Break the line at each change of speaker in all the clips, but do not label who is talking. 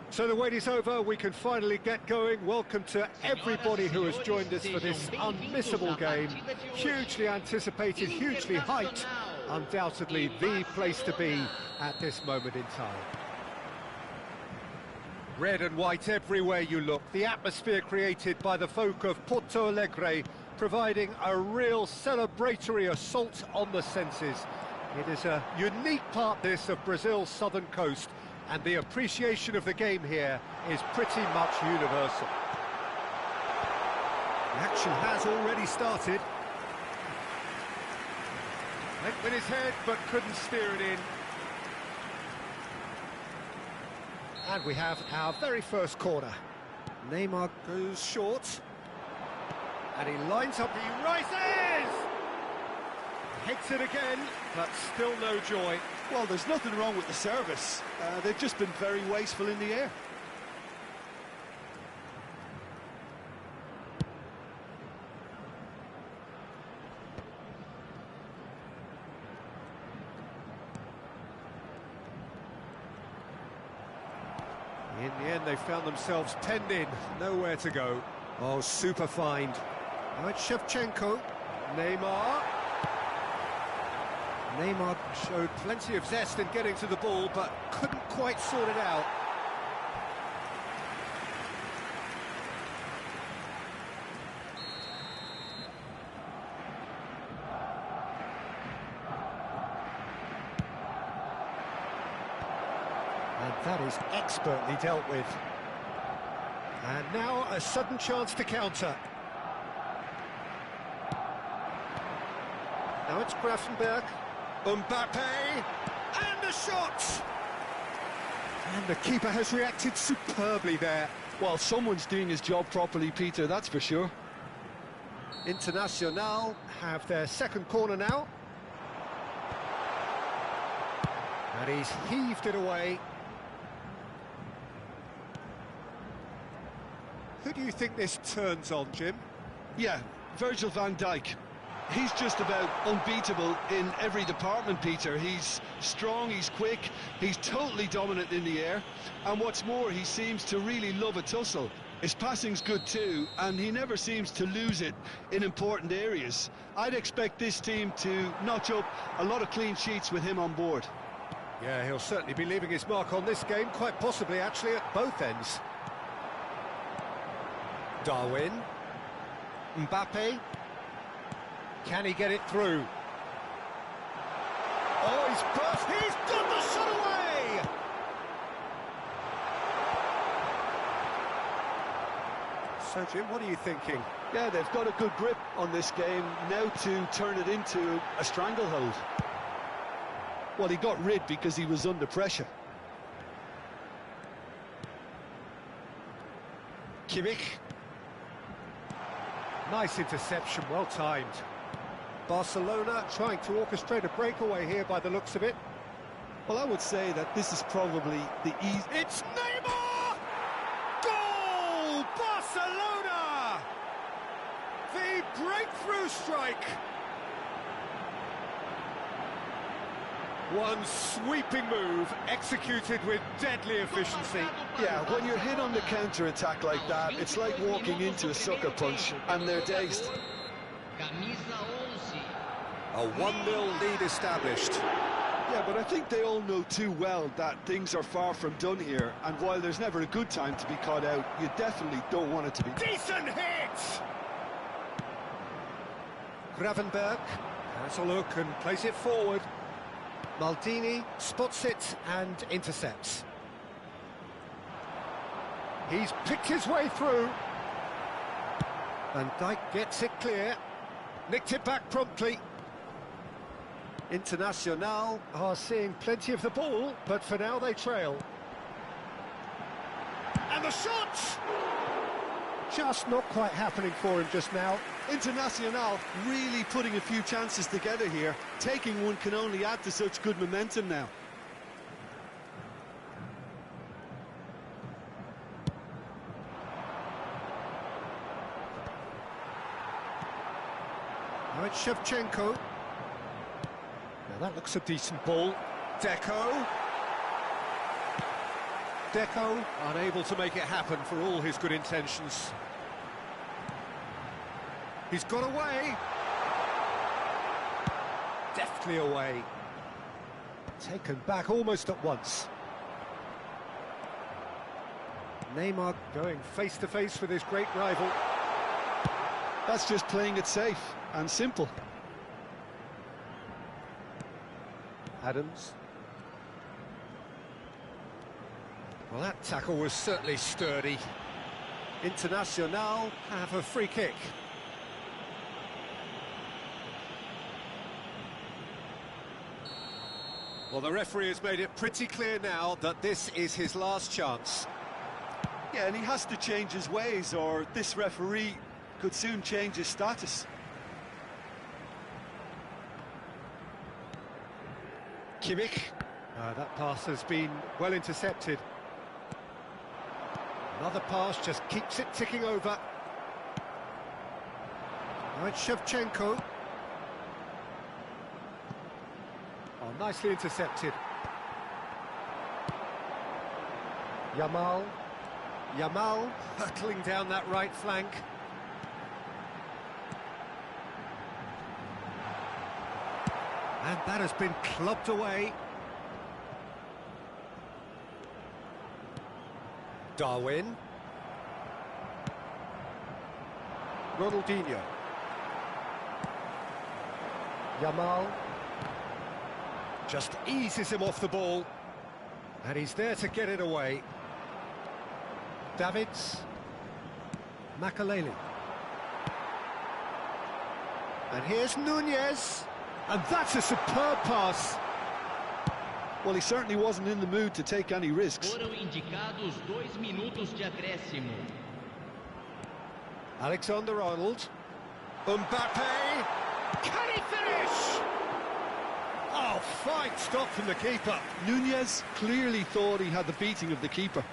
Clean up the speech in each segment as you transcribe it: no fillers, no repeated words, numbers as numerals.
So the wait is over, we can finally get going. Welcome to everybody who has joined us for this unmissable game. Hugely anticipated, hugely hyped. Undoubtedly the place to be at this moment in time. Red and white everywhere you look. The atmosphere created by the folk of Porto Alegre, providing a real celebratory assault on the senses. It is a unique part, this, of Brazil's southern coast, and the appreciation of the game here is pretty much universal. The action has already started. Went with his head, but couldn't steer it in. And we have our very first corner. Neymar goes short. And he lines up, he rises! Hits it again, but still no joy.
Well, there's nothing wrong with the service. They've just been very wasteful in the air.
In the end, they found themselves penned in, nowhere to go. Oh, super find. Now it's Shevchenko. Neymar showed plenty of zest in getting to the ball, but couldn't quite sort it out. And that is expertly dealt with. And now a sudden chance to counter. Now it's Grafenberg. Mbappe, and the shot! And the keeper has reacted superbly there.
Well, someone's doing his job properly, Peter, that's for sure.
Internacional have their second corner now. And he's heaved it away. Who do you think this turns on, Jim?
Yeah, Virgil van Dijk. He's just about unbeatable in every department, Peter. He's strong, he's quick, he's totally dominant in the air, and what's more, he seems to really love a tussle. His passing's good too, and he never seems to lose it in important areas. I'd expect this team to notch up a lot of clean sheets with him on board.
Yeah, he'll certainly be leaving his mark on this game, quite possibly actually at both ends. Darwin. Mbappe. Can he get it through? Oh, he's burst! He's got the shot away! So, Jim, what are you thinking?
Yeah, they've got a good grip on this game, now to turn it into a stranglehold. Well, he got rid because he was under pressure.
Kimmich. Nice interception, well timed. Barcelona trying to orchestrate a breakaway here by the looks of it.
Well, I would say that this is probably the easy...
It's Neymar! Goal! Barcelona! The breakthrough strike! One sweeping move, executed with deadly efficiency.
Yeah, when you're hit on the counter-attack like that, it's like walking into a sucker punch, and they're dazed.
A 1-0 lead established.
Yeah, but I think they all know too well that things are far from done here, and while there's never a good time to be caught out, you definitely don't want it to be.
Decent hit! Gravenberg Has a look and plays it forward. Maldini spots it and intercepts. He's picked his way through. Van Dijk gets it clear. Nicked it back promptly. Internacional are seeing plenty of the ball, but for now they trail. And the shot! Just not quite happening for him just now.
Internacional really putting a few chances together here. Taking one can only add to such good momentum now.
Now it's Shevchenko. Now that looks a decent ball. Deco. Deco unable to make it happen for all his good intentions. He's got away. Deftly away. Taken back almost at once. Neymar going face to face with his great rival.
That's just playing it safe and simple.
Adams. Well, that tackle was certainly sturdy. Internacional have a free kick. Well, the referee has made it pretty clear now that this is his last chance.
Yeah, and he has to change his ways, or this referee could soon change his status.
Kimmich. That pass has been well intercepted. Another pass just keeps it ticking over. Now it's Shevchenko. Oh, nicely intercepted. Yamal. Yamal hurtling down that right flank. And that has been clubbed away. Darwin. Ronaldinho. Yamal. Just eases him off the ball. And he's there to get it away. Davids. Makaleli. And here's Nunez. And that's a superb pass.
Well, he certainly wasn't in the mood to take any risks.
Foram indicados 2 minutos de acréscimo.
Alexander-Arnold. Mbappe. Can he finish? Oh, fine stop from the keeper.
Nunez clearly thought he had the beating of the keeper.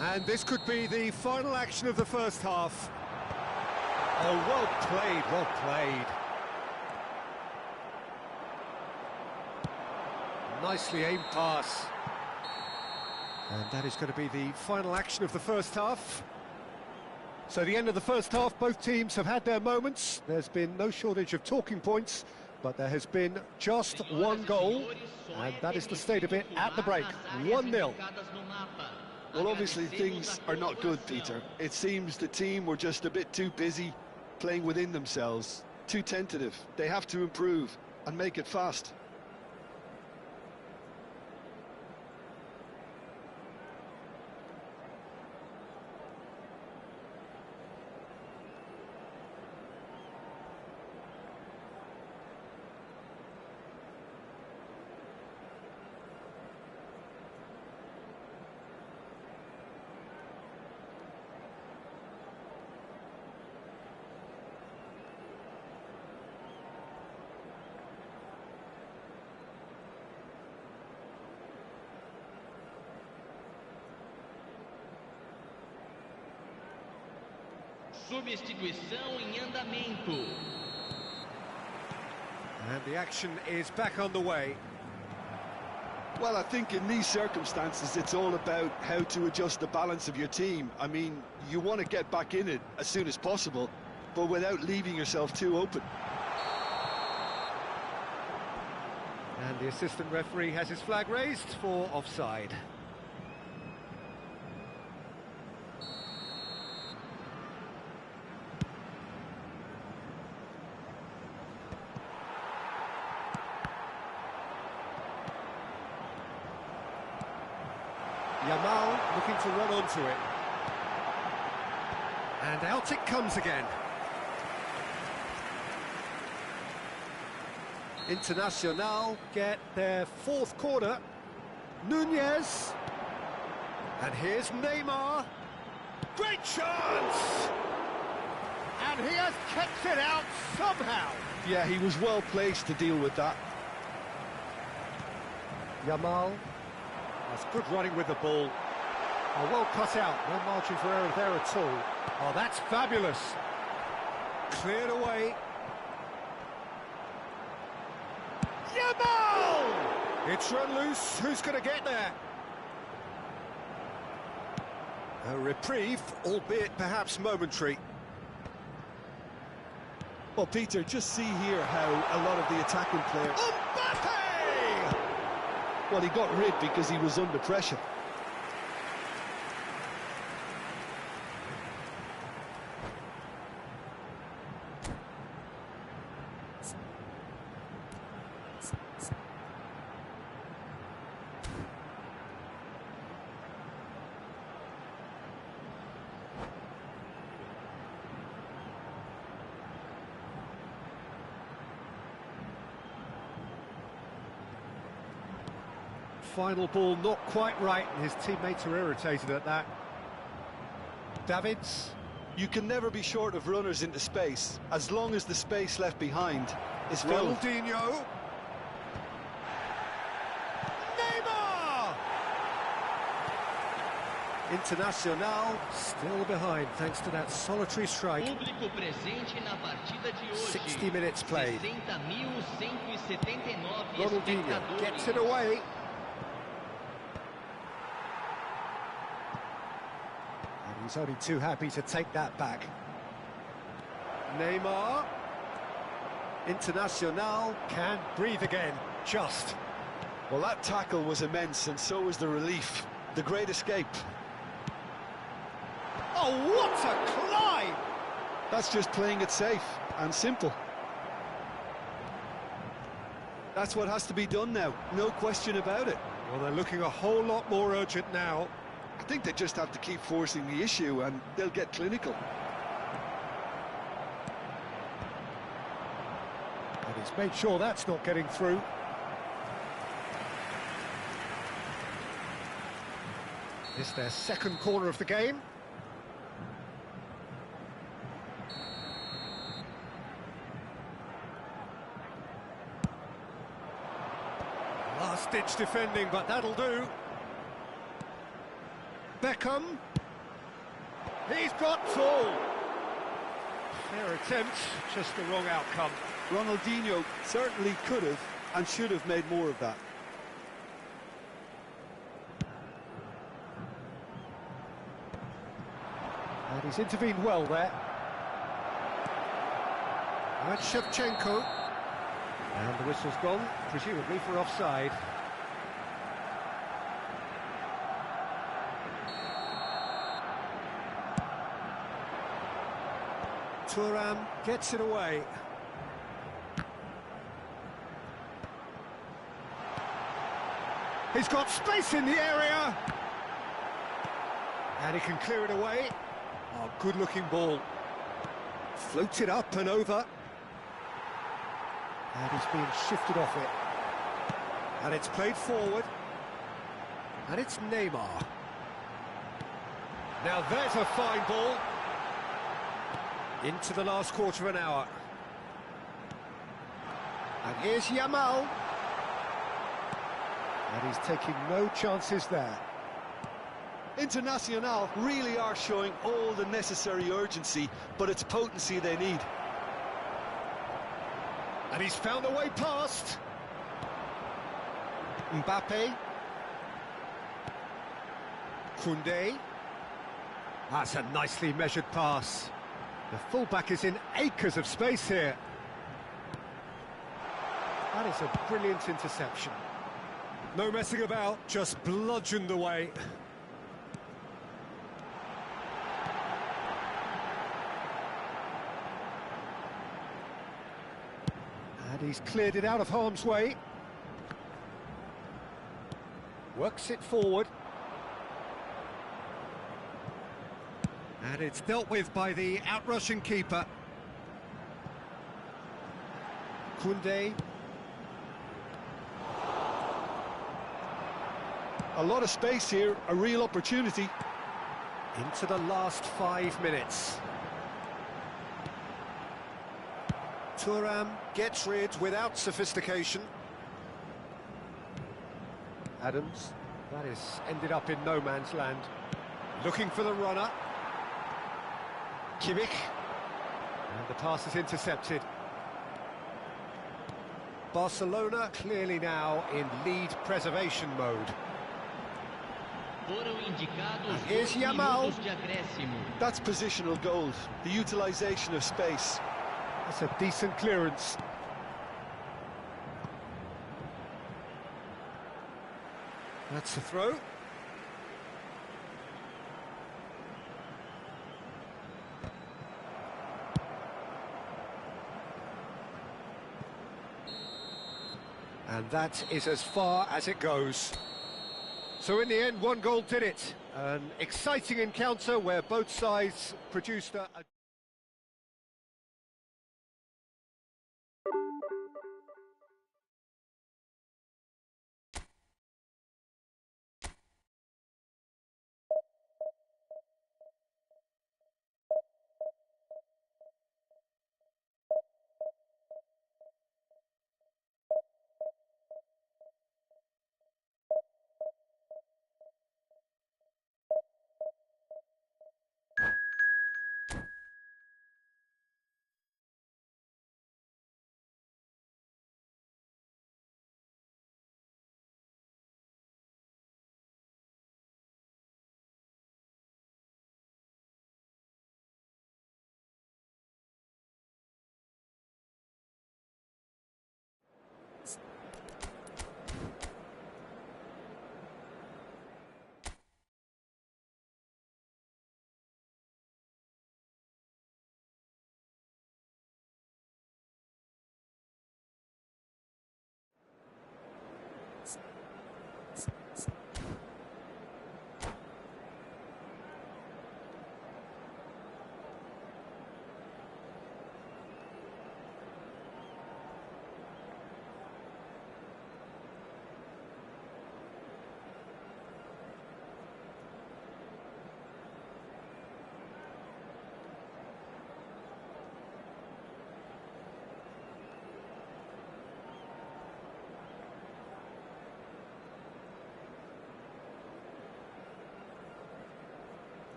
And this could be the final action of the first half. Oh, well played, well played. Nicely aimed pass. And that is going to be the final action of the first half. So the end of the first half, both teams have had their moments. There's been no shortage of talking points, but there has been just one goal, and that is the state of it at the break, 1-0.
Well, obviously things are not good, Peter. It seems the team were just a bit too busy playing within themselves, too tentative. They have to improve and make it fast.
Substituição em andamento.
And the action is back on the way.
Well, I think in these circumstances, it's all about how to adjust the balance of your team. I mean, you want to get back in it as soon as possible, but without leaving yourself too open.
And the assistant referee has his flag raised for offside. Yamal looking to run onto it. And out it comes again. Internacional get their fourth corner. Nunez. And here's Neymar. Great chance! And he has kept it out somehow.
Yeah, he was well placed to deal with that.
Yamal. That's good running with the ball. Oh, well cut out. No margin for error there at all. Oh, that's fabulous. Cleared away. Yamal! It's run loose. Who's going to get there? A reprieve, albeit perhaps momentary.
Well, Peter, just see here how a lot of the attacking players...
Mbappe!
Well, he got rid because he was under pressure.
Final ball not quite right, and his teammates are irritated at that. Davids.
You can never be short of runners into space, as long as the space left behind is filled.
Ronaldinho. Neymar! Internacional still behind thanks to that solitary strike.
Público presente na partida de hoje.
60 minutes played.
60.179
Ronaldinho gets it away. And he's only too happy to take that back. Neymar. Internacional can breathe again, just.
Well, that tackle was immense, and so was the relief. The great escape.
Oh, what a climb!
That's just playing it safe and simple. That's what has to be done now, no question about it.
Well, they're looking a whole lot more urgent now.
I think they just have to keep forcing the issue and they'll get clinical.
And he's made sure that's not getting through. It's their second corner of the game. Last-ditch defending, but that'll do. Beckham. He's got tall. Fair attempt, just the wrong outcome.
Ronaldinho certainly could have and should have made more of that.
And he's intervened well there. And Shevchenko. And the whistle's gone, presumably for offside. Thuram gets it away. He's got space in the area. And he can clear it away. Oh, good-looking ball. Floated up and over. And he's being shifted off it. And it's played forward. And it's Neymar. Now there's a fine ball. Into the last quarter of an hour. And here's Yamal. And he's taking no chances there.
Internacional really are showing all the necessary urgency, but it's potency they need.
And he's found a way past. Mbappe. Koundé. That's a nicely measured pass. The fullback is in acres of space here. That is a brilliant interception. No messing about, just bludgeoned away. And he's cleared it out of harm's way. Works it forward. And it's dealt with by the out-rushing keeper. Koundé.
A lot of space here, a real opportunity.
Into the last 5 minutes. Thuram gets rid without sophistication. Adams. That is ended up in no man's land. Looking for the runner. Kimmich. And the pass is intercepted. Barcelona clearly now in lead preservation mode.
Foram indicados
Here's
2
Yamal.
minutos de acréscimo.
That's positional gold, the utilisation of space.
That's a decent clearance. That's the throw. And that is as far as it goes. So in the end, 1 goal did it. An exciting encounter where both sides produced a...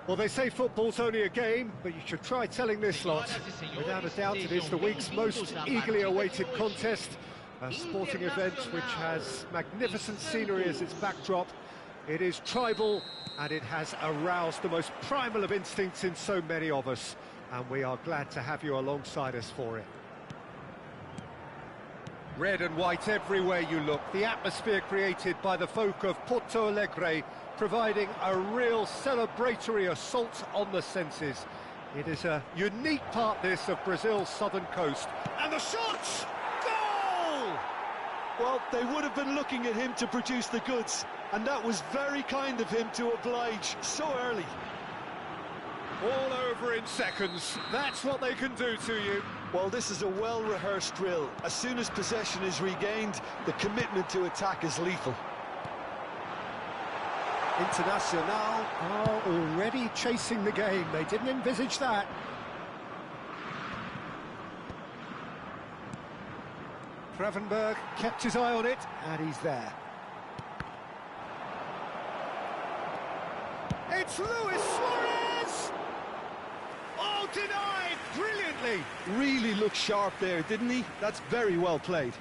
Well, they say football's only a game, but you should try telling this lot. Without a doubt, it is the week's most eagerly awaited contest, a sporting event which has magnificent scenery as its backdrop. It is tribal, and it has aroused the most primal of instincts in so many of us, and we are glad to have you alongside us for it. Red and white everywhere you look, the atmosphere created by the folk of Porto Alegre, providing a real celebratory assault on the senses. It is a unique part, this, of Brazil's southern coast. And the shot! Goal!
Well, they would have been looking at him to produce the goods, and that was very kind of him to oblige so early.
All over in seconds. That's what they can do to you.
Well, this is a well-rehearsed drill. As soon as possession is regained, the commitment to attack is lethal.
Internacional are already chasing the game. They didn't envisage that. Gravenberg kept his eye on it, and he's there. It's Luis Suarez! Oh, denied brilliantly!
Really looked sharp there, didn't he? That's very well played.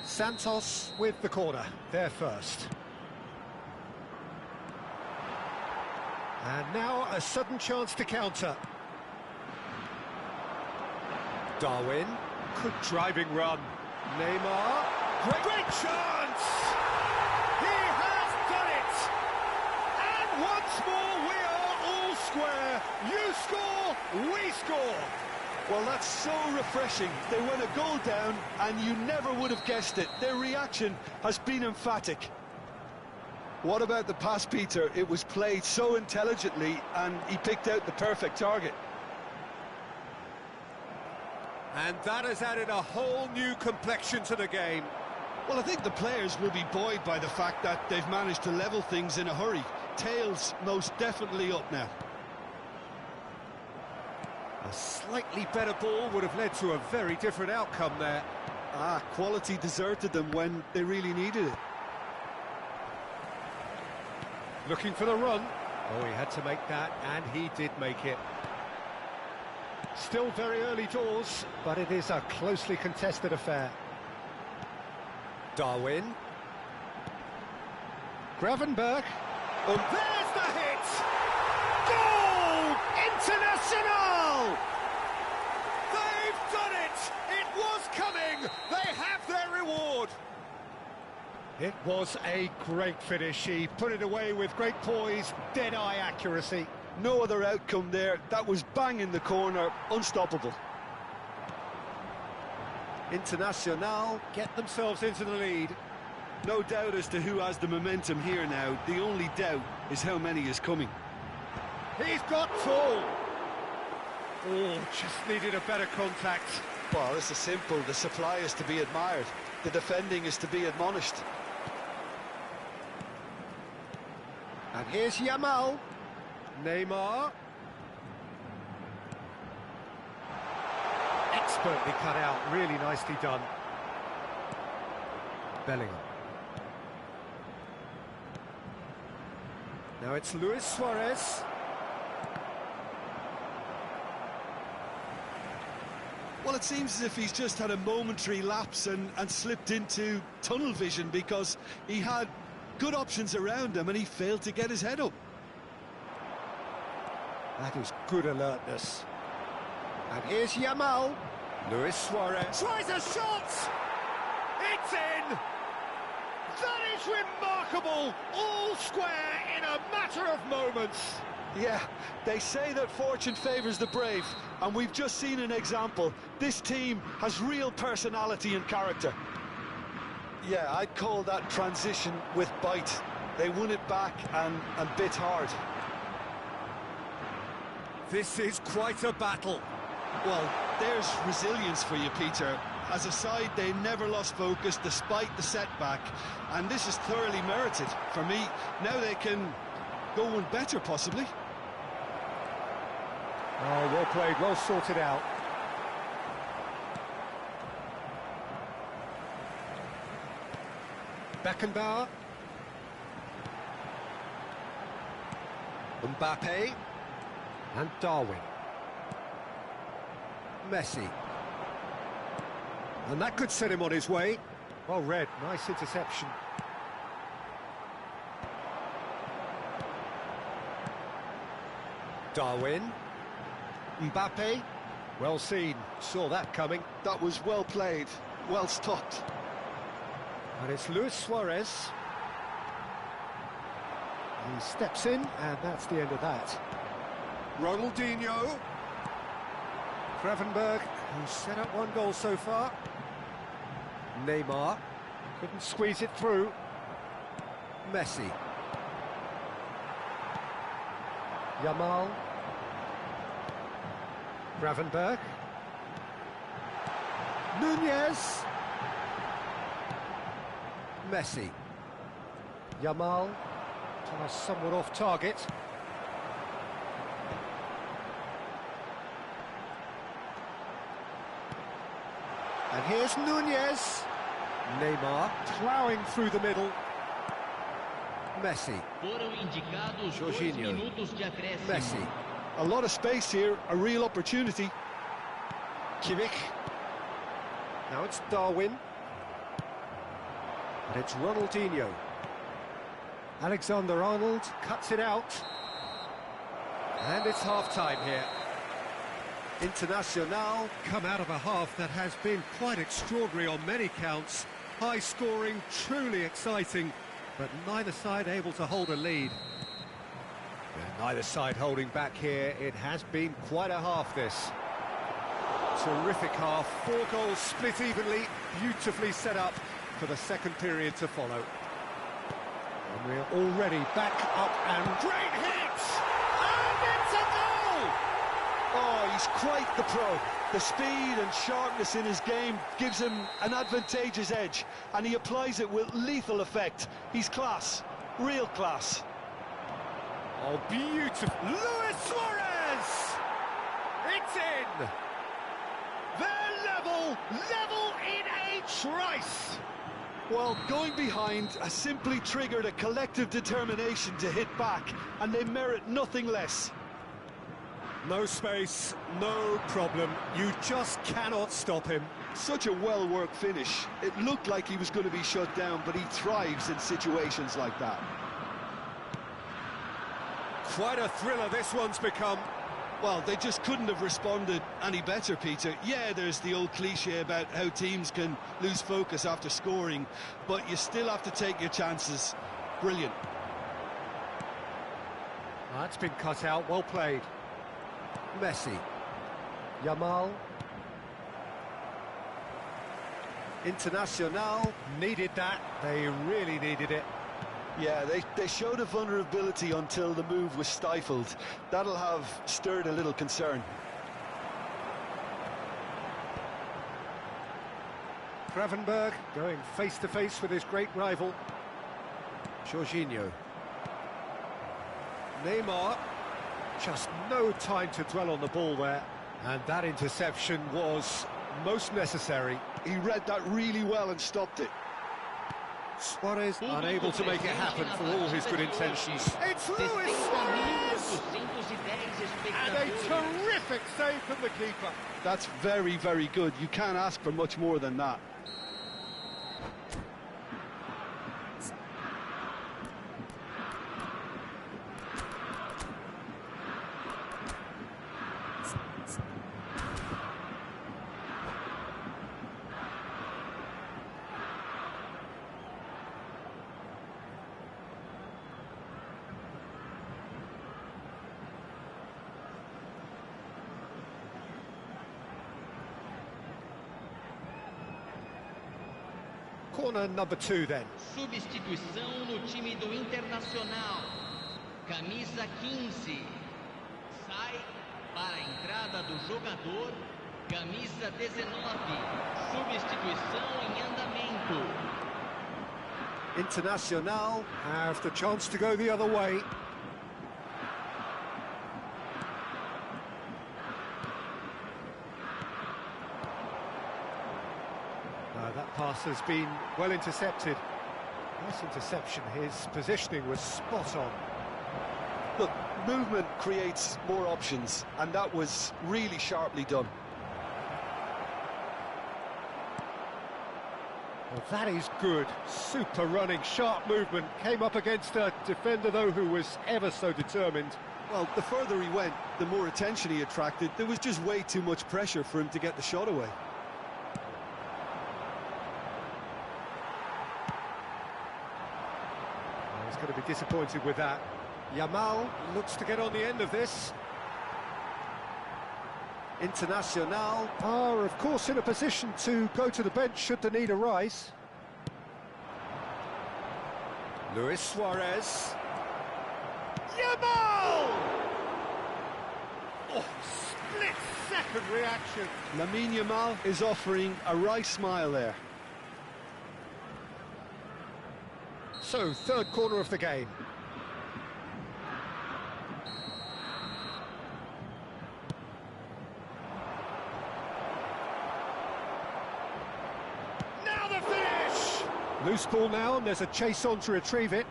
Santos with the corner, there first. And now a sudden chance to counter. Darwin, good driving run. Neymar, great chance! He has done it! And once more we are all square. You score, we score.
Well, that's so refreshing. They went a goal down and you never would have guessed it. Their reaction has been emphatic. What about the pass, Peter? It was played so intelligently and he picked out the perfect target.
And that has added a whole new complexion to the game.
Well, I think the players will be buoyed by the fact that they've managed to level things in a hurry. Tails most definitely up now.
A slightly better ball would have led to a very different outcome there.
Quality deserted them when they really needed it.
Looking for the run. Oh, he had to make that, and he did make it. Still very early doors, but it is a closely contested affair. Darwin. Gravenberg. And there's the hit! Goal! International! They've done it! It was coming! They have their reward! It was a great finish. He put it away with great poise, dead-eye accuracy.
No other outcome there. That was bang in the corner, unstoppable.
Internacional get themselves into the lead.
No doubt as to who has the momentum here now. The only doubt is how many is coming.
He's got full. Oh, just needed a better contact.
Well, this is simple. The supply is to be admired. The defending is to be admonished.
And here's Yamal. Neymar. Expertly cut out, really nicely done. Bellingham. Now it's Luis Suarez.
Well, it seems as if he's just had a momentary lapse and slipped into tunnel vision because he had good options around him and he failed to get his head up.
That is good alertness. And here's Yamal. Luis Suarez tries a shot! It's in! That is remarkable! All square in a matter of moments.
Yeah, they say that fortune favours the brave, and we've just seen an example. This team has real personality and character. Yeah, I'd call that transition with bite. They won it back and bit hard.
This is quite a battle.
Well, there's resilience for you, Peter. As a side, they never lost focus despite the setback, and this is thoroughly merited. For me, now they can go one better, possibly.
Oh, well played, well sorted out. Beckenbauer. Mbappe. And Darwin. Messi. And that could set him on his way. Well read, nice interception. Darwin. Mbappe. Well seen, saw that coming.
That was well played, well stopped.
And it's Luis Suarez. He steps in, and that's the end of that. Ronaldinho. Gravenberg, who's set up one goal so far. Neymar. Couldn't squeeze it through. Messi. Yamal. Gravenberg. Nunez. Messi. Yamal. Somewhat off target. And here's Nunez. Neymar ploughing through the middle. Messi. Jorginho. Messi.
A lot of space here, a real opportunity.
Kimmich. Now it's Darwin. And it's Ronaldinho. Alexander-Arnold cuts it out. And it's half-time here. Internacional come out of a half that has been quite extraordinary on many counts. High scoring, truly exciting, but neither side able to hold a lead. And neither side holding back here. It has been quite a half, this. Terrific half, 4 goals split evenly, beautifully set up for the second period to follow. And we're already back up and great hit! And it's a goal!
Oh, he's quite the pro. The speed and sharpness in his game gives him an advantageous edge, and he applies it with lethal effect. He's class, real class.
Oh, beautiful! Luis Suarez! It's in! They're level in a trice!
Well, going behind has simply triggered a collective determination to hit back, and they merit nothing less.
No space, no problem. You just cannot stop him.
Such a well-worked finish. It looked like he was going to be shut down, but he thrives in situations like that.
Quite a thriller this one's become.
Well, they just couldn't have responded any better, Peter. Yeah, there's the old cliche about how teams can lose focus after scoring, but you still have to take your chances. Brilliant.
That's been cut out, well played. Messi. Yamal. Internacional needed that, they really needed it.
Yeah, they showed a vulnerability until the move was stifled. That'll have stirred a little concern.
Gravenberg going face-to-face with his great rival. Jorginho. Neymar. Just no time to dwell on the ball there. And that interception was most necessary.
He read that really well and stopped it.
Suarez unable to make it happen for all his good intentions. It's Luis Suarez! And a terrific save from the keeper.
That's very, very good. You can't ask for much more than that.
Corner number 2 then.
Substituição no time do Internacional. Camisa 15. Sai para a entrada do jogador. Camisa 19. Substituição em andamento.
Internacional have the chance to go the other way. That pass has been well intercepted. Nice interception, his positioning was spot on.
Look, movement creates more options, and that was really sharply done.
Well, that is good. Super running, sharp movement. Came up against a defender, though, who was ever so determined.
Well, the further he went, the more attention he attracted. There was just way too much pressure for him to get the shot away.
Going to be disappointed with that. Yamal looks to get on the end of this. Internacional are, of course, in a position to go to the bench should the need arise. Luis Suarez. Yamal! Oh, split-second reaction.
Lamine Yamal is offering a wry smile there.
So, third corner of the game. Now the finish! Loose ball now, and there's a chase on to retrieve it.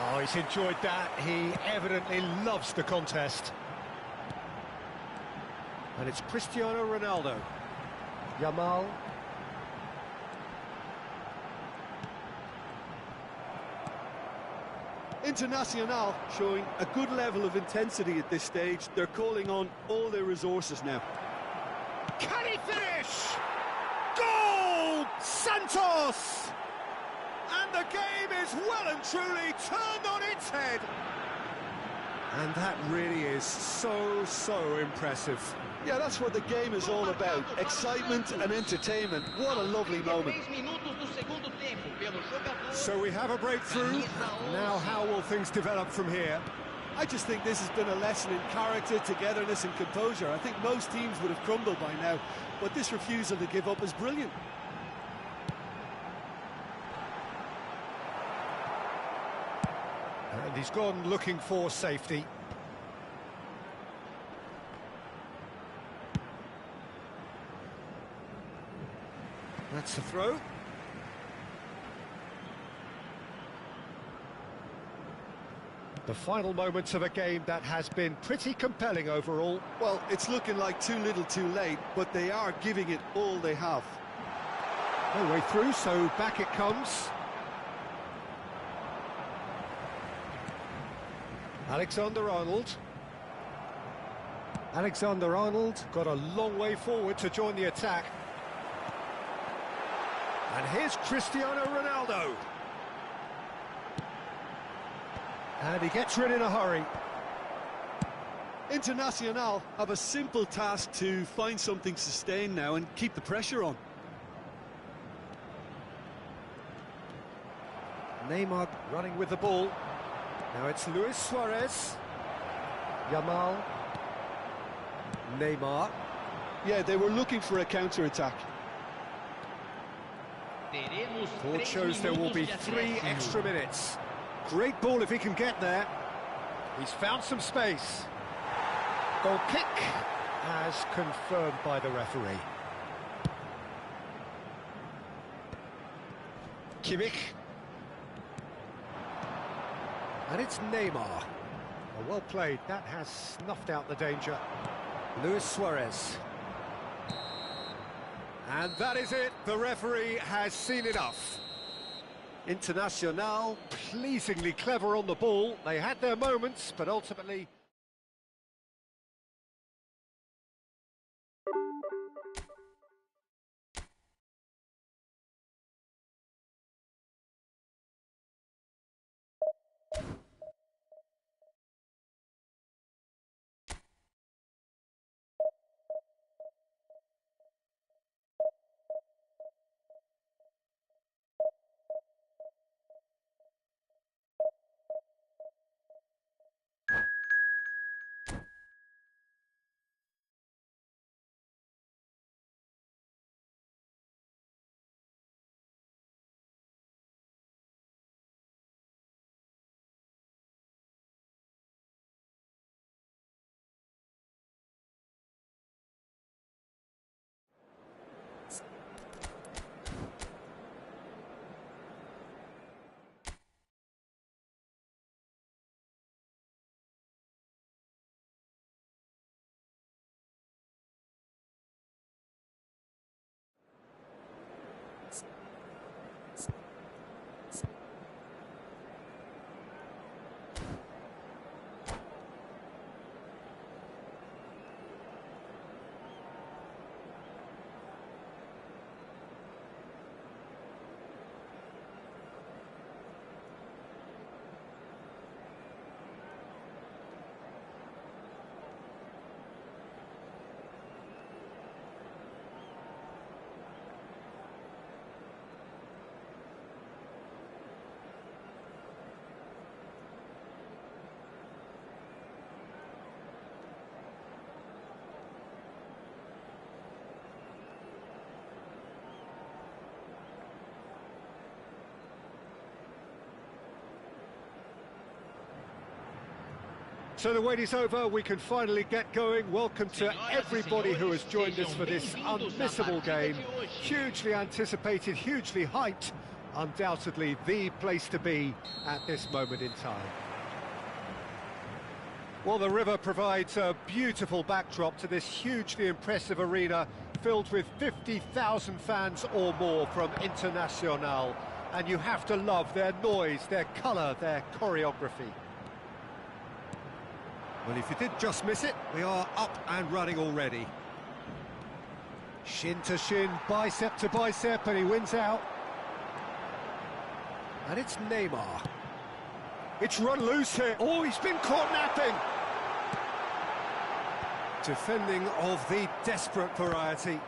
Oh, he's enjoyed that. He evidently loves the contest. And it's Cristiano Ronaldo. Yamal.
Internacional showing a good level of intensity at this stage. They're calling on all their resources now.
Can he finish? Goal! Santos! And the game is well and truly turned on its head. And that really is so impressive.
Yeah, that's what the game is all about. Excitement and entertainment. What a lovely moment.
So we have a breakthrough. Now how will things develop from here?
I just think this has been a lesson in character, togetherness and composure. I think most teams would have crumbled by now, but this refusal to give up is brilliant.
And he's gone looking for safety. That's the throw. The final moments of a game that has been pretty compelling overall.
Well, it's looking like too little too late, but they are giving it all they have.
No way through, so back it comes. Alexander-Arnold. Alexander-Arnold got a long way forward to join the attack. And here's Cristiano Ronaldo. And he gets rid in a hurry.
Internacional have a simple task to find something sustained now and keep the pressure on.
Neymar running with the ball. Now it's Luis Suarez. Yamal. Neymar.
Yeah, they were looking for a counter-attack.
Board shows there will be 3 extra minutes. Great ball if he can get there. He's found some space. Goal kick as confirmed by the referee. Kimmich. And it's Neymar. Oh, well played. That has snuffed out the danger. Luis Suarez. And that is it. The referee has seen enough. Internacional, pleasingly clever on the ball. They had their moments, but ultimately... So the wait is over, we can finally get going. Welcome to everybody who has joined us for this unmissable game. Hugely anticipated, hugely hyped. Undoubtedly the place to be at this moment in time. Well, the river provides a beautiful backdrop to this hugely impressive arena filled with 50,000 fans or more from Internacional. And you have to love their noise, their colour, their choreography. Well, if you did just miss it, we are up and running already. Shin to shin, bicep to bicep, and he wins out. And it's Neymar. It's run loose here. Oh, he's been caught napping. Defending of the desperate variety.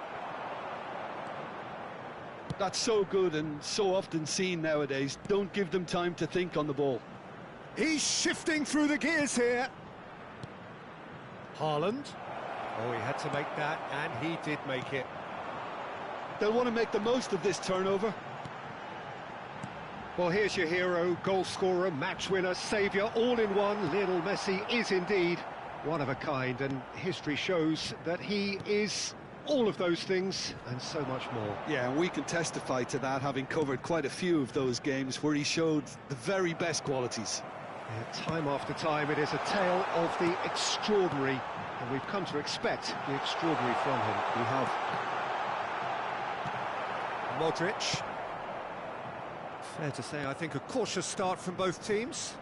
That's so good and so often seen nowadays. Don't give them time to think on the ball.
He's shifting through the gears here. Haaland. Oh, he had to make that, and he did make it.
They'll want to make the most of this turnover.
Well, here's your hero, goal scorer, match winner, saviour, all in one. Lionel Messi is indeed one of a kind, and history shows that he is all of those things and so much more.
Yeah, and we can testify to that, having covered quite a few of those games where he showed the very best qualities.
Yeah, time after time, it is a tale of the extraordinary, and we've come to expect the extraordinary from him.
We have.
Modric. Fair to say, I think, a cautious start from both teams.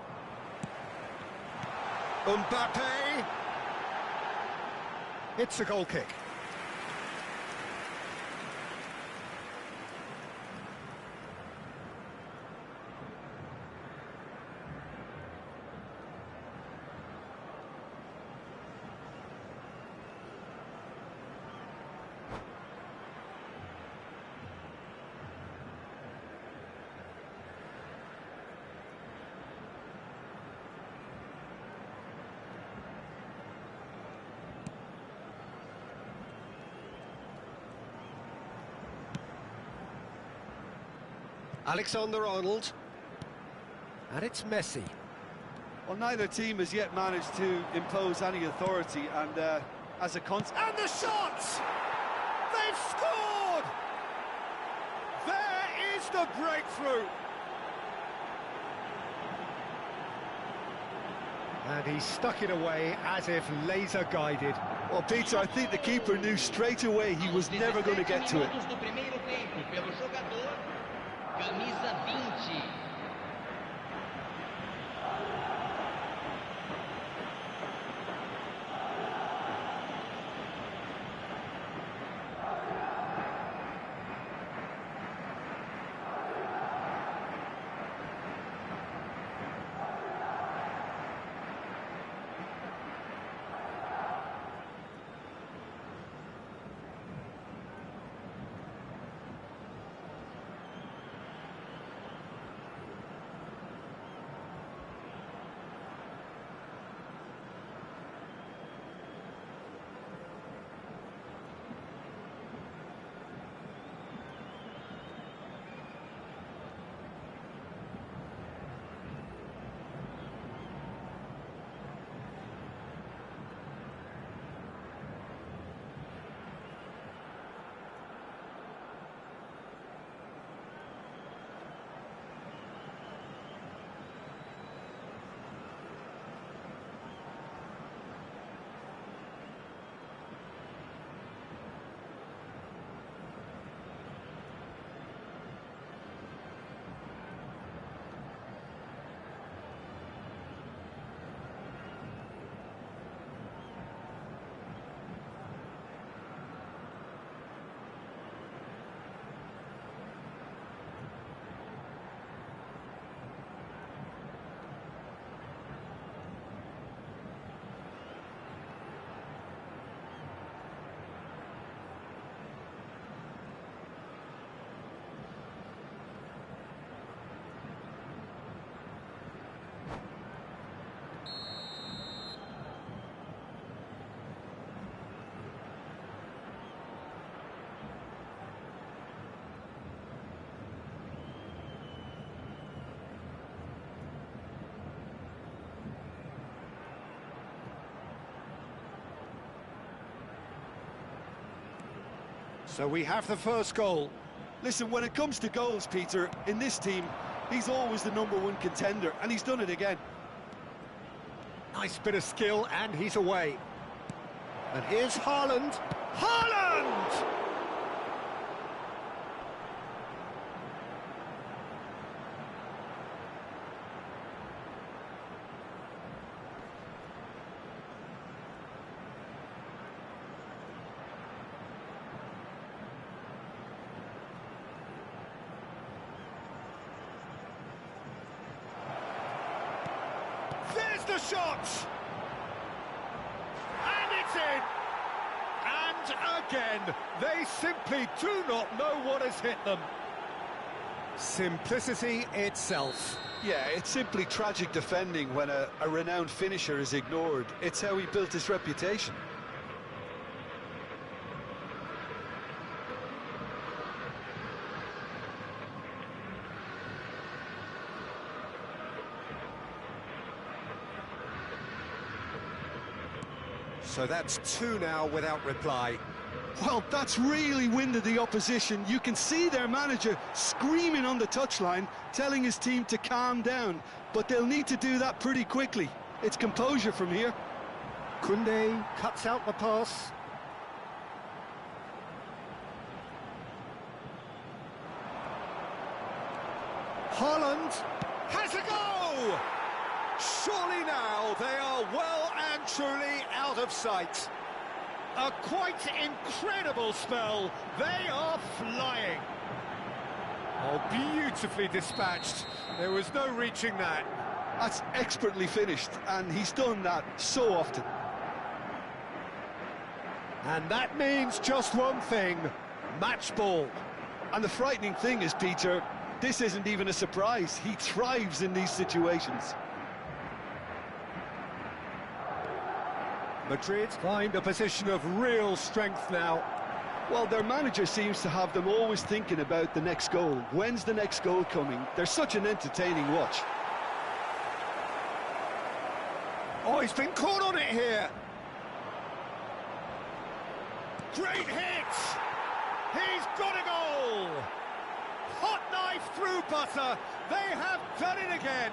Mbappe. It's a goal kick. Alexander-Arnold. And it's Messi.
Well, neither team has yet managed to impose any authority, and as a consequence...
And the shot! They've scored! There is the breakthrough! And he stuck it away as if laser-guided.
Well, Peter, I think the keeper knew straight away he was never going to get to it.
Camisa 20.
So we have the first goal.
Listen, when it comes to goals, Peter, in this team, he's always the #1 contender, and he's done it again.
Nice bit of skill, and he's away. And here's Haaland. Haaland! There's the shot! And it's in! again! They simply do not know what has hit them. Simplicity itself.
Yeah, it's simply tragic defending when a renowned finisher is ignored. It's how he built his reputation.
So that's two now without reply.
Well, that's really winded the opposition. You can see their manager screaming on the touchline, telling his team to calm down. But they'll need to do that pretty quickly. It's composure from here.
Koundé cuts out the pass. Haaland has a go! Surely now they are well and truly out of sight. A quite incredible spell. They are flying. Oh, beautifully dispatched. There was no reaching that.
That's expertly finished, and he's done that so often.
And that means just one thing, match ball.
And the frightening thing is, Peter, this isn't even a surprise. He thrives in these situations.
Madrid find a position of real strength now.
Well, their manager seems to have them always thinking about the next goal. When's the next goal coming? They're such an entertaining watch.
Oh, he's been caught on it here. Great hit! He's got a goal! Hot knife through butter. They have done it again.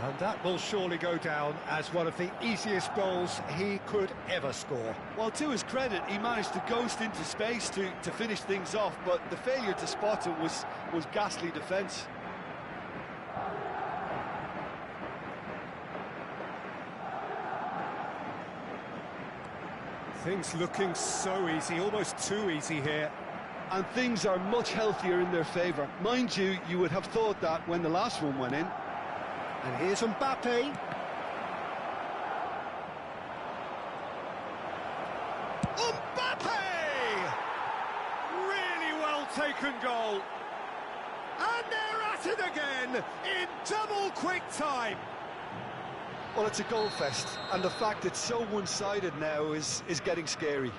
And that will surely go down as one of the easiest goals he could ever score.
Well, to his credit, he managed to ghost into space to finish things off, but the failure to spot it was ghastly defence.
Things looking so easy, almost too easy here.
And things are much healthier in their favour. Mind you, you would have thought that when the last one went in.
And here's Mbappe. Mbappe! Really well taken goal. And they're at it again in double quick time.
Well, it's a goal fest, and the fact it's so one-sided now is getting scary.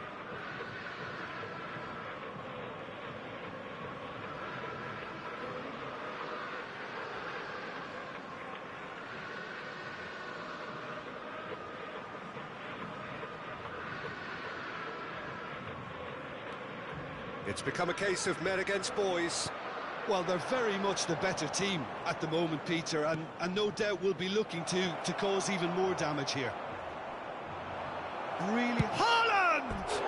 It's become a case of men against boys.
Well, they're very much the better team at the moment, Peter, and no doubt will be looking to cause even more damage here.
Really, Haaland!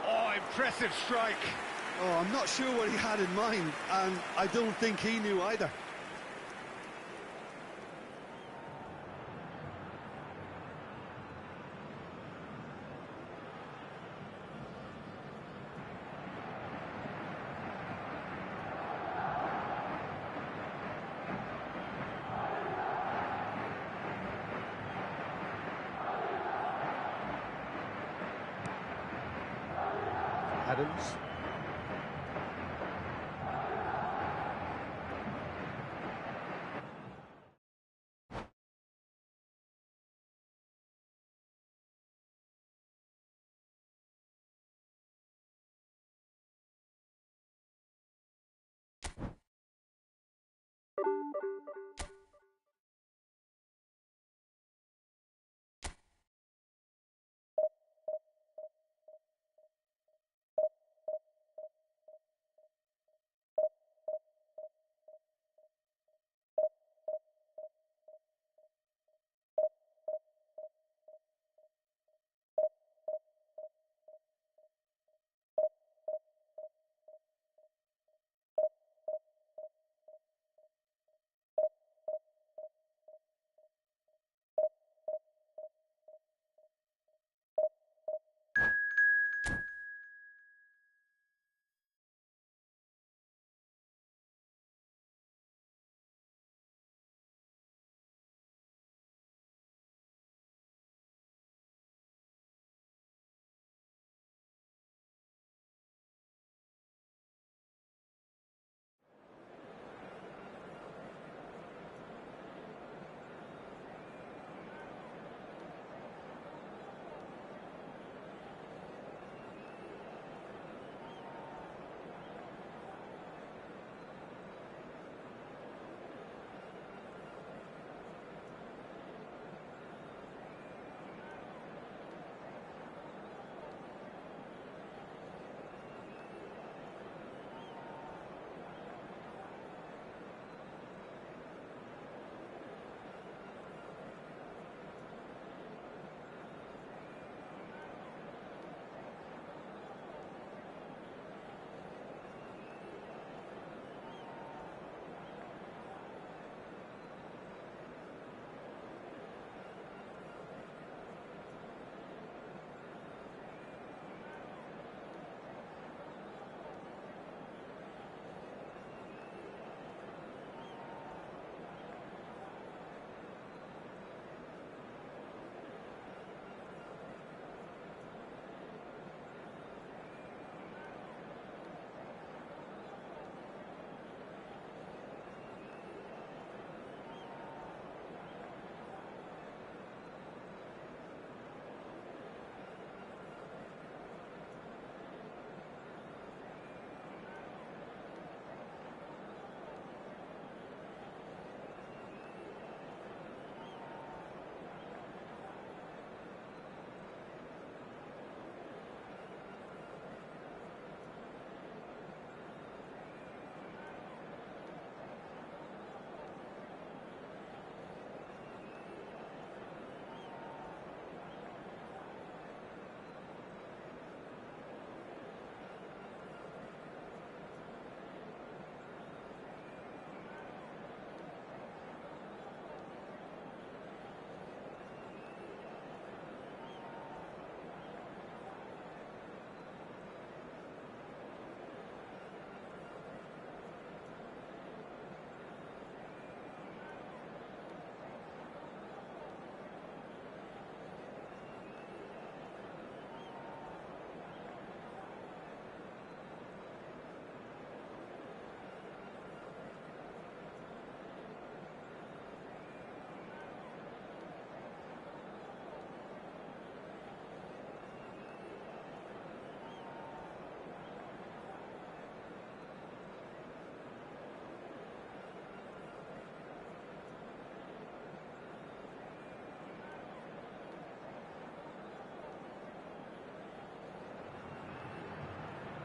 Oh, impressive strike.
Oh, I'm not sure what he had in mind, and I don't think he knew either.
Adams.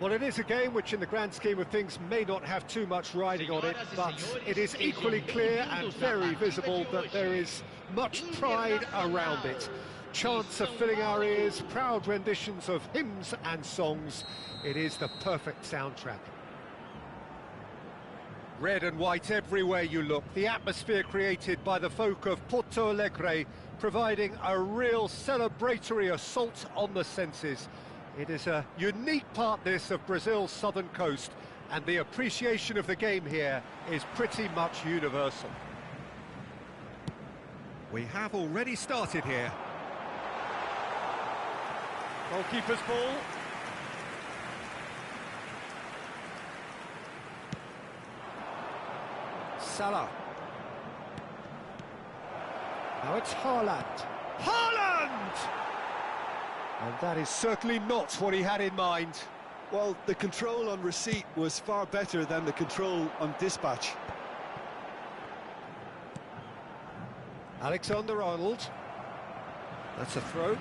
Well, it is a game which, in the grand scheme of things, may not have too much riding on it, but it is equally clear and very visible that there is much pride around it. Chants are filling our ears, proud renditions of hymns and songs. It is the perfect soundtrack. Red and white everywhere you look, the atmosphere created by the folk of Porto Alegre, providing a real celebratory assault on the senses. It is a unique part, this, of Brazil's southern coast, and the appreciation of the game here is pretty much universal. We have already started here. Goalkeeper's ball. Salah. Now it's Haaland. Haaland! And that is certainly not what he had in mind.
Well, the control on receipt was far better than the control on dispatch.
Alexander-Arnold. That's a throw.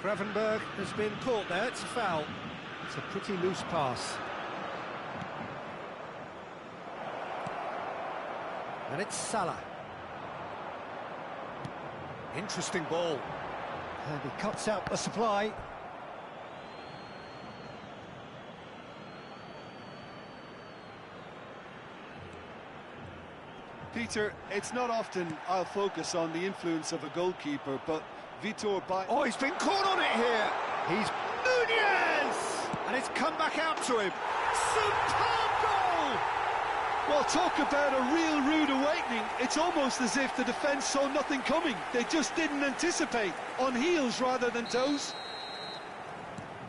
Gravenberg has been caught there, it's a foul. It's a pretty loose pass. And it's Salah. Interesting ball. And he cuts out the supply.
Peter, it's not often I'll focus on the influence of a goalkeeper, but Vitor
Oh, he's been caught on it here! He's Nunez! And it's come back out to him. Superb goal!
Well, talk about a real rude awakening. It's almost as if the defence saw nothing coming. They just didn't anticipate, on heels rather than toes.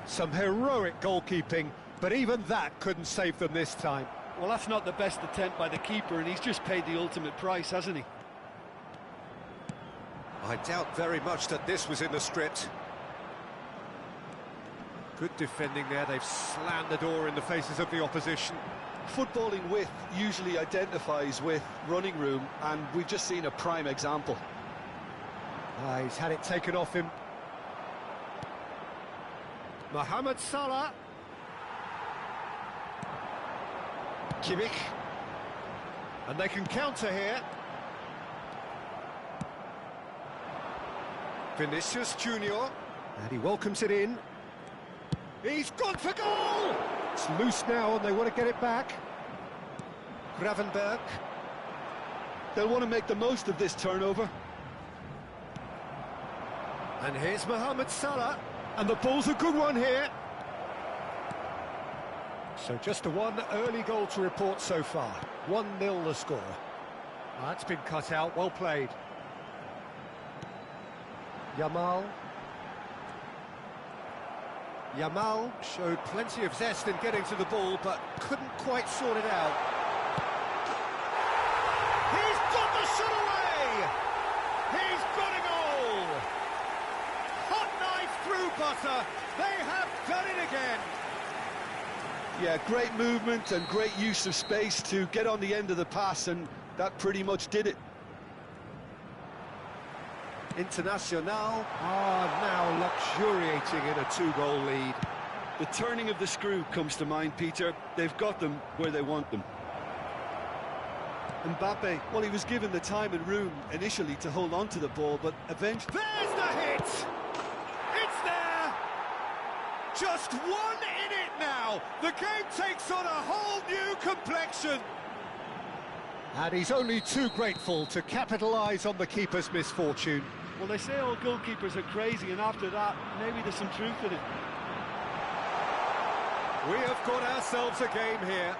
Some heroic goalkeeping, but even that couldn't save them this time.
Well, that's not the best attempt by the keeper, and he's just paid the ultimate price, hasn't he?
I doubt very much that this was in the script. Good defending there, they've slammed the door in the faces of the opposition.
Footballing width usually identifies with running room, and we've just seen a prime example.
He's had it taken off him. Mohamed Salah. Kimmich. And they can counter here. Vinicius Junior. And he welcomes it in. He's gone for goal! It's loose now and they want to get it back. Gravenberg.
They'll want to make the most of this turnover.
And here's Mohamed Salah. And the ball's a good one here. So just a one early goal to report so far. 1-0 the score. That's been cut out, well played. Yamal showed plenty of zest in getting to the ball, but couldn't quite sort it out. He's got the shot away! He's got a goal! Hot knife through butter, they have done it again!
Yeah, great movement and great use of space to get on the end of the pass, and that pretty much did it.
Internacional are now luxuriating in a 2-goal lead.
The turning of the screw comes to mind, Peter. They've got them where they want them. Mbappe, well, he was given the time and room initially to hold on to the ball, but eventually...
There's the hit! It's there! Just one in it now! The game takes on a whole new complexion! And he's only too grateful to capitalise on the keeper's misfortune.
Well, they say all goalkeepers are crazy, and after that, maybe there's some truth in it.
We have got ourselves a game here.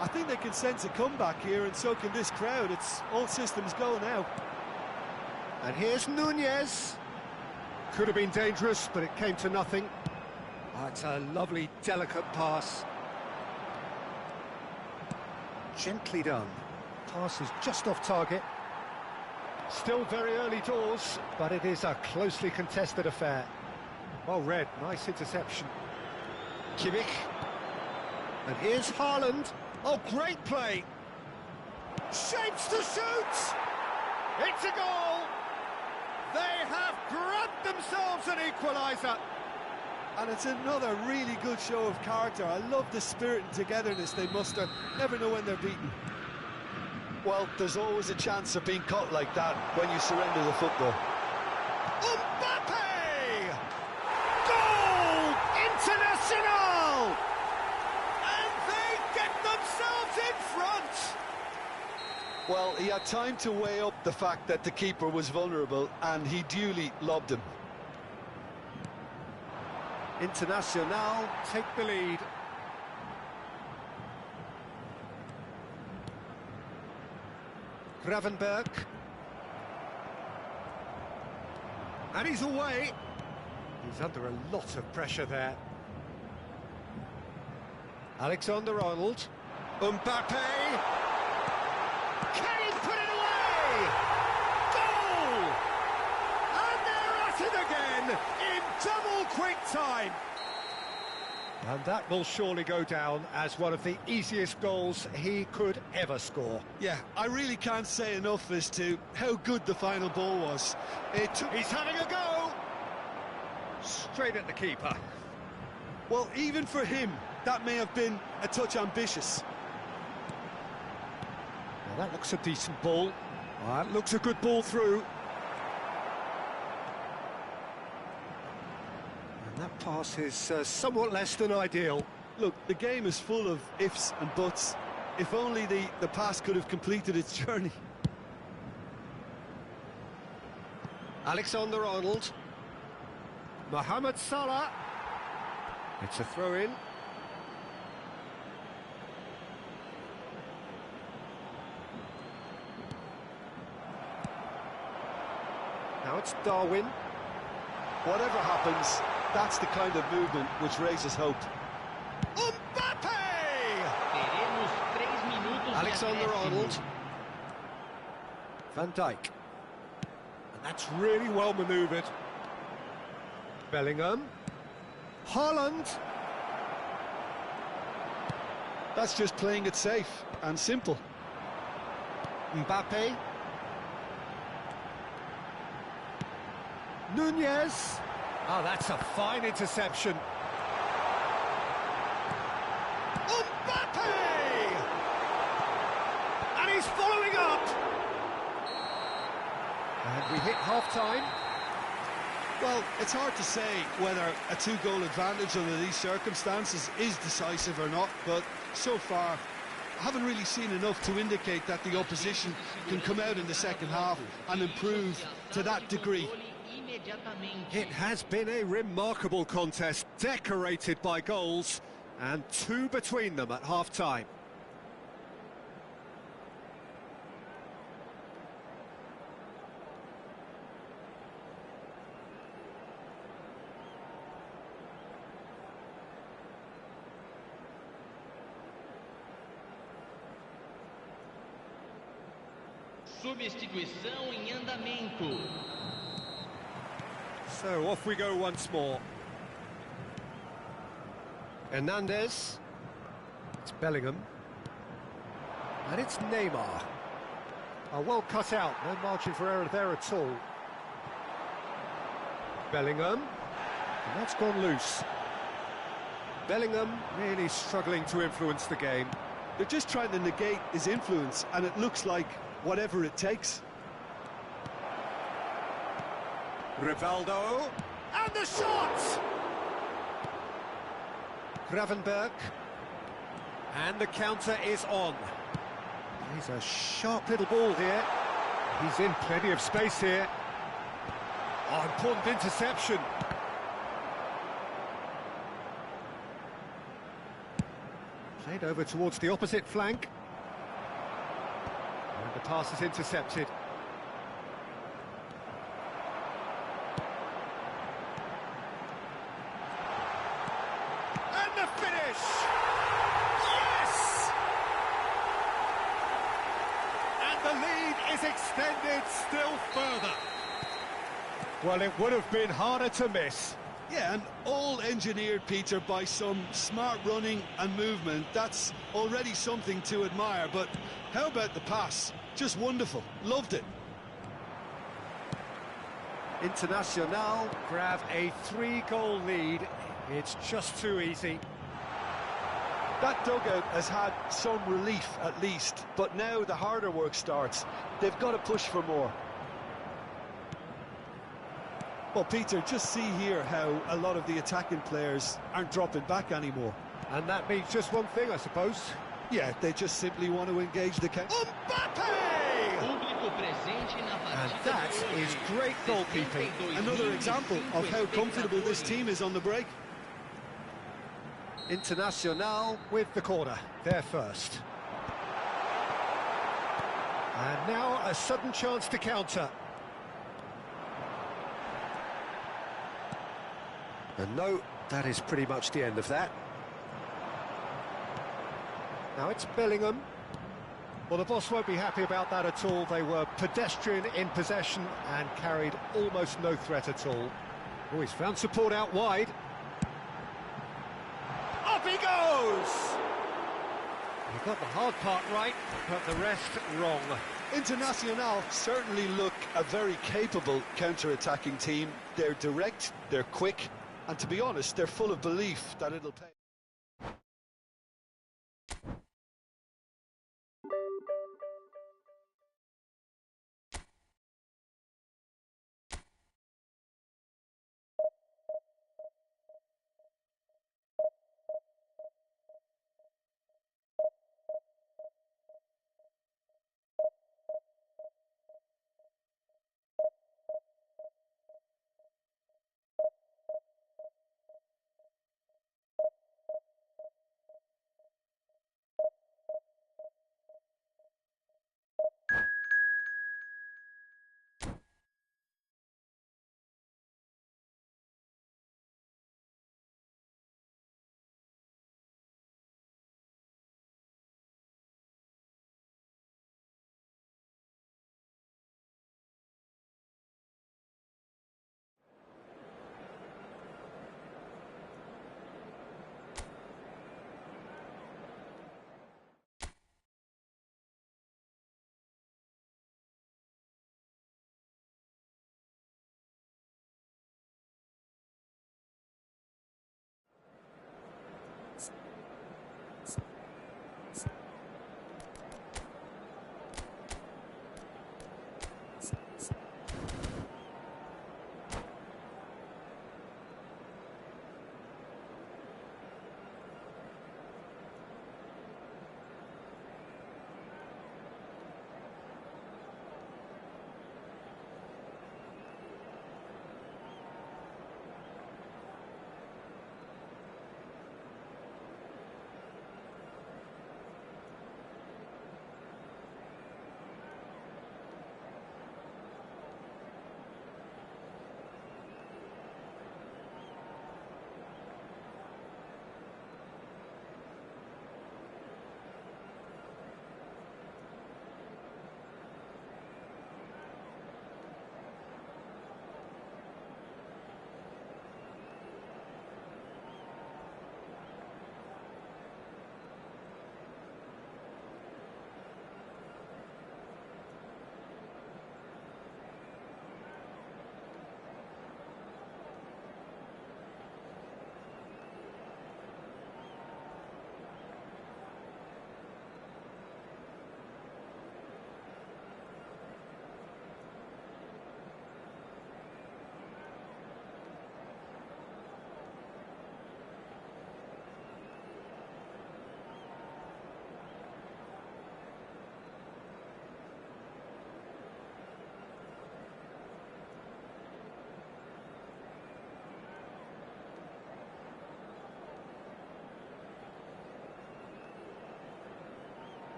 I think they can sense a comeback here, and so can this crowd. It's all systems go now.
And here's Nunez. Could have been dangerous, but it came to nothing. Oh, it's a lovely, delicate pass. Gently done. Pass is just off target. Still very early doors, but it is a closely contested affair. Well read, nice interception. Kimmich. And here's Haaland. Oh, great play. Shapes to shoot. It's a goal. They have grabbed get themselves an equaliser.
And it's another really good show of character. I love the spirit and togetherness they muster. Never know when they're beaten.
Well, there's always a chance of being caught like that when you surrender the football.
Mbappe! Goal! International! And they get themselves in front!
Well, he had time to weigh up the fact that the keeper was vulnerable, and he duly lobbed him.
Internacional take the lead. Gravenberg. And he's away. He's under a lot of pressure there. Alexander-Arnold. Mbappe. Can he put it away? Goal! And they're at it again in double quick time. And that will surely go down as one of the easiest goals he could ever score.
Yeah, I really can't say enough as to how good the final ball was.
He's having a go! Straight at the keeper.
Well, even for him, that may have been a touch ambitious.
Well, that looks a decent ball. Well, that looks a good ball through. And that pass is somewhat less than ideal.
Look, the game is full of ifs and buts. If only the pass could have completed its journey.
Alexander-Arnold. Mohamed Salah. It's a throw-in. Now it's Darwin.
Whatever happens, that's the kind of movement which raises hope.
Mbappe!
Teremos 3 minutos de
Alexander-Arnold.
acréscimo.
Van Dijk. And that's really well manoeuvred. Bellingham. Haaland.
That's just playing it safe and simple.
Mbappe. Nunez. Oh, that's a fine interception. Mbappe! And he's following up. And we hit half-time.
Well, it's hard to say whether a two-goal advantage under these circumstances is decisive or not, but so far I haven't really seen enough to indicate that the opposition can come out in the second half and improve to that degree.
It has been a remarkable contest, decorated by goals, and 2 between them at half-time.
Substituição em andamento.
So off we go once more. Hernandez. It's Bellingham. And it's Neymar. Oh, well cut out, no margin for error there at all. Bellingham. And that's gone loose. Bellingham really struggling to influence the game.
They're just trying to negate his influence, and it looks like whatever it takes.
Rivaldo, and the shot! Gravenberg, and the counter is on. He's a sharp little ball here. He's in plenty of space here. Oh, important interception. Played over towards the opposite flank. And the pass is intercepted. And the finish! Yes! And the lead is extended still further. Well, it would have been harder to miss.
Yeah, and all engineered, Peter, by some smart running and movement. That's already something to admire, but how about the pass? Just wonderful. Loved it.
Internacional grab a 3-goal lead. It's just too easy.
That dugout has had some relief at least, but now the harder work starts. They've got to push for more.
Well, Peter, just see here how a lot of the attacking players aren't dropping back anymore.
And that means just one thing, I suppose.
Yeah, they just simply want to engage the counter.
Público presente na
And
partida
that
de hoje.
is great goalkeeping.
62
Another example of how comfortable this
espectadores.
team is on the break.
Internacional with the corner, there first. And now a sudden chance to counter. And no, that is pretty much the end of that. Now it's Bellingham. Well, the boss won't be happy about that at all. They were pedestrian in possession and carried almost no threat at all. Oh, he's found support out wide. Up he goes! He got the hard part right, but the rest wrong.
Internacional certainly look a very capable counter-attacking team. They're direct, they're quick, and to be honest, they're full of belief that it'll pay.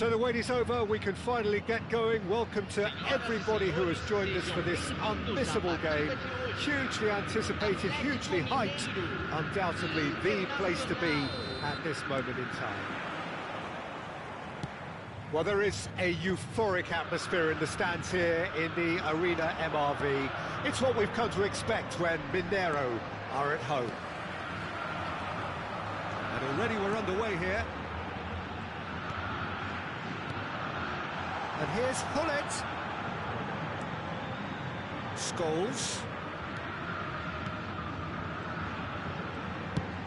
So the wait is over, we can finally get going. Welcome to everybody who has joined us for this unmissable game. Hugely anticipated, hugely hyped, undoubtedly the place to be at this moment in time. Well, there is a euphoric atmosphere in the stands here in the Arena MRV. It's what we've come to expect when Mineiro are at home. And already we're underway here. And here's Hullet. Scholes.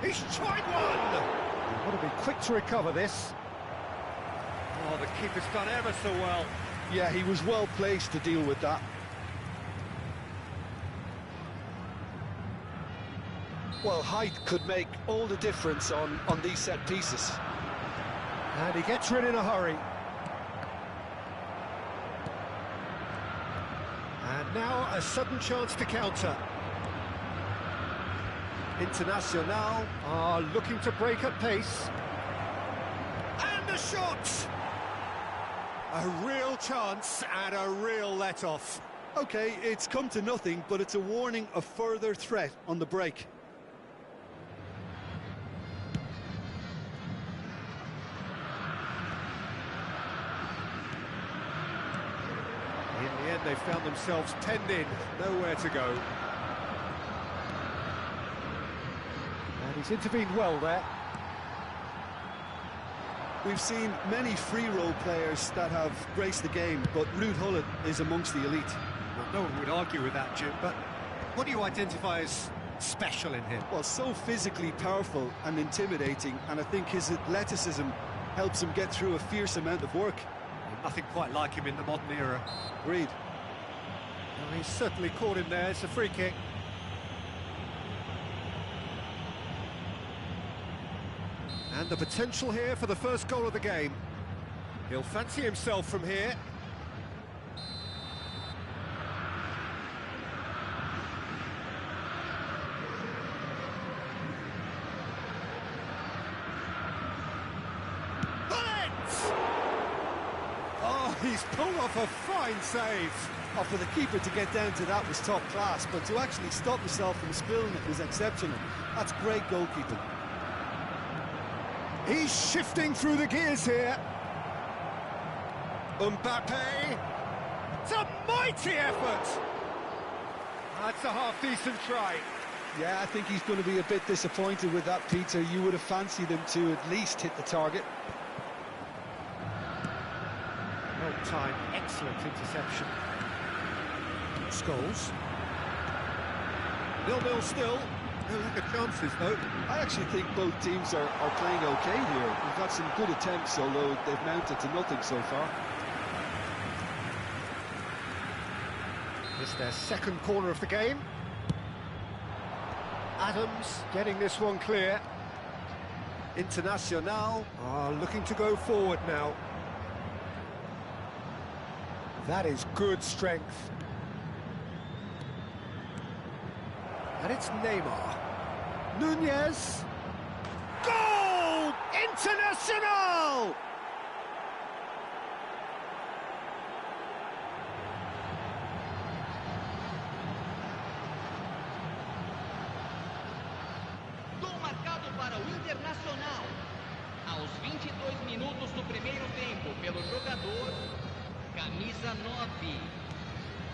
He's tried one! You've got to be quick to recover this. Oh, the keeper's done ever so well.
Yeah, he was well placed to deal with that. Well, height could make all the difference on these set pieces.
And he gets rid in a hurry. And now a sudden chance to counter. Internacional are looking to break at pace. And a shot! A real chance and a real let-off.
OK, it's come to nothing, but it's a warning of further threat on the break.
In the end, they found themselves penned in, nowhere to go. And he's intervened well there.
We've seen many free role players that have graced the game, but Ruud Gullit is amongst the elite.
Well, no one would argue with that, Jim, but what do you identify as special in him?
Well, so physically powerful and intimidating, and I think his athleticism helps him get through a fierce amount of work.
Nothing quite like him in the modern era.
Agreed.
Well, he's certainly caught him there. It's a free kick. And the potential here for the first goal of the game. He'll fancy himself from here. Oh, he's pulled off a fine save.
Oh, for the keeper to get down to that was top class, but to actually stop himself from spilling it was exceptional. That's great goalkeeping.
He's shifting through the gears here. Mbappe. It's a mighty effort. That's a half-decent try.
Yeah, I think he's going to be a bit disappointed with that, Peter. You would have fancied him to at least hit the target.
Well timed, excellent interception. Scholes. 0-0 still. No lack of chances, though.
I actually think both teams are playing okay here. We've got some good attempts, although they've mounted to nothing so far.
It's their second corner of the game. Adams getting this one clear. Internacional are looking to go forward now. That is good strength. And it's Neymar. Nunez. Goal! Internacional!
Gol marcado para o Internacional. Aos 22 minutos do primeiro tempo, pelo jogador, camisa 9.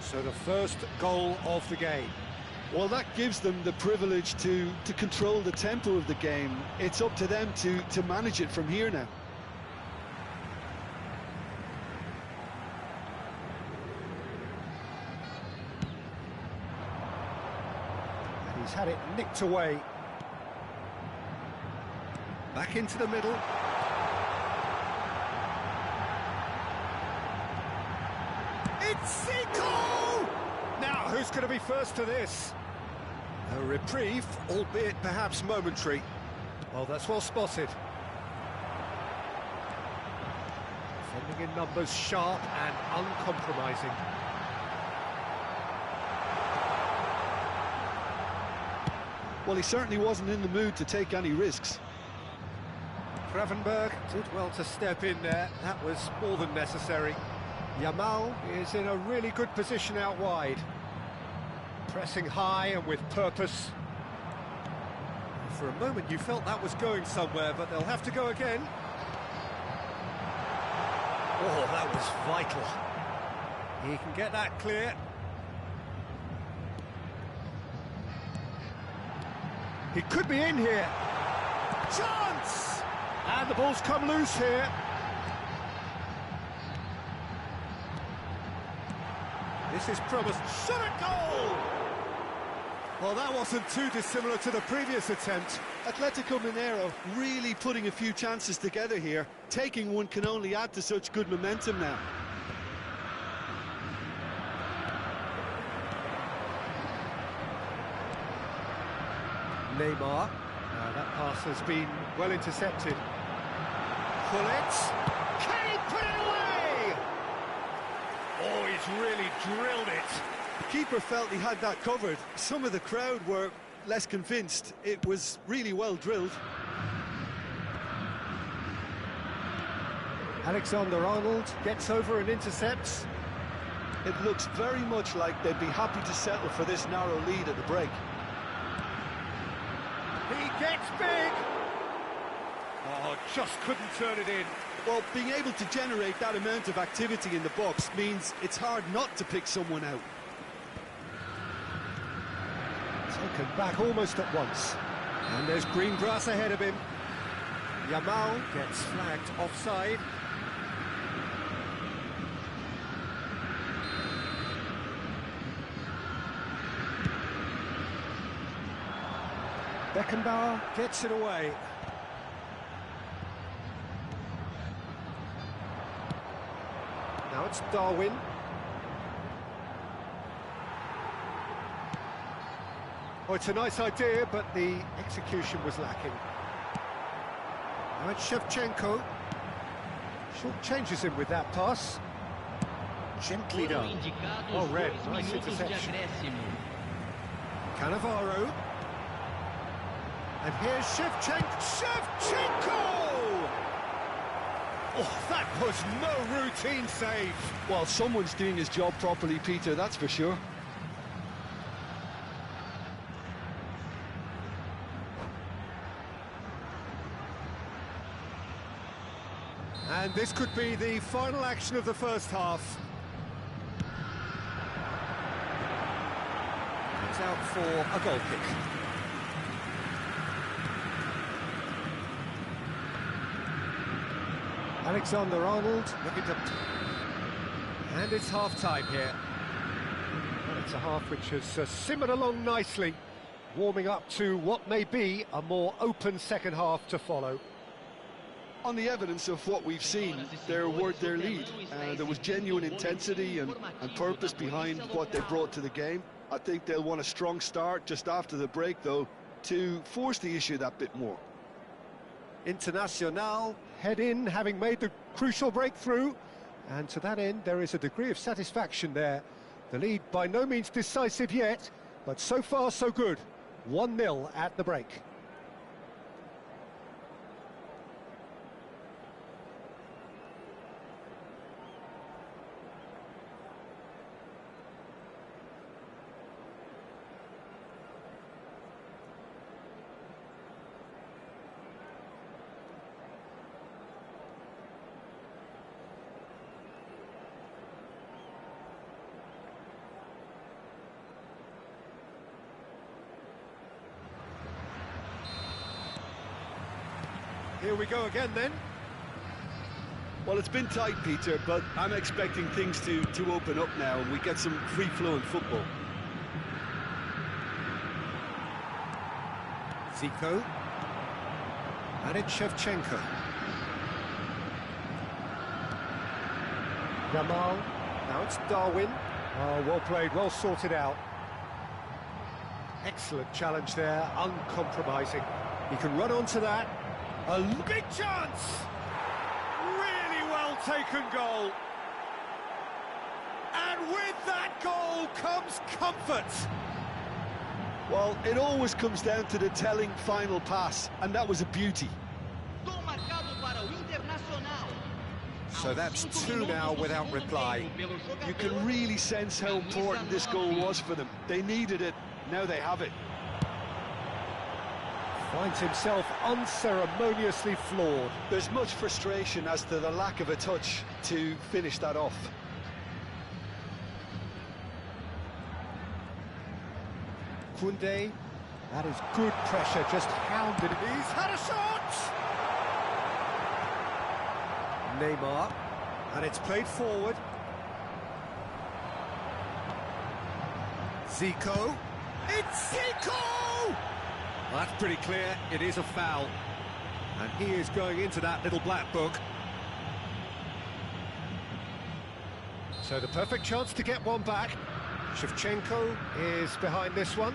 So the first goal of the game.
Well, that gives them the privilege to control the tempo of the game. It's up to them to manage it from here now.
And he's had it nicked away. Back into the middle. It's Zico! Now, who's going to be first to this? A reprieve, albeit perhaps momentary. Well, that's well spotted. Defending in numbers, sharp and uncompromising.
Well, he certainly wasn't in the mood to take any risks.
Gravenberg did well to step in there. That was more than necessary. Yamal is in a really good position out wide. Pressing high and with purpose. For a moment you felt that was going somewhere, but they'll have to go again. Oh, that was vital. He can get that clear. He could be in here. Chance! And the ball's come loose here. This is promised. Shot at goal! Well, that wasn't too dissimilar to the previous attempt.
Atletico Mineiro really putting a few chances together here. Taking one can only add to such good momentum now.
Neymar. That pass has been well intercepted. Pullet. Can he put it away? Oh, he's really drilled it.
The keeper felt he had that covered. Some of the crowd were less convinced. It was really well drilled.
Alexander-Arnold gets over and intercepts.
It looks very much like they'd be happy to settle for this narrow lead at the break.
He gets big! Oh, just couldn't turn it in.
Well, being able to generate that amount of activity in the box means it's hard not to pick someone out.
Taken back almost at once. And there's green grass ahead of him. Yamal gets flagged offside. Beckenbauer gets it away. Now it's Darwin. Oh, it's a nice idea, but the execution was lacking. Now it's Shevchenko. Short changes him with that pass. Gently done. Oh, red. Nice interception. Cannavaro. And here's Shevchenko. Shevchenko! Oh, that was no routine save.
Well, someone's doing his job properly, Peter, that's for sure.
And this could be the final action of the first half. It's out for a goal kick. Alexander-Arnold looking to... And it's half-time here. Well, it's a half which has simmered along nicely, warming up to what may be a more open second half to follow.
On the evidence of what we've seen, they're worth their lead. There was genuine intensity and purpose behind what they brought to the game. I think they'll want a strong start just after the break, though, to force the issue that bit more.
Internacional head in, having made the crucial breakthrough, and to that end there is a degree of satisfaction there. The lead by no means decisive yet, but so far so good. 1-0 at the break. Here we go again then.
Well, it's been tight, Peter, but I'm expecting things to open up now and we get some free-flowing football.
Zico. And it's Shevchenko. Yamal. Now it's Darwin. Oh, well played, well sorted out. Excellent challenge there, uncompromising. He can run onto that. A big chance! Really well taken goal. And with that goal comes comfort.
Well, it always comes down to the telling final pass, and that was a beauty.
Gol marcado
So that's two now without reply.
You can really sense how important this goal was for them. They needed it, now they have it.
Finds himself unceremoniously floored.
There's much frustration as to the lack of a touch to finish that off.
Koundé, that is good pressure, just hounded. He's had a shot! Neymar, and it's played forward. Zico, it's Zico! Well, that's pretty clear, it is a foul. And he is going into that little black book. So the perfect chance to get one back. Shevchenko is behind this one.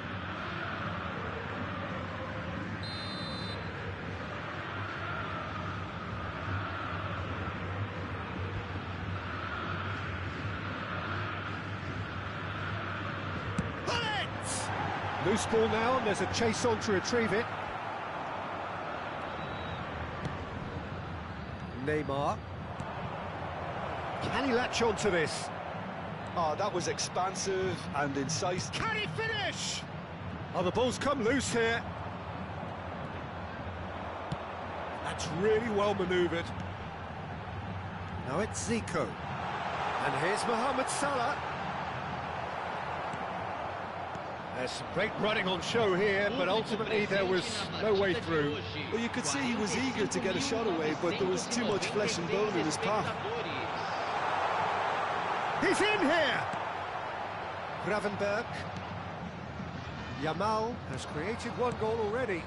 Loose ball now, and there's a chase on to retrieve it. Neymar. Can he latch on to this?
Oh, that was expansive and incisive.
Can he finish? Oh, the ball's come loose here. That's really well manoeuvred. Now it's Zico. And here's Mohamed Salah. There's some great running on show here, but ultimately there was no way through.
Well, you could see he was eager to get a shot away, but there was too much flesh and bone in his path.
He's in here! Gravenberg. Yamal has created one goal already.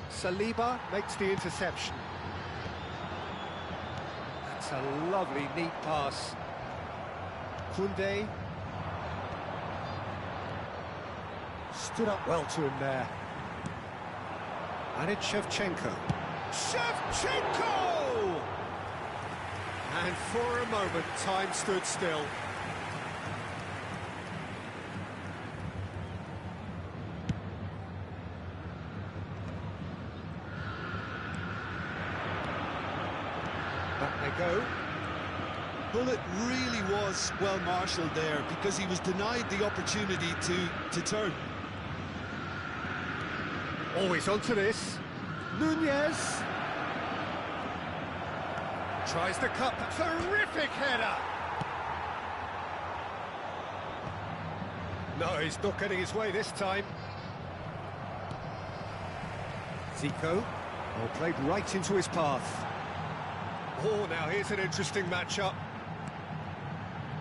Saliba makes the interception. That's a lovely, neat pass. Koundé stood up well to him there. And it's Shevchenko. Shevchenko! And for a moment, time stood still. Back they go.
Well, it really was well marshalled there because he was denied the opportunity to turn.
Always onto this. Nunez. Tries the cut. Terrific header. No, he's not getting his way this time. Zico. Well, played right into his path. Oh, now here's an interesting matchup.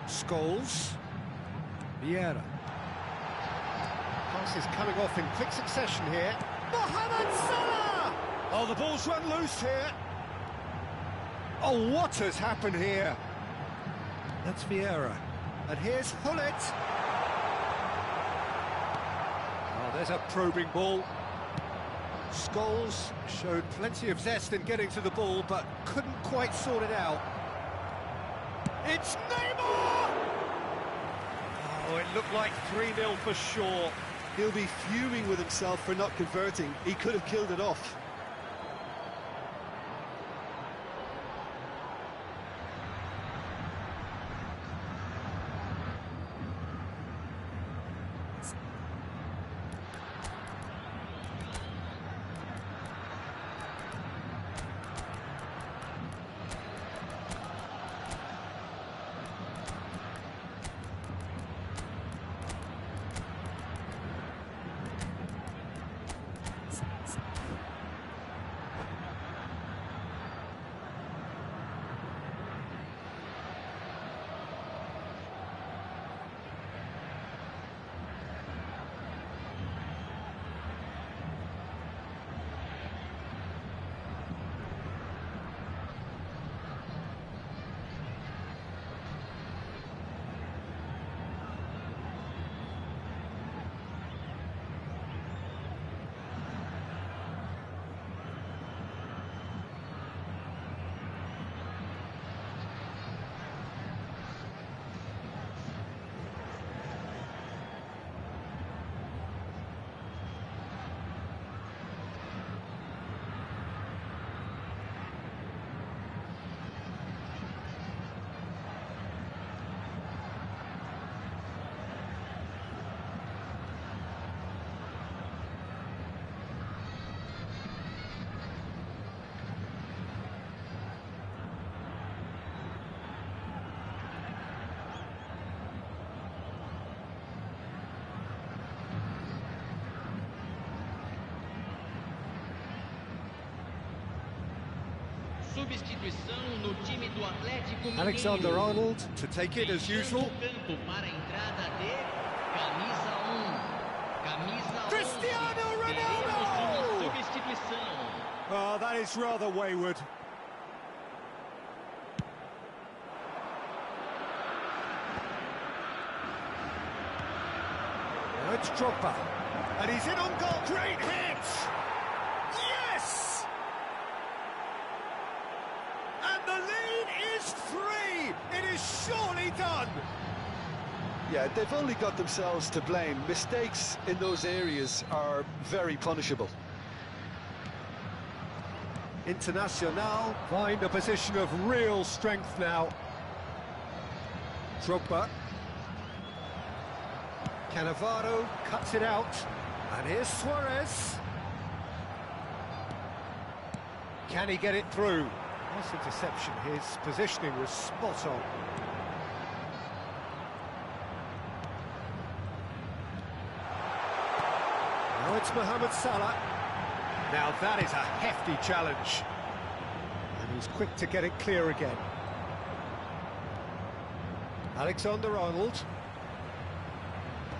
Scholes. Vieira. Passes coming off in quick succession here. Mohamed Salah! Oh, the ball's run loose here. Oh, what has happened here? That's Vieira. And here's Hullet. Oh, there's a probing ball. Scholes showed plenty of zest in getting to the ball, but couldn't quite sort it out. It's Neymar! Oh, it looked like 3-0 for sure.
He'll be fuming with himself for not converting. He could have killed it off.
substituição no time do Atlético Mineiro.
Alexander-Arnold to take it as usual.
Campo para a entrada de camisa 1. Camisa 11.
Cristiano Ronaldo!
Teremos uma substituição.
Oh, that is rather wayward. Now it's Drogba. And he's in on goal. Great hit! Yes! And the lead is 3. It is surely done.
Yeah, they've only got themselves to blame. Mistakes in those areas are very punishable.
Internacional find a position of real strength now. Drogba. Cannavaro cuts it out. And here's Suarez. Can he get it through? Nice interception. His positioning was spot on. Now it's Mohamed Salah. Now that is a hefty challenge. And he's quick to get it clear again. Alexander-Arnold.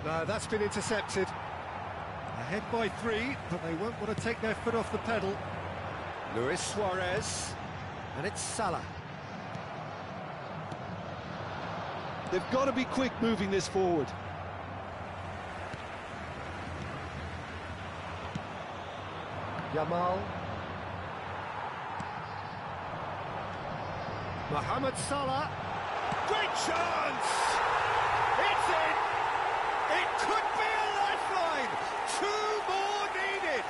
No, that's been intercepted. Ahead by 3, but they won't want to take their foot off the pedal. Luis Suarez. And it's Salah.
They've got to be quick moving this forward.
Yamal. Mohamed Salah. Great chance! It's in! It could be a lifeline! 2 more needed!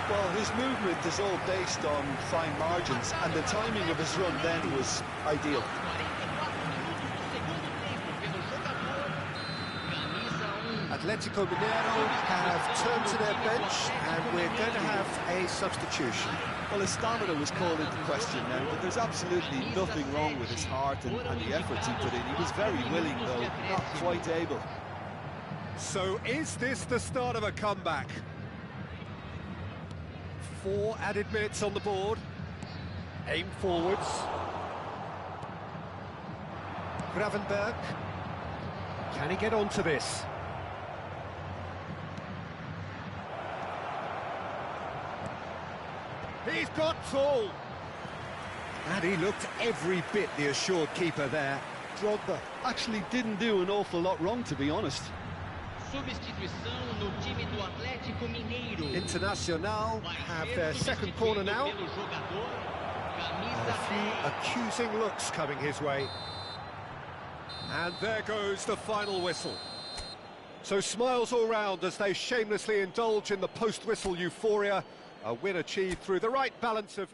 Well, his movement is all based on fine margins, and the timing of his run then was ideal.
44 minutos do segundo tempo pelo jogador, camisa 1.
Atletico Mineiro have turned to their bench, and we're going to have a substitution.
Well, his stamina was called into question now, but there's absolutely nothing wrong with his heart and the efforts he put in. He was very willing, though, not quite able.
So is this the start of a comeback? 4 added minutes on the board. Aim forwards. Gravenberg. Can he get onto this? He's got full. And he looked every bit the assured keeper there.
Drogba actually didn't do an awful lot wrong, to be honest.
Substituição no time do Atlético Mineiro.
Internacional have their second corner now.
Pelo jogador,
A
camisa
few
10.
accusing looks coming his way. And there goes the final whistle. So smiles all round as they shamelessly indulge in the post-whistle euphoria. A win achieved through the right balance of...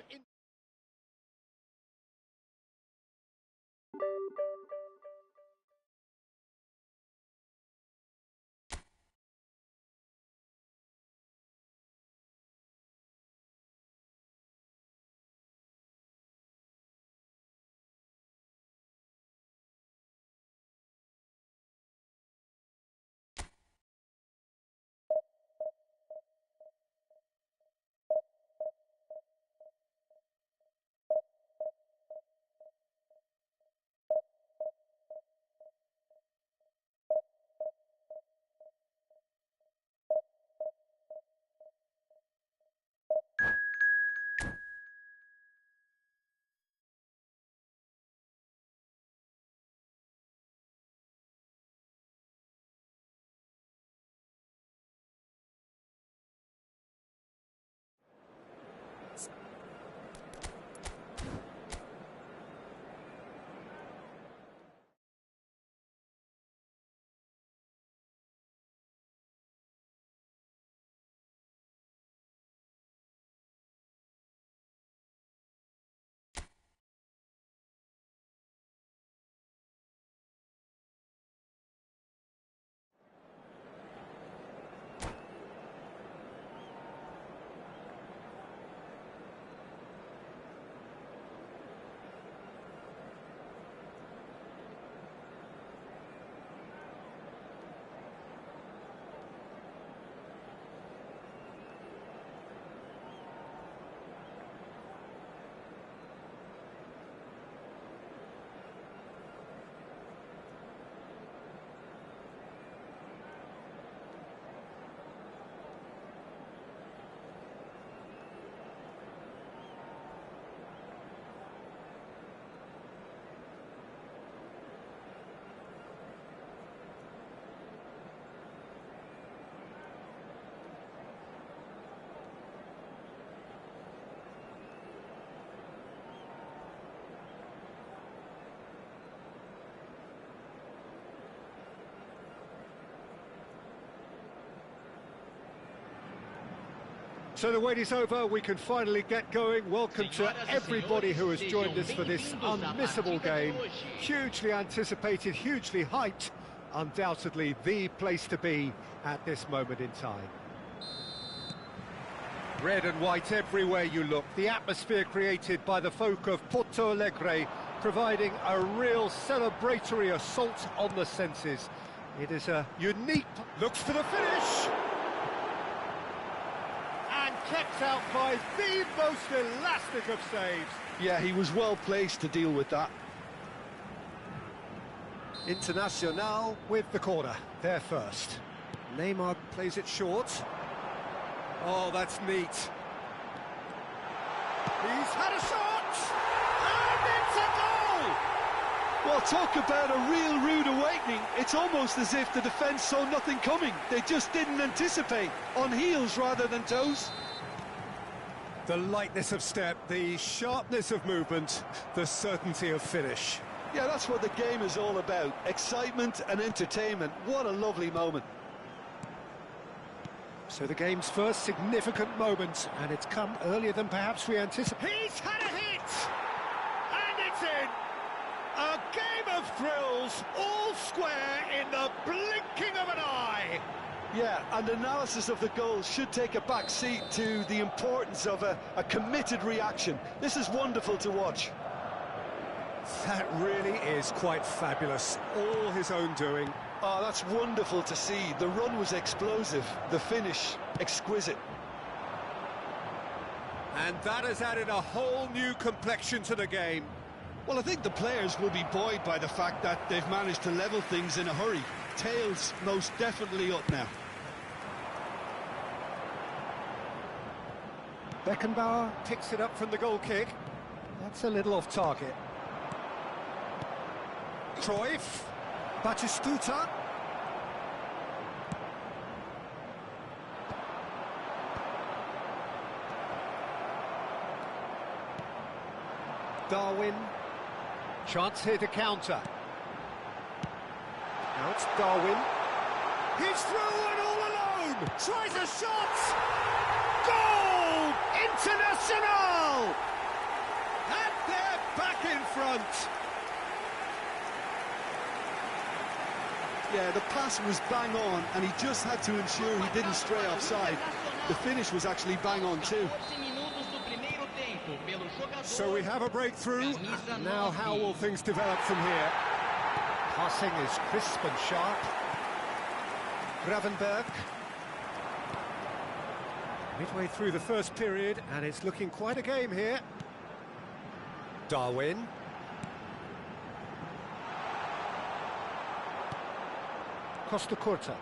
So the wait is over, we can finally get going. Welcome to everybody who has joined us for this unmissable game. Hugely anticipated, hugely hyped. Undoubtedly the place to be at this moment in time. Red and white everywhere you look. The atmosphere created by the folk of Porto Alegre, providing a real celebratory assault on the senses. It is a unique... Looks for the finish! And kept out by the most elastic of saves.
Yeah, he was well placed to deal with that.
Internacional with the corner, there first. Neymar plays it short. Oh, that's neat. He's had a shot! And it's a goal!
Well, talk about a real rude awakening. It's almost as if the defence saw nothing coming. They just didn't anticipate. On heels rather than toes.
The lightness of step, the sharpness of movement, the certainty of finish.
Yeah, that's what the game is all about. Excitement and entertainment. What a lovely moment.
So the game's first significant moment, and it's come earlier than perhaps we anticipated. He's had a hit! And it's in! A game of thrills, all square in the blinking of an eye!
Yeah, and analysis of the goal should take a back seat to the importance of a committed reaction. This is wonderful to watch.
That really is quite fabulous. All his own doing.
Oh, that's wonderful to see. The run was explosive, the finish exquisite.
And that has added a whole new complexion to the game.
Well, I think the players will be buoyed by the fact that they've managed to level things in a hurry. Tails most definitely up now.
Beckenbauer picks it up from the goal kick. That's a little off target. Cruyff, Batistuta. Darwin. Chance here to counter. Now it's Darwin. He's through and all alone. Tries a shot. Goal! Internacional! And they're back in front.
Yeah, the pass was bang on, and he just had to ensure he didn't stray offside. The finish was actually bang on too.
So we have a breakthrough. Now how will things develop from here? Passing is crisp and sharp. Gravenberg. Midway through the first period, and it's looking quite a game here. Darwin. Costa Curta.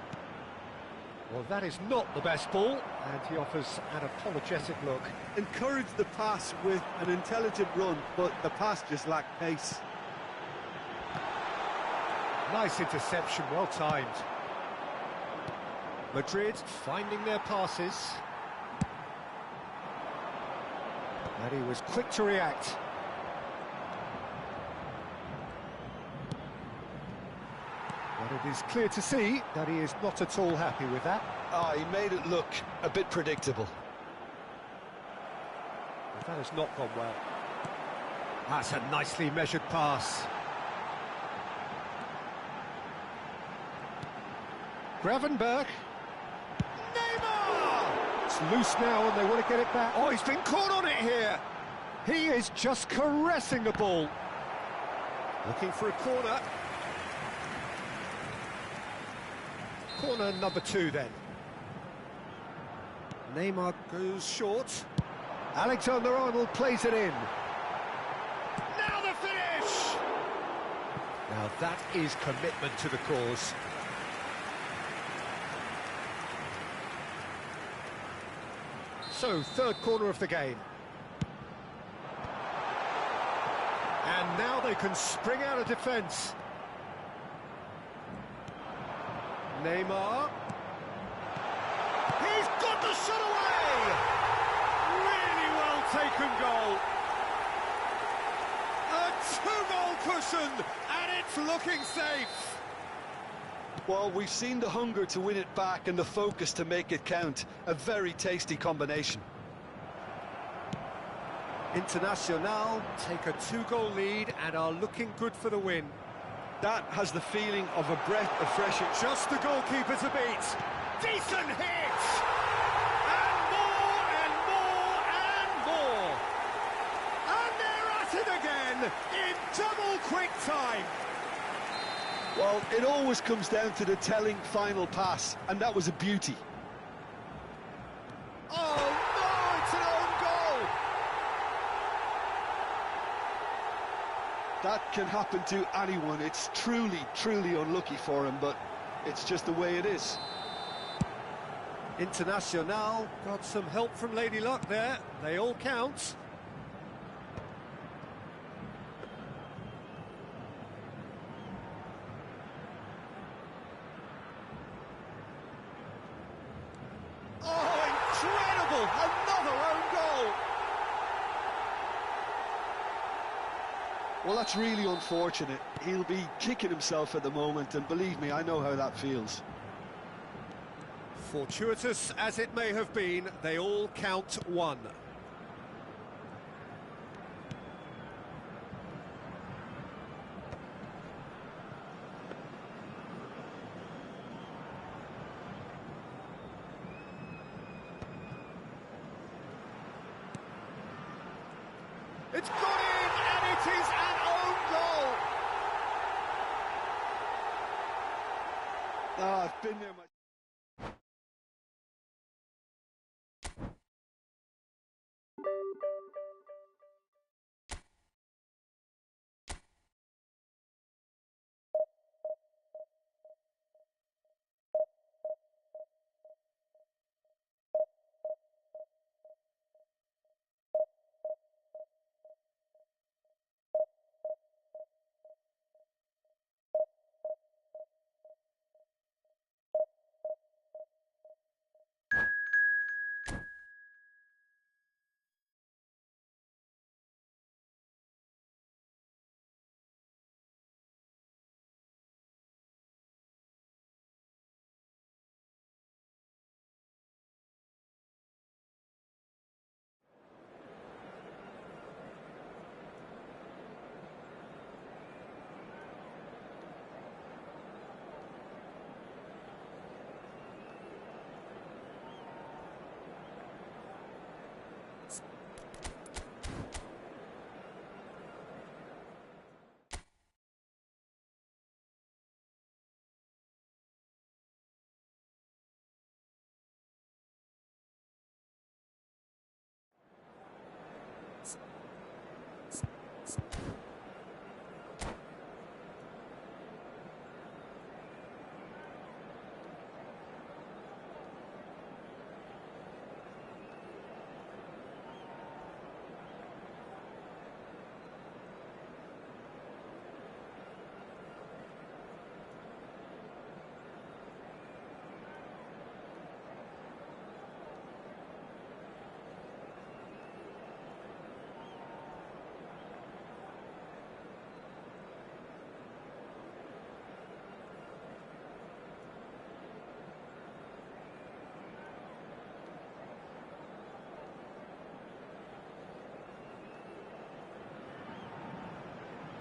Well, that is not the best ball, and he offers an apologetic look.
Encouraged the pass with an intelligent run, but the pass just lacked pace.
Nice interception, well timed. Madrid finding their passes. And he was quick to react. But it is clear to see that he is not at all happy with that.
He made it look a bit predictable.
That has not gone well. That's a nicely measured pass. Gravenberg. Neymar! It's loose now and they want to get it back. Oh, he's been caught on it here. He is just caressing the ball. Looking for a corner. Corner number 2 then. Neymar goes short. Alexander-Arnold plays it in. Now the finish! Now that is commitment to the cause. So, third corner of the game. And now they can spring out of defence. Neymar. He's got the shot away! Really well taken goal. A 2-goal cushion, and it's looking safe.
Well, we've seen the hunger to win it back and the focus to make it count. A very tasty combination.
Internacional take a 2-goal lead and are looking good for the win.
That has the feeling of a breath of fresh air.
Just the goalkeeper to beat. Decent hit! And more and more and more. And they're at it again in double quick time.
Well, it always comes down to the telling final pass, and that was a beauty.
Oh no, it's an own goal!
That can happen to anyone. It's truly, truly unlucky for him, but it's just the way it is.
Internacional got some help from Lady Luck there. They all count. Oh, incredible! Another own goal!
Well, that's really unfortunate. He'll be kicking himself at the moment, and believe me, I know how that feels.
Fortuitous as it may have been, they all count one. It's gone in, and it is an own goal!
Ah, I've been there myself.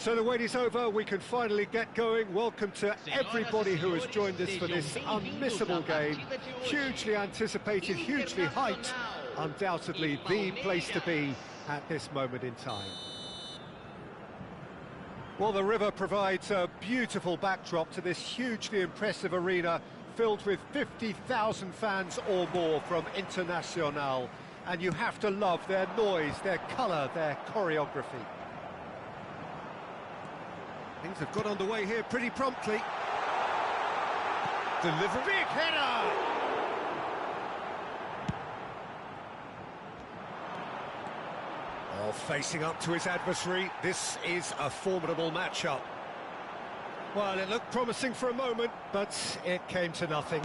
So the wait is over, we can finally get going. Welcome to everybody who has joined us for this unmissable game. Hugely anticipated, hugely hyped, undoubtedly the place to be at this moment in time. Well, the river provides a beautiful backdrop to this hugely impressive arena filled with 50,000 fans or more from Internacional. And you have to love their noise, their colour, their choreography. Things have got underway here pretty promptly. Delivery. Big header! Oh, facing up to his adversary, this is a formidable matchup. Well, it looked promising for a moment, but it came to nothing.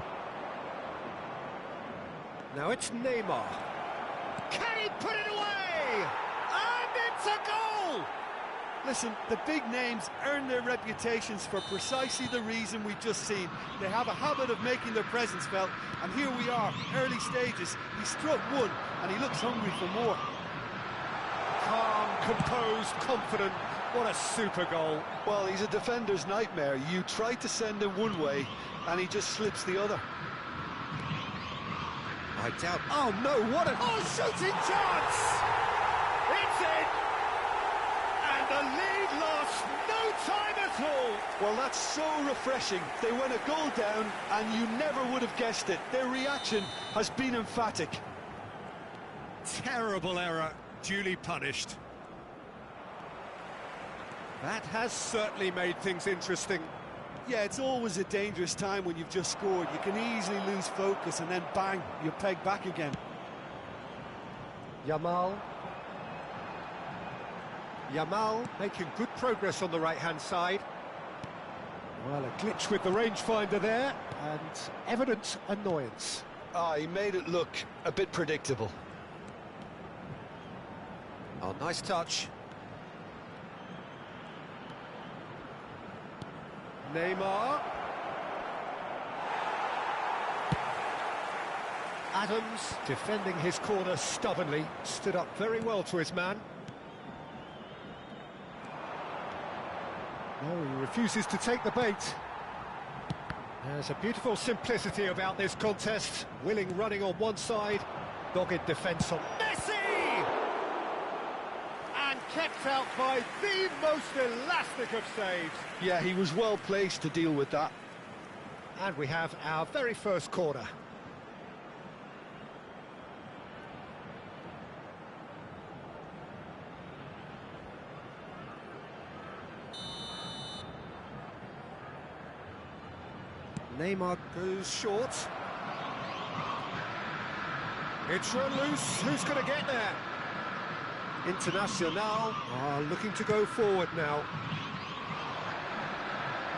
Now it's Neymar. Can he put it away? And it's a goal!
Listen, the big names earn their reputations for precisely the reason we've just seen. They have a habit of making their presence felt, and here we are, early stages. He struck one, and he looks hungry for more.
Can't composed, confident. What a super goal.
Well, he's a defender's nightmare. You try to send him one way, and he just slips the other.
I doubt... Oh, no, what a... Oh, shooting chance! It's in! And the lead lost no time at all!
Well, that's so refreshing. They went a goal down, and you never would have guessed it. Their reaction has been emphatic.
Terrible error, duly punished. That has certainly made things interesting.
Yeah, it's always a dangerous time when you've just scored. You can easily lose focus, and then bang, you're pegged back again.
Yamal making good progress on the right-hand side. Well, a glitch with the rangefinder there, and evident annoyance.
He made it look a bit predictable.
Oh, nice touch. Neymar. Adams, defending his corner stubbornly, stood up very well to his man. No, he refuses to take the bait. There's a beautiful simplicity about this contest. Willing running on one side, dogged defence on Messi! And kept out by the most elastic of saves.
Yeah, he was well placed to deal with that.
And we have our very first corner. Neymar goes short. It's run loose. Who's going to get there? Internacional are looking to go forward now.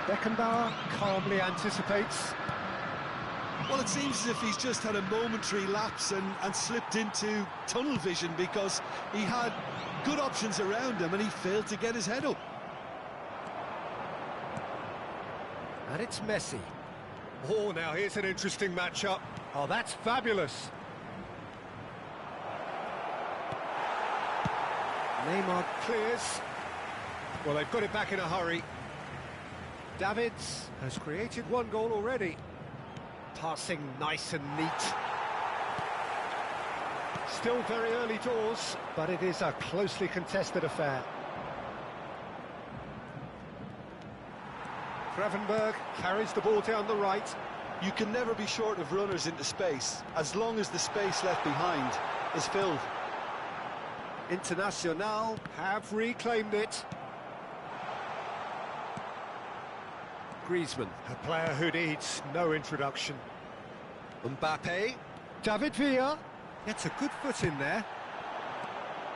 Beckenbauer calmly anticipates.
Well, it seems as if he's just had a momentary lapse and slipped into tunnel vision, because he had good options around him and he failed to get his head up.
And it's Messi. Oh, now here's an interesting matchup. Oh, that's fabulous. Neymar clears. Well, they've got it back in a hurry. Davids has created one goal already. Passing nice and neat. Still very early doors, but it is a closely contested affair. Gravenberg carries the ball down the right.
You can never be short of runners into space, as long as the space left behind is filled.
Internacional have reclaimed it. Griezmann, a player who needs no introduction. Mbappe, David Villa gets a good foot in there.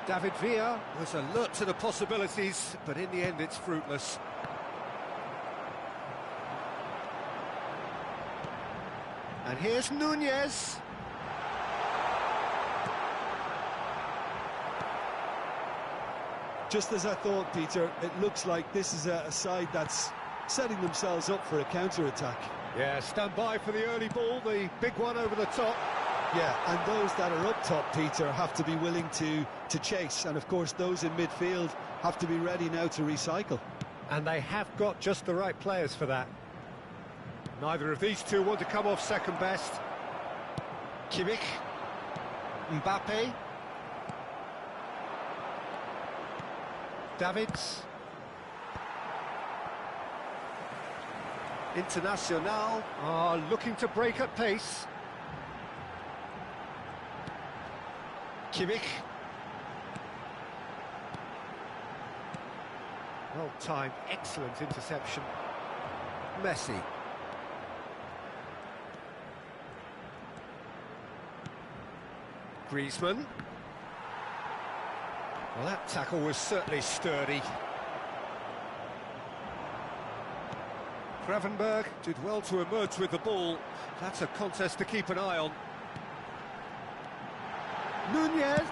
David Villa was alert to the possibilities, but in the end it's fruitless. And here's Nunez.
Just as I thought, Peter, it looks like this is a side that's setting themselves up for a counter-attack.
Yeah, stand by for the early ball, the big one over the top.
Yeah, and those that are up top, Peter, have to be willing to chase. And, of course, those in midfield have to be ready now to recycle.
And they have got just the right players for that. Neither of these two want to come off second best. Kimmich. Mbappe. Davids. Internacional are looking to break at pace. Kimmich. Well timed, excellent interception. Messi. Griezmann. Well, that tackle was certainly sturdy. Gravenberg did well to emerge with the ball. That's a contest to keep an eye on. Nunez!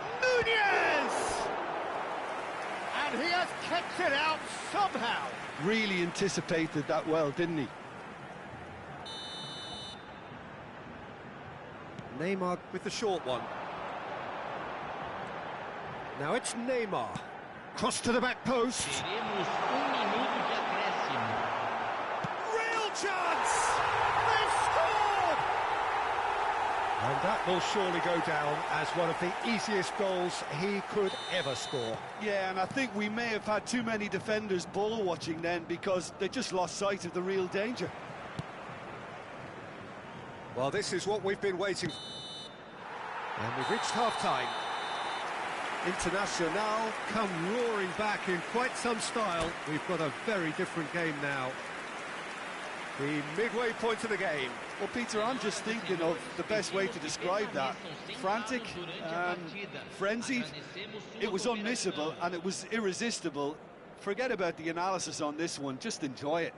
And he has kept it out somehow.
Really anticipated that well, didn't he?
Neymar with the short one. Now it's Neymar. Cross to the back post.
Teremos minuto de acréscimo.
Real chance! They've scored! And that will surely go down as one of the easiest goals he could ever score.
Yeah, and I think we may have had too many defenders ball watching then because they just lost sight of the real danger.
Well, this is what we've been waiting for. And we've reached half-time. Internacional come roaring back in quite some style. We've got a very different game now. The midway point of the game.
Well, Peter, I'm just thinking of the best way to describe that. Frantic, frenzied. It was unmissable and it was irresistible. Forget about the analysis on this one, just enjoy it.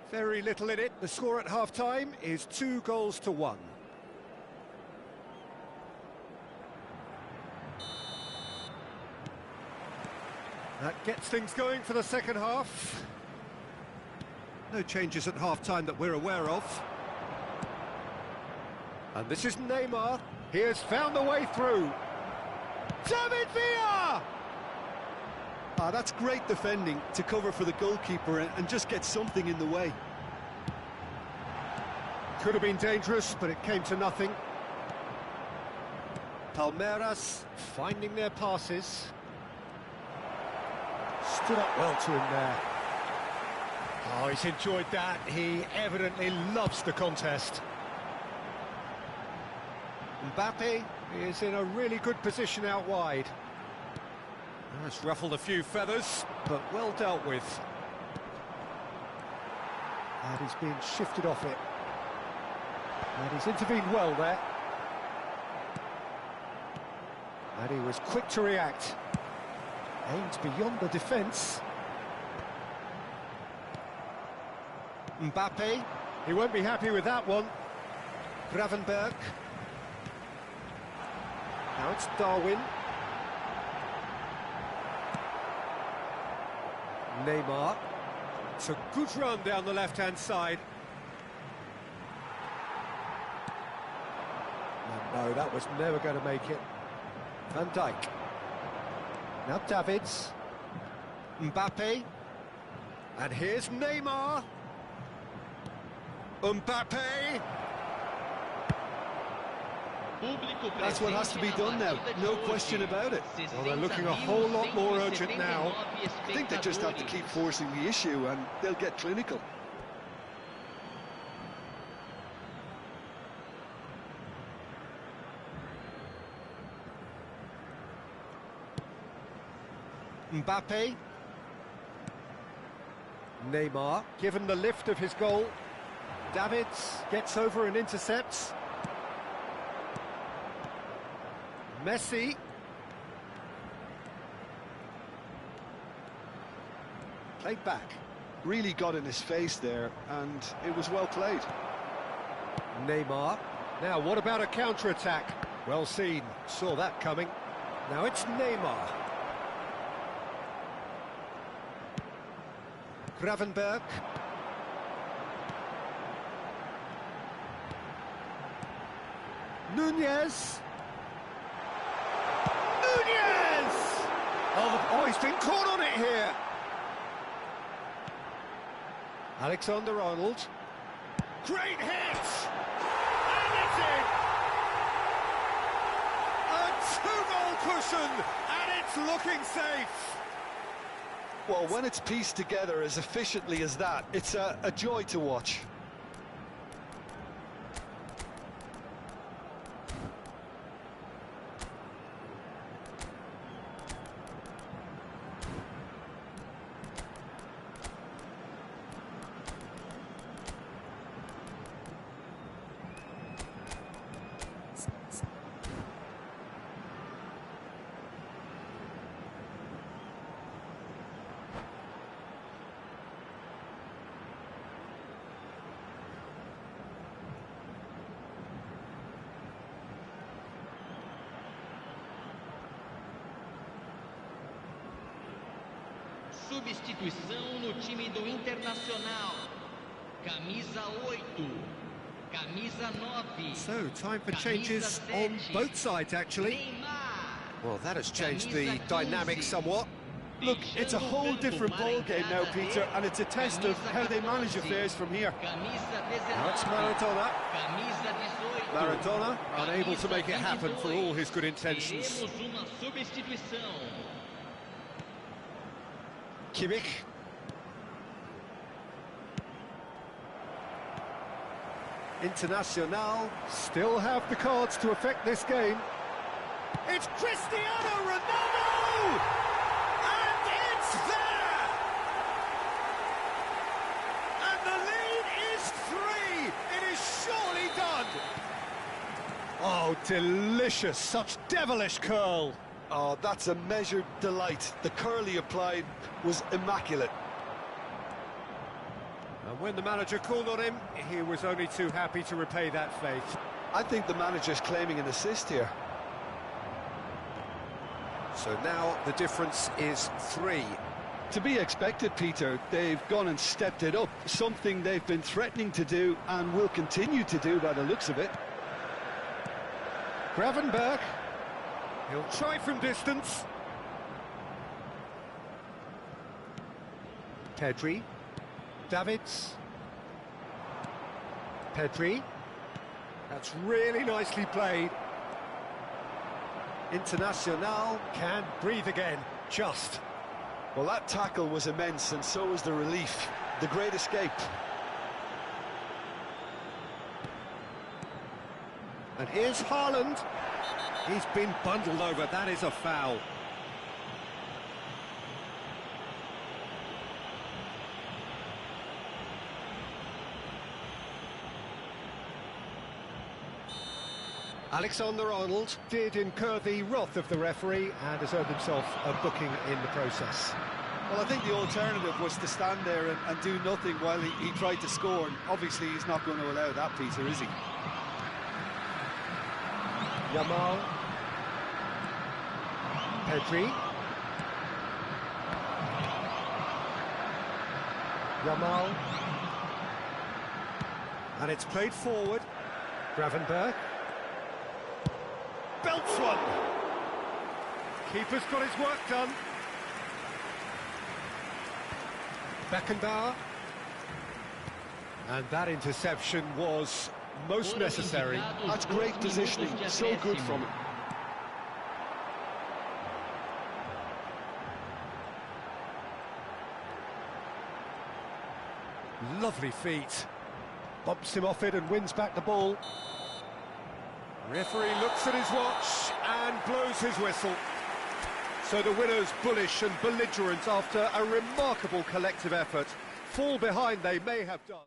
Very little in it. The score at half-time is 2-1. That gets things going for the second half. No changes at half-time that we're aware of. And this is Neymar. He has found the way through. David Villa!
Ah, that's great defending to cover for the goalkeeper and just get something in the way.
Could have been dangerous, but it came to nothing. Palmeiras finding their passes. Stood up well to him there. Oh, he's enjoyed that. He evidently loves the contest. Mbappe is in a really good position out wide. That's ruffled a few feathers, but well dealt with. And he's being shifted off it. And he's intervened well there. And he was quick to react. Aims beyond the defence. Mbappe, he won't be happy with that one. Gravenberg. Now it's Darwin. Neymar. It's a good run down the left-hand side. No, that was never going to make it. Van Dijk. Now Davids. Mbappe. And here's Neymar. Mbappe.
That's what has to be done now, no question about it.
Well, they're looking a whole lot more urgent now.
I think they just have to keep forcing the issue and they'll get clinical.
Mbappe. Neymar, given the lift of his goal. Davids gets over and intercepts. Messi. Played back.
Really got in his face there, and it was well played.
Neymar. Now, what about a counter-attack? Well seen, saw that coming. Now it's Neymar. Gravenberg. Nunez. Nunez! Oh, he's been caught on it here. Alexander-Arnold. Great hit! And it's in! A two-goal cushion, and it's looking safe.
Well, when it's pieced together as efficiently as that, it's a joy to watch.
Substituição no time do Internacional. Camisa 8, camisa 9.
So, time for changes on both sides, actually.
Neymar.
Well, that has changed the dynamic somewhat.
Look, it's a whole different ball game now, Peter, and it's a test of how they manage affairs from here.
Now it's Maradona. Maradona unable to make it happen for all his good intentions. Kimmich. Internacional still have the cards to affect this game. It's Cristiano Ronaldo! And it's there! And the lead is 3! It is surely done! Oh, delicious! Such devilish curl!
Oh, that's a measured delight. The curl he applied was immaculate.
And when the manager called on him, he was only too happy to repay that faith.
I think the manager's claiming an assist here.
So now the difference is 3.
To be expected, Peter. They've gone and stepped it up, something they've been threatening to do and will continue to do by the looks of it.
Gravenberg, he'll try from distance. Pedri, Davids, Pedri, that's really nicely played. Internacional can breathe again, just.
Well, that tackle was immense, and so was the relief. The great escape.
And here's Haaland. He's been bundled over, that is a foul. Alexander-Arnold did incur the wrath of the referee and has earned himself a booking in the process.
Well, I think the alternative was to stand there and do nothing while he tried to score. And obviously, he's not going to allow that, Peter, is he?
Yamal. Pedri. Yamal. And it's played forward. Gravenberg. Belts one. Keeper's got his work done. Beckenbauer. And that interception was most necessary.
That's great positioning, so good from him.
Lovely feet. Bumps him off it and wins back the ball. Referee looks at his watch and blows his whistle. So the winners, bullish and belligerent after a remarkable collective effort. Fall behind they may have done.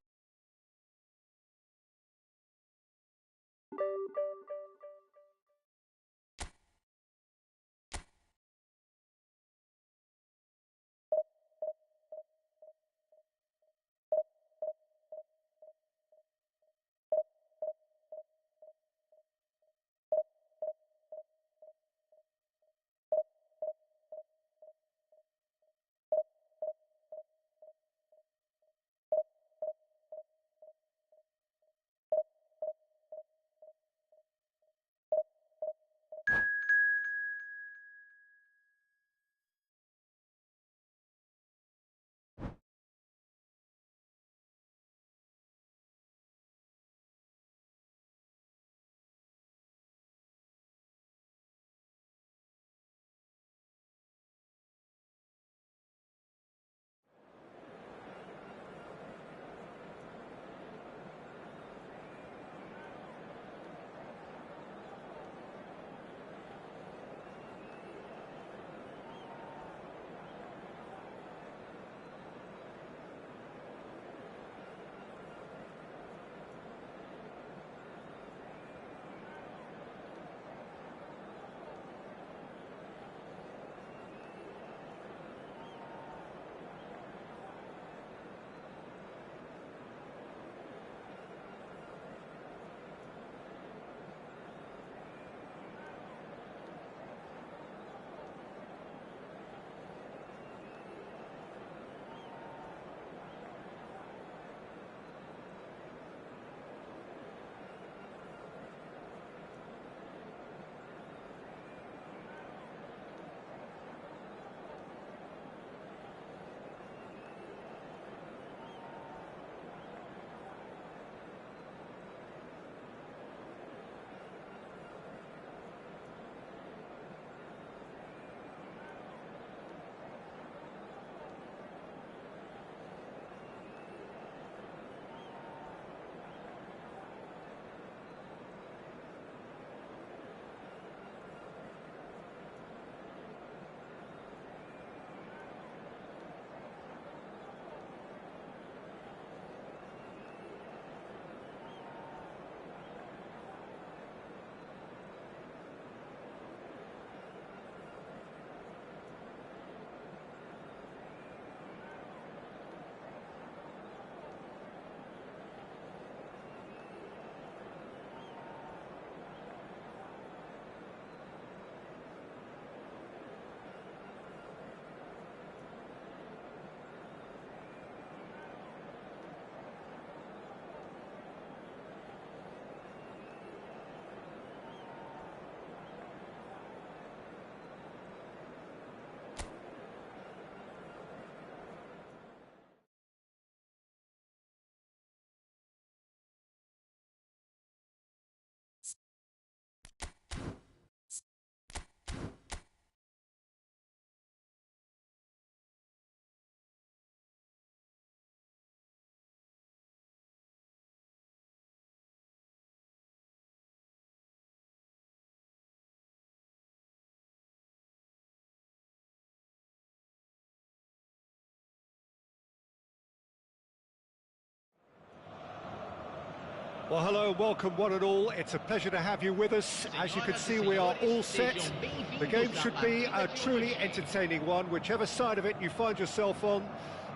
Well, hello and welcome one and all. It's a pleasure to have you with us. As you can see, we are all set. The game should be a truly entertaining one, whichever side of it you find yourself on.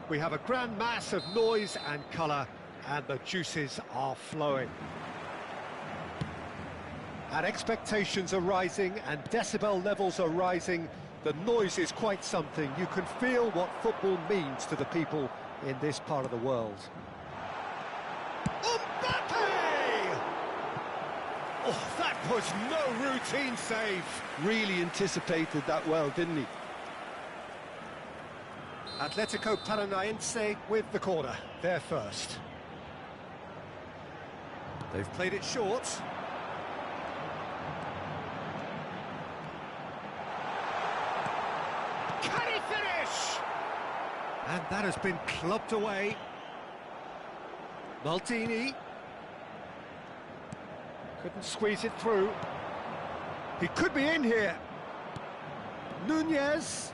We have a grand mass of noise and colour, and the juices are flowing. And expectations are rising, and decibel levels are rising. The noise is quite something. You can feel what football means to the people in this part of the world. Oh, that was no routine save.
Really anticipated that well, didn't he?
Atletico Paranaense with the corner. They're first. They've played it short. Can he finish? And that has been clubbed away. Maldini. Couldn't squeeze it through. He could be in here. Nunez.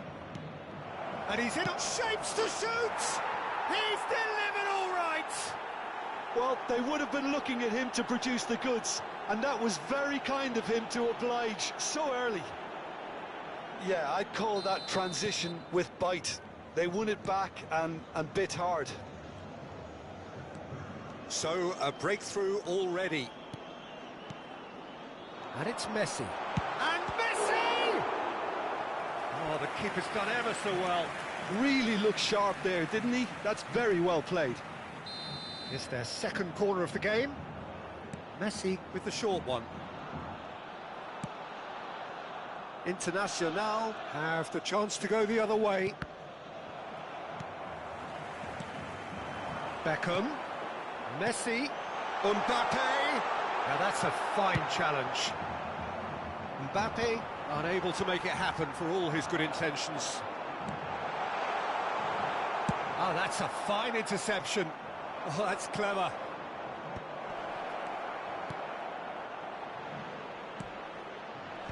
And he's in shapes to shoot. He's delivered all right.
Well, they would have been looking at him to produce the goods, and that was very kind of him to oblige so early. Yeah, I'd call that transition with bite. They won it back and bit hard.
So, a breakthrough already. And it's Messi. And Messi! Oh, the keeper's done ever so well.
Really looked sharp there, didn't he? That's very well played.
It's their second corner of the game. Messi with the short one. Internacional have the chance to go the other way. Beckham. Messi. Mbappe. Now that's a fine challenge. Mbappe unable to make it happen for all his good intentions. Oh, that's a fine interception. Oh, that's clever.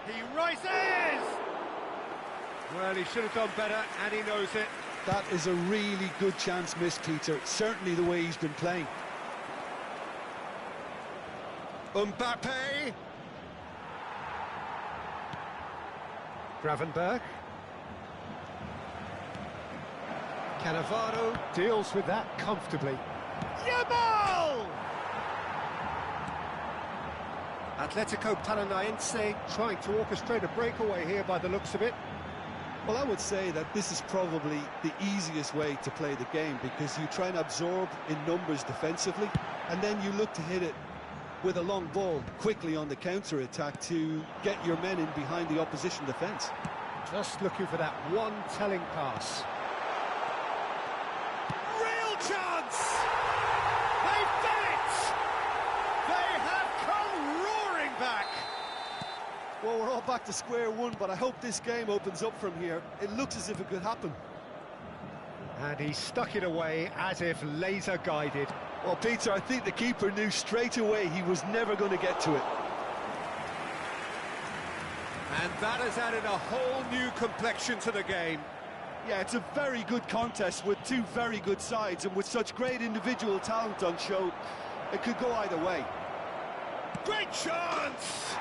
He rises! Well, he should have done better, and he knows it.
That is a really good chance missed, Peter. Certainly the way he's been playing.
Mbappe. Gravenberg. Cannavaro deals with that comfortably. Yamal! Atletico Paranaense trying to orchestrate a breakaway here by the looks of it.
Well, I would say that this is probably the easiest way to play the game, because you try and absorb in numbers defensively, and then you look to hit it with a long ball quickly on the counter-attack to get your men in behind the opposition defence.
Just looking for that one telling pass. Real chance! They've done it! They have come roaring back!
Well, we're all back to square one, but I hope this game opens up from here. It looks as if it could happen.
And he stuck it away as if laser-guided.
Well, Peter, I think the keeper knew straight away he was never going to get to it.
And that has added a whole new complexion to the game.
Yeah, it's a very good contest with two very good sides, and with such great individual talent on show, it could go either way.
Great chance!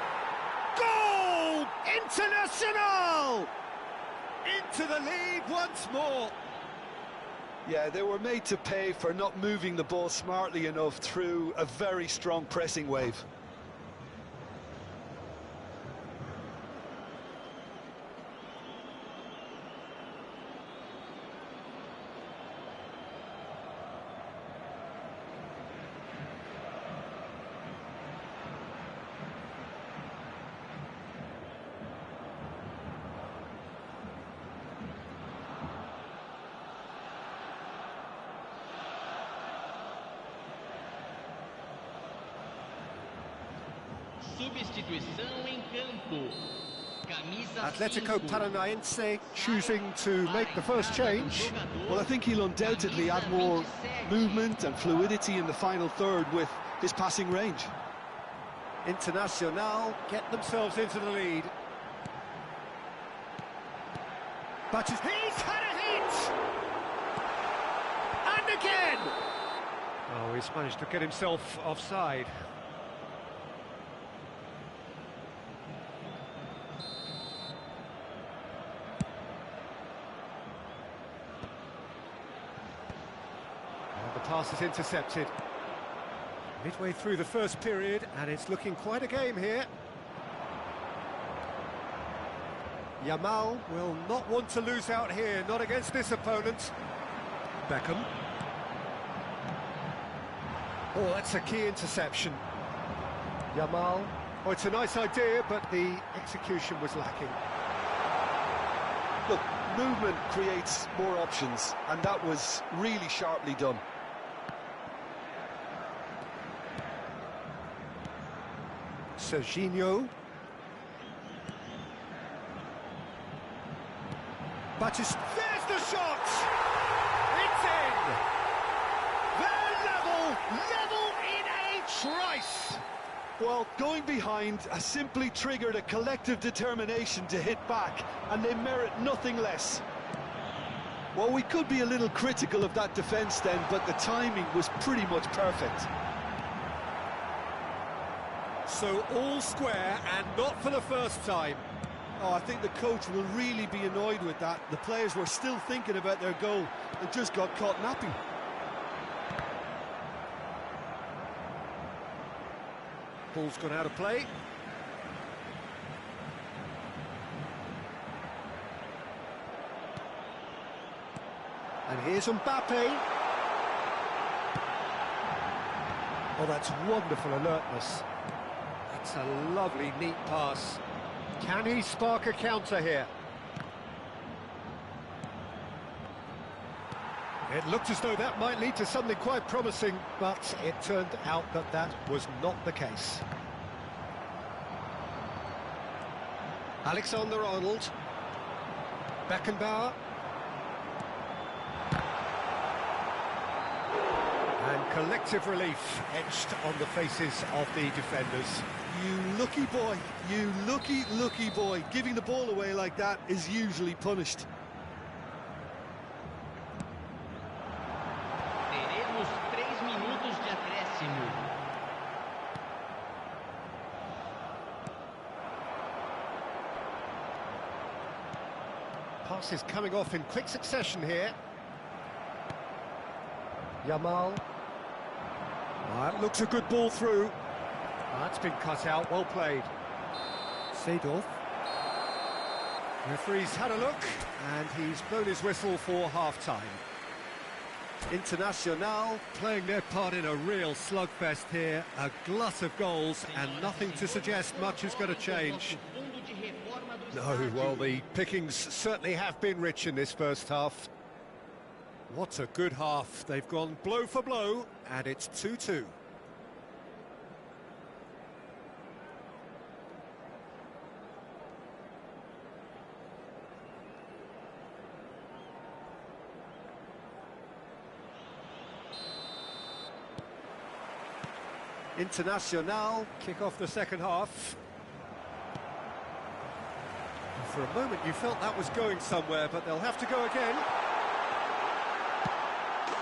Goal! Internacional! Into the lead once more.
Yeah, they were made to pay for not moving the ball smartly enough through a very strong pressing wave.
Substituição em campo. Camisa
Atletico Paranaense choosing to make the first change.
Well, I think he'll undoubtedly add more movement and fluidity in the final third with his passing range.
Internacional get themselves into the lead. But he's had a hit! And again! Oh, he's managed to get himself offside. pass is intercepted. Midway through the first period, and it's looking quite a game here. Yamal will not want to lose out here, not against this opponent. Beckham. Oh, that's a key interception. Yamal. Oh, it's a nice idea, but the execution was lacking.
Look, movement creates more options, and that was really sharply done.
Serginho. Batista. There's the shot! It's in! They're level in a trice!
Well, going behind has simply triggered a collective determination to hit back, and they merit nothing less. Well, we could be a little critical of that defence then, but the timing was pretty much perfect.
So all square, and not for the first time.
Oh, I think the coach will really be annoyed with that. The players were still thinking about their goal and just got caught napping.
Ball's gone out of play. And here's Mbappe. Oh, that's wonderful alertness. That's a lovely, neat pass. Can he spark a counter here? It looked as though that might lead to something quite promising, but it turned out that that was not the case. Alexander-Arnold. Beckenbauer. And collective relief etched on the faces of the defenders.
You lucky boy, you lucky boy. Giving the ball away like that is usually punished.
Teremos 3 minutos de acréscimo.
Passes coming off in quick succession here. Yamal. That looks a good ball through. That's been cut out, well played. Seedorf. Referee's had a look, and he's blown his whistle for half-time. Internacional playing their part in a real slugfest here. A glut of goals, and nothing to suggest much is going to change. No, well, the pickings certainly have been rich in this first half. What a good half. They've gone blow for blow, and it's 2-2. Internacional kick off the second half. For a moment you felt that was going somewhere, but they'll have to go again.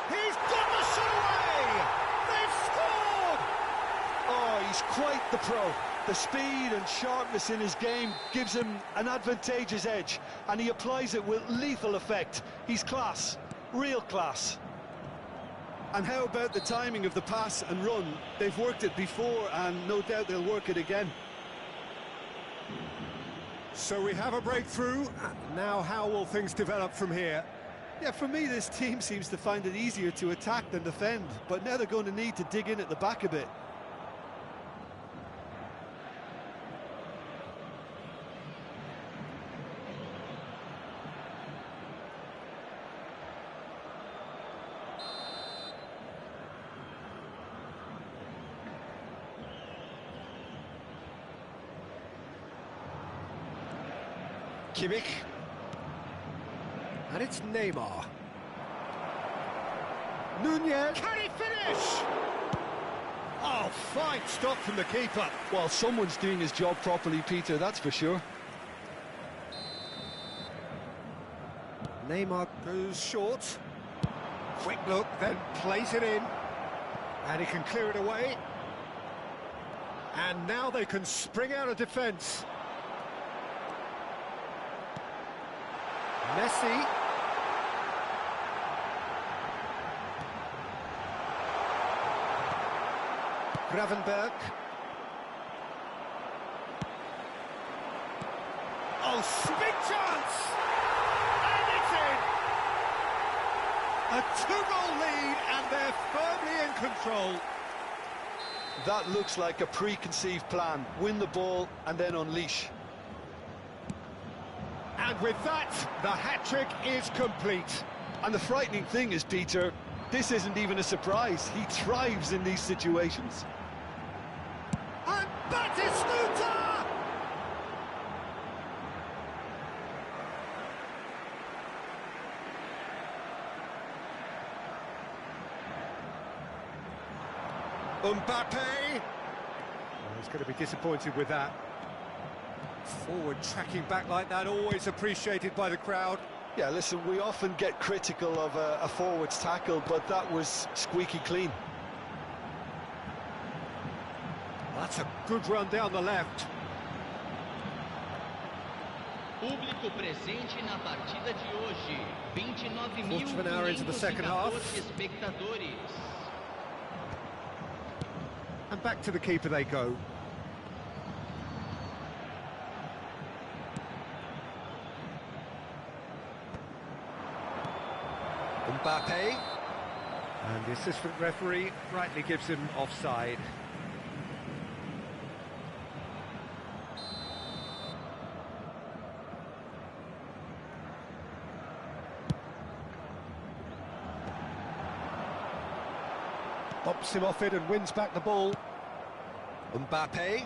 He's got the shot away! They've scored!
Oh, he's quite the pro. The speed and sharpness in his game gives him an advantageous edge, and he applies it with lethal effect. He's class, real class.
And how about the timing of the pass and run? They've worked it before, and no doubt they'll work it again.
So we have a breakthrough. Now how will things develop from here?
Yeah, for me, this team seems to find it easier to attack than defend, but now they're going to need to dig in at the back a bit.
Kimmich. And it's Neymar. Nunez. Can he finish? Oh, fine stop from the keeper.
Well, someone's doing his job properly, Peter, that's for sure.
Neymar goes short. Quick look, then plays it in. And he can clear it away. And now they can spring out of defence. Messi. Gravenberg. Oh, big chance! And it's in! A two-goal lead, and they're firmly in control.
That looks like a preconceived plan. Win the ball and then unleash.
And with that, the hat-trick is complete.
And the frightening thing is, Peter, this isn't even a surprise. He thrives in these situations.
And Batistuta! Mbappe! Oh, he's going to be disappointed with that. Forward tracking back like that, always appreciated by the crowd.
Yeah, listen, we often get critical of a forward's tackle, but that was squeaky clean.
That's a good run down the left.
Público presente na partida de hoje. 29.562
Quarter of an hour into the second half.
espectadores.
And back to the keeper they go. Mbappe. And the assistant referee rightly gives him offside. Bumps him off it and wins back the ball. Mbappe.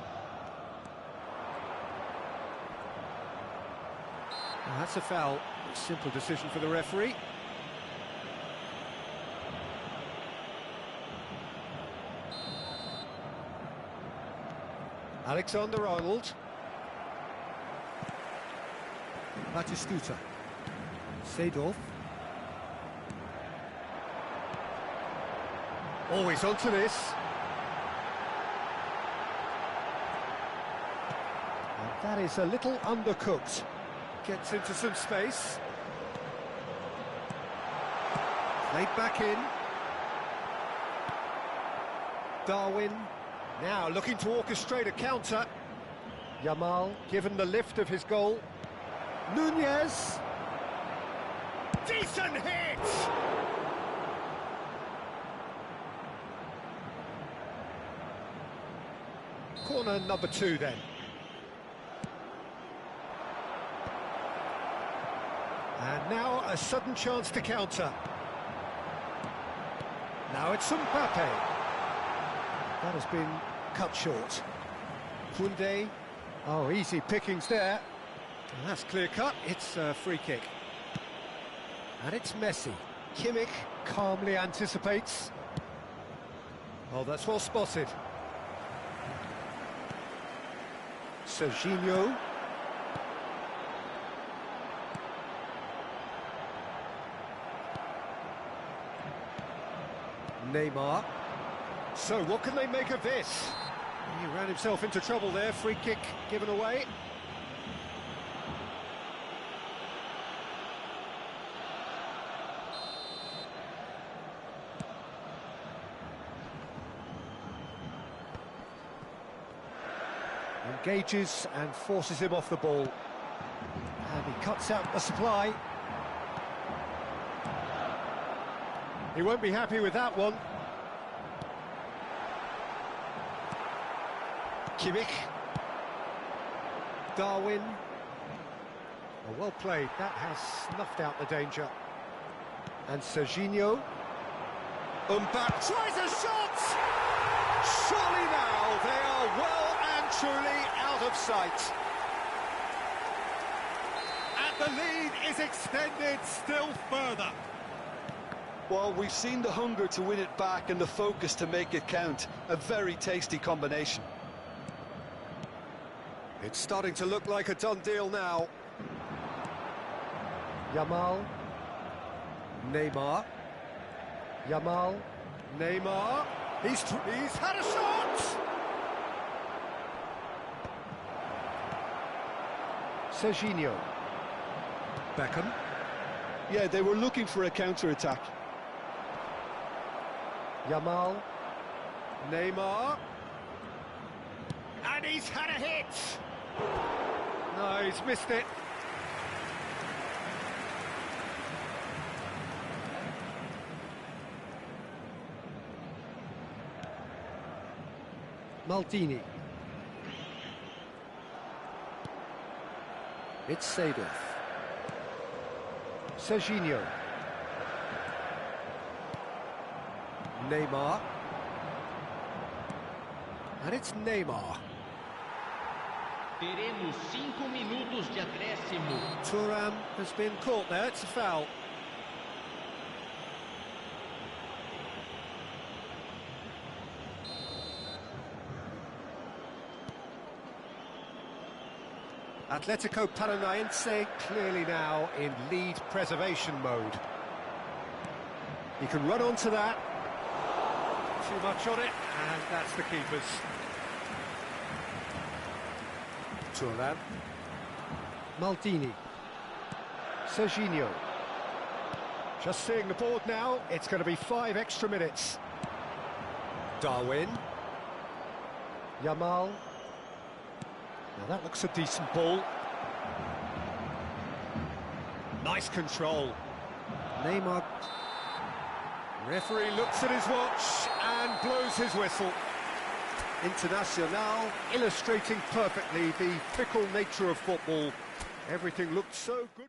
Well, that's a foul. Simple decision for the referee. Alexander-Arnold. Batistuta. Seedorf. Always onto this. And that is a little undercooked. Gets into some space. Played back in. Darwin. Now looking to orchestrate a counter. Yamal given the lift of his goal. Nunez. Decent hit! Corner number 2 then. And now a sudden chance to counter. Now it's Mbappe. That has been cut short. Koundé. Oh, easy pickings there. And that's clear cut. It's a free kick. And it's Messi. Kimmich calmly anticipates. Oh, that's well spotted. Serginho. Neymar. So what can they make of this? He ran himself into trouble there. Free kick given away. Engages and forces him off the ball. And he cuts out the supply. He won't be happy with that one. Kimmich. Darwin. Oh, well played. That has snuffed out the danger. And Serginho. Mbappe tries a shot! Surely now they are well and truly out of sight. And the lead is extended still further.
Well, we've seen the hunger to win it back and the focus to make it count. A very tasty combination.
It's starting to look like a done deal now. Yamal. Neymar. Yamal. Neymar. He's had a shot! Serginho. Beckham.
Yeah, they were looking for a counter-attack.
Yamal. Neymar. And he's had a hit! No, he's missed it. Maldini. It's Seydorf. Serginho. Neymar. And it's Neymar.
Teremos 5 minutos de acréscimo.
Thuram has been caught there, it's a foul. Atletico Paranaense clearly now in lead preservation mode. He can run onto that. Too much on it, and that's the keeper's. Thuram. Maldini. Serginho. Just seeing the board now, it's going to be 5 extra minutes. Darwin. Yamal. Now that looks a decent ball. Nice control. Neymar. Referee looks at his watch and blows his whistle. Internacional illustrating perfectly the fickle nature of football. Everything looked so good.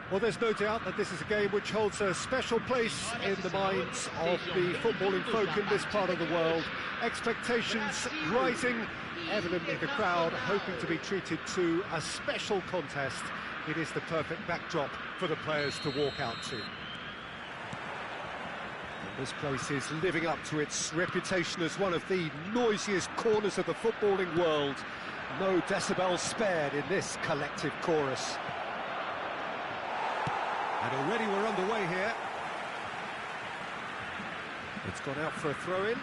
Well, there's no doubt that this is a game which holds a special place in the minds of the footballing folk in this part of the world. Expectations rising, evidently the crowd hoping to be treated to a special contest. It is the perfect backdrop for the players to walk out to. And this place is living up to its reputation as one of the noisiest corners of the footballing world. No decibels spared in this collective chorus. And already we're underway here. It's gone out for a throw-in.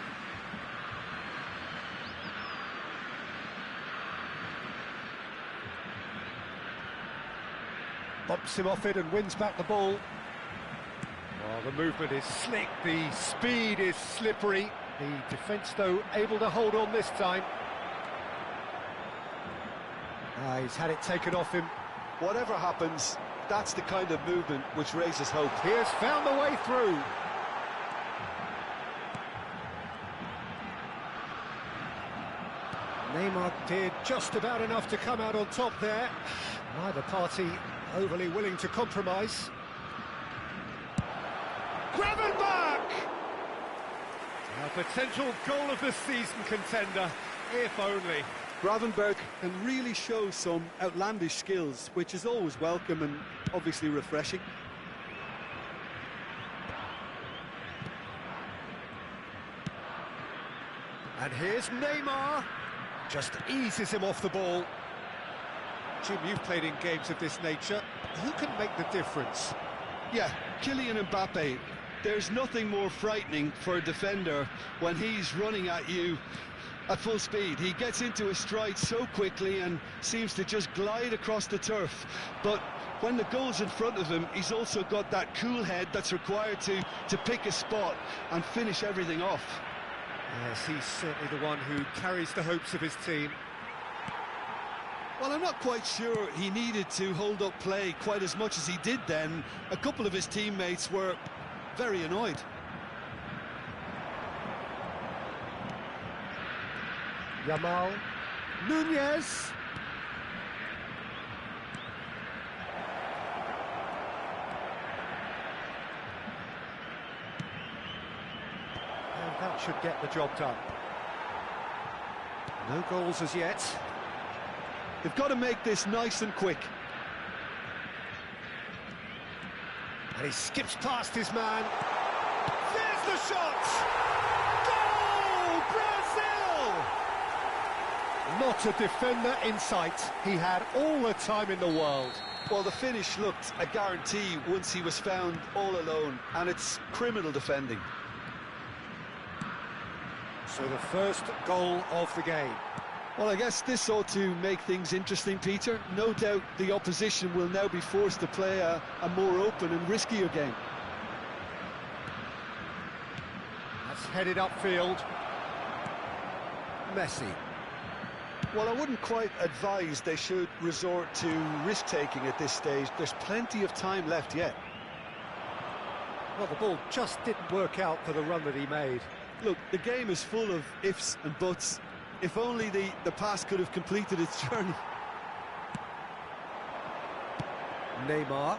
Bumps him off it and wins back the ball. Well, the movement is slick, the speed is slippery. The defence, though, able to hold on this time. He's had it taken off him.
Whatever happens, that's the kind of movement which raises hope.
He has found the way through. Neymar did just about enough to come out on top there. Neither party overly willing to compromise. Gravenberch! potential goal of the season contender, if only.
Gravenberch can really show some outlandish skills, which is always welcome and obviously refreshing.
And here's Neymar. Just eases him off the ball. Jim, you've played in games of this nature. Who can make the difference?
Yeah, Kylian Mbappe. There's nothing more frightening for a defender when he's running at you at full speed. He gets into a stride so quickly and seems to just glide across the turf. But when the goal's in front of him, he's also got that cool head that's required to pick a spot and finish everything off.
Yes, he's certainly the one who carries the hopes of his team.
Well, I'm not quite sure he needed to hold up play quite as much as he did then. A couple of his teammates were very annoyed.
Yamal. Nunez. And that should get the job done. No goals as yet.
They've got to make this nice and quick.
And he skips past his man. There's the shot! Goal! Brazil! Not a defender in sight. He had all the time in the world.
Well, the finish looked a guarantee once he was found all alone, and it's criminal defending.
So the first goal of the game.
Well, I guess this ought to make things interesting, Peter. No doubt the opposition will now be forced to play a more open and riskier game.
That's headed upfield. Messi.
Well, I wouldn't quite advise they should resort to risk-taking at this stage. There's plenty of time left yet.
Well, the ball just didn't work out for the run that he made.
Look, the game is full of ifs and buts. If only the pass could have completed its journey.
Neymar.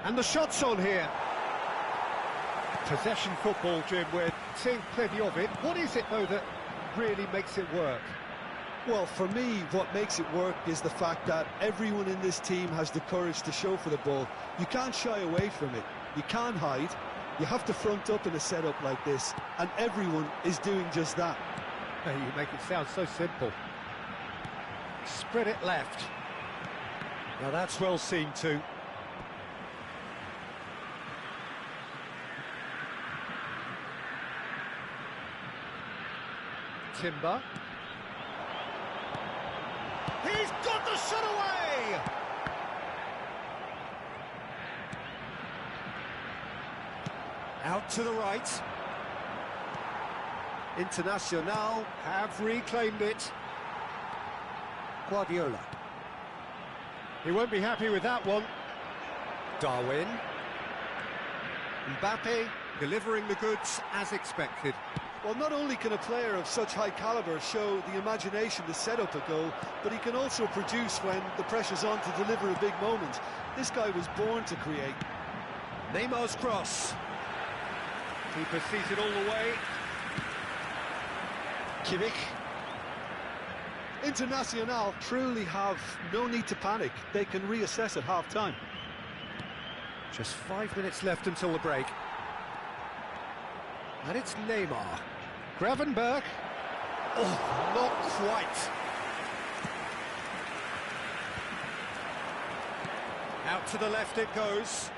And the shot's on here. Possession football, Jim, we're seeing plenty of it. What is it, though, that really makes it work?
Well, for me, what makes it work is the fact that everyone in this team has the courage to show for the ball. You can't shy away from it. You can't hide. You have to front up in a setup like this, and everyone is doing just that.
Hey, you make it sound so simple. Spread it left. Now that's well seen too. Timber. He's got the shot away! Out to the right. Internacional have reclaimed it. Guardiola. He won't be happy with that one. Darwin. Mbappe delivering the goods as expected.
Well, not only can a player of such high calibre show the imagination to set up a goal, but he can also produce when the pressure's on to deliver a big moment. This guy was born to create.
Neymar's cross. Keeper sees it all the way. Kimmich.
Internacional truly have no need to panic. They can reassess at half-time.
Just 5 minutes left until the break. And it's Neymar. Gravenberch. Oh, not quite. Out to the left it goes.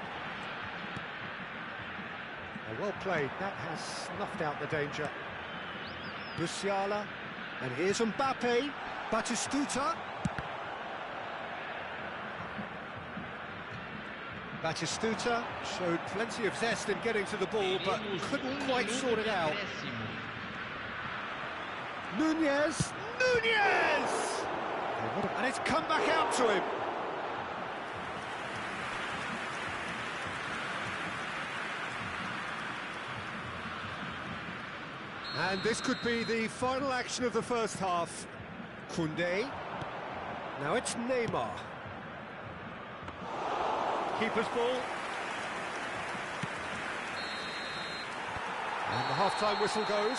Oh, well played. That has snuffed out the danger. Musiala. And here's Mbappe. Batistuta. Batistuta showed plenty of zest in getting to the ball, but couldn't quite sort it out. Nunez! Nunez! And it's come back out to him. And this could be the final action of the first half. Koundé. Now it's Neymar. Keeper's ball. And the half-time whistle goes.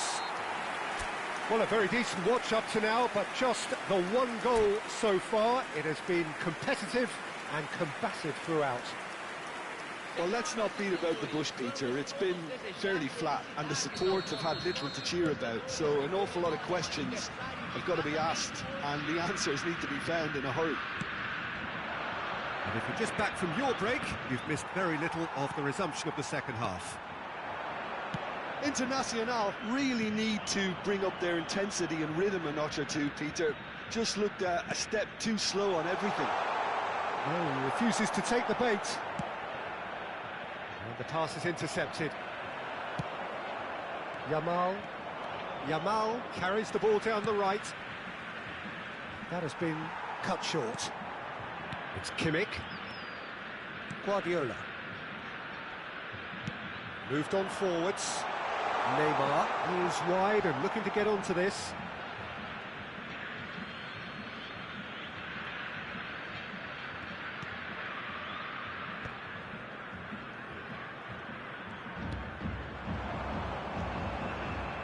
Well, a very decent watch up to now, but just the one goal so far. It has been competitive and combative throughout.
Well, let's not beat about the bush, Peter. It's been fairly flat, and the support have had little to cheer about, so an awful lot of questions have got to be asked, and the answers need to be found in a hurry.
And if you're just back from your break, you've missed very little of the resumption of the second half.
Internacional really need to bring up their intensity and rhythm a notch or two, Peter. Just looked a step too slow on everything.
Oh, he refuses to take the bait. And the pass is intercepted. Yamal carries the ball down the right. That has been cut short. It's Kimmich. Guardiola. Moved on forwards. Neymar is wide and looking to get onto this.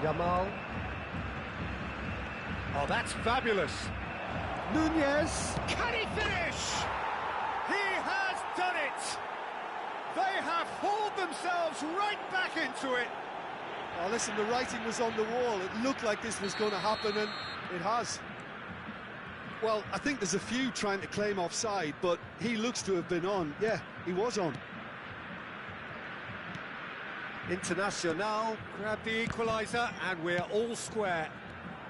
Yamal. Oh, that's fabulous. Nunez. Can he finish? He has done it. They have hauled themselves right back into it.
Oh, listen, the writing was on the wall. It looked like this was going to happen, and it has. Well, I think there's a few trying to claim offside, but he looks to have been on. Yeah, he was on.
Internacional grab the equaliser, and we're all square.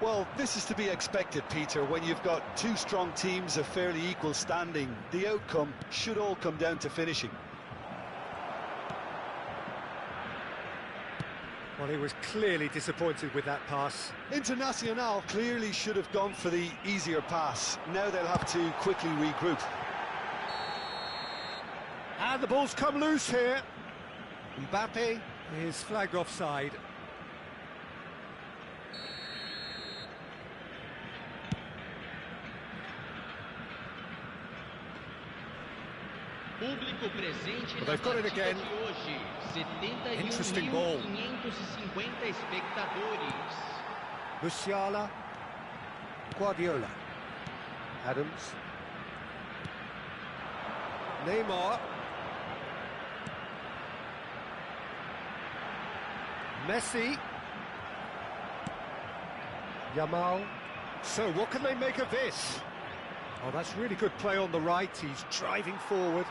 Well, this is to be expected, Peter. When you've got two strong teams of fairly equal standing, the outcome should all come down to finishing.
Well, he was clearly disappointed with that pass.
Internacional clearly should have gone for the easier pass. Now they'll have to quickly regroup.
And the ball's come loose here. Mbappe is flagged offside.
Público presente
But they've got it again.
de hoje.
Interesting ball.
71.550 espectadores.
Musiala. Guardiola. Adams. Neymar. Messi. Yamal. So what can they make of this? Oh, that's really good play on the right. He's driving forward.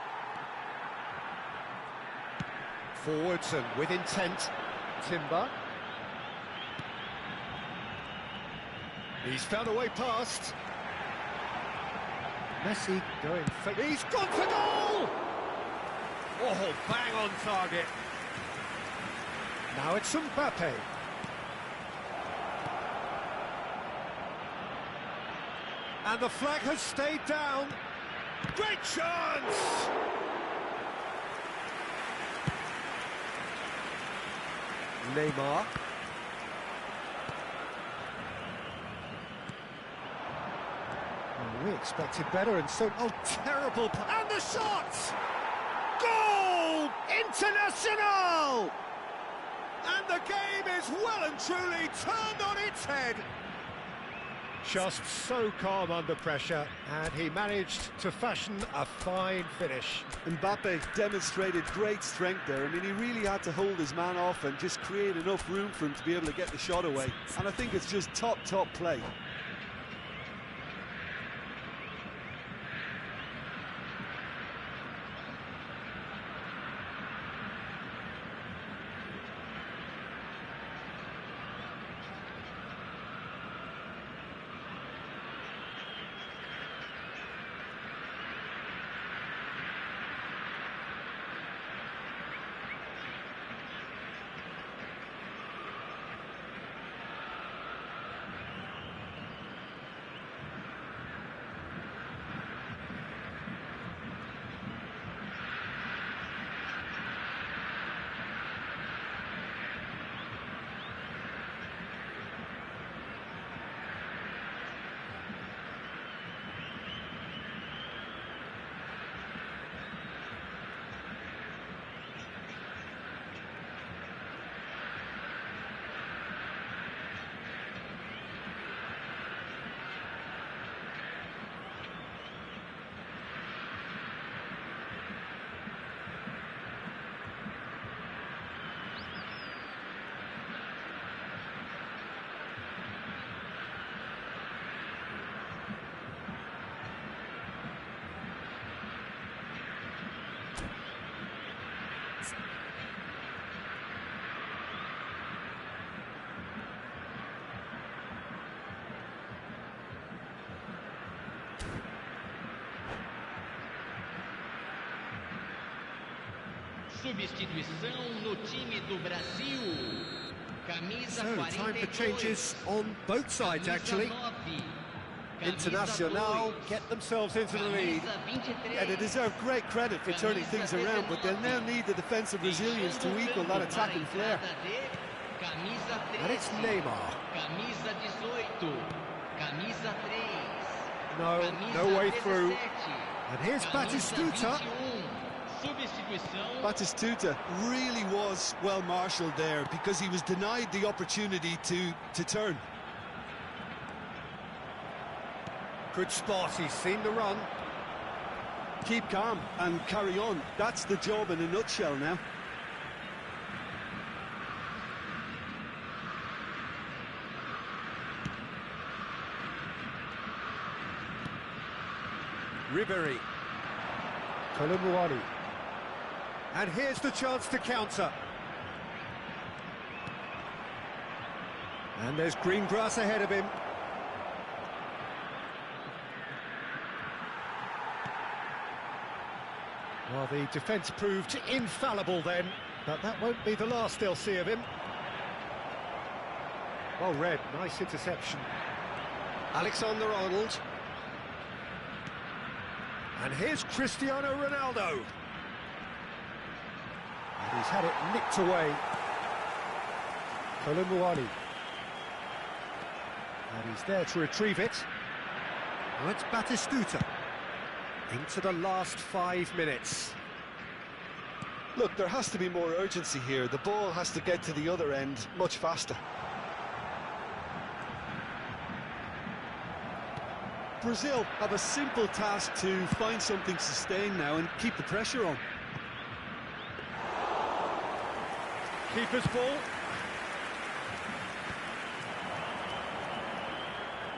Forwards and with intent. Timber. He's found a way past. Messi going... He's gone for goal! Oh, bang on target. Now it's Mbappe. And the flag has stayed down. Great chance! Neymar. Oh, we expected better, and so... Oh, terrible... And the shot! Goal! Internacional! And the game is well and truly turned on its head. Just so calm under pressure, and he managed to fashion a fine finish.
Mbappe demonstrated great strength there. I mean, he really had to hold his man off and just create enough room for him to be able to get the shot away. And I think it's just top play.
Substituição no time do Brasil. Camisa
So, time for
42.
changes on both sides, actually.
Internacional get themselves into the lead.
Yeah, they deserve great credit for turning things around, but they'll now need the defensive resilience to equal that attacking flair.
And it's Neymar.
Camisa 18. Camisa 3.
No way through.
And here's Batistuta.
Substituição.
Batistuta really was well marshalled there because he was denied the opportunity to turn.
Good spot, he's seen the run.
Keep calm and carry on. That's the job in a nutshell now.
Ribery. Colomboani. And here's the chance to counter. And there's green grass ahead of him. Well, the defence proved infallible then, but that won't be the last they'll see of him. Well read, nice interception. Alexander-Arnold. And here's Cristiano Ronaldo. And he's had it nicked away. Colomboani. And he's there to retrieve it.
Well, it's Batistuta.
Into the last 5 minutes.
Look, there has to be more urgency here. The ball has to get to the other end much faster. Brazil have a simple task to find something sustained now and keep the pressure on.
Keeper's ball.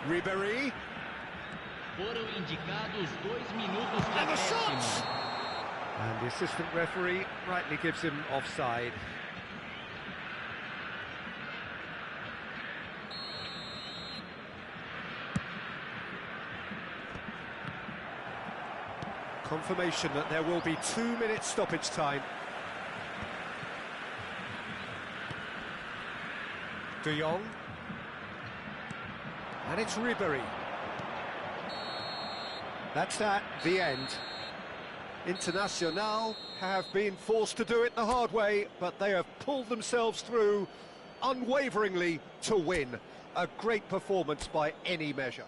Ribery.
Foram indicados 2 minutos de
And the
acréscimo.
shots! And the assistant referee rightly gives him offside. Confirmation that there will be 2 minutes stoppage time. De Jong. And it's Ribery. That's that, the end. Internacional have been forced to do it the hard way, but they have pulled themselves through unwaveringly to win. A great performance by any measure.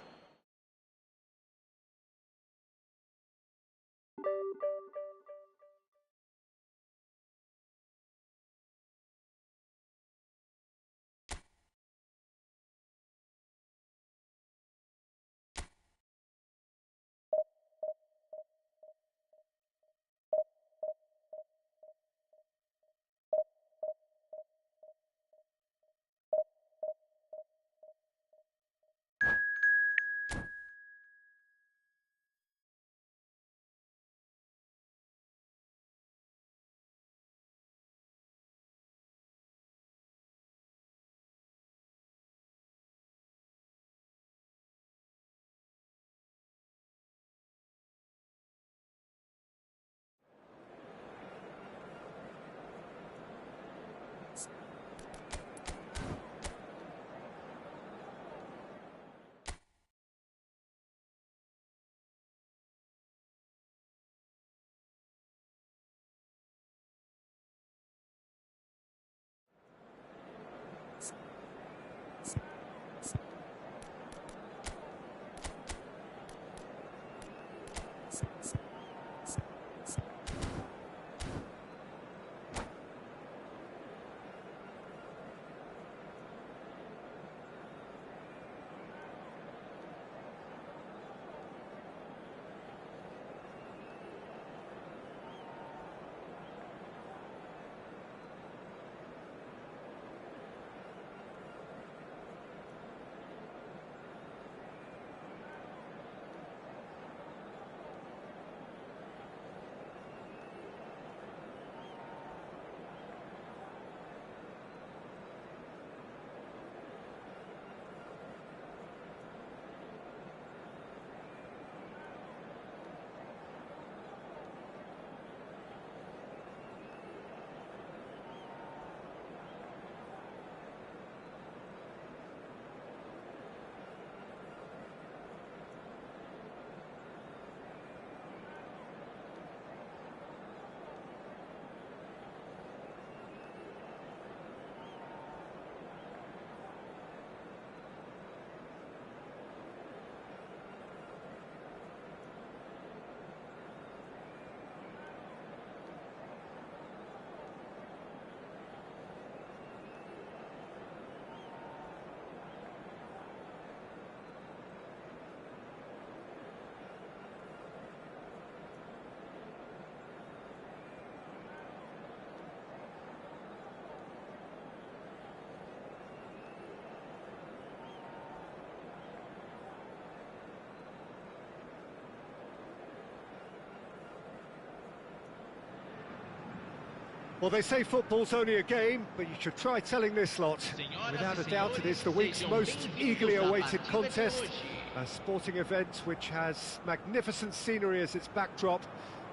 Well, they say football's only a game, but you should try telling this lot.
Senhoras
Without
e
a doubt, it is the
senhores,
week's
sejam
most
bem-vindos
eagerly
à
awaited
partida de
contest.
hoje.
A sporting event which has magnificent scenery as its backdrop.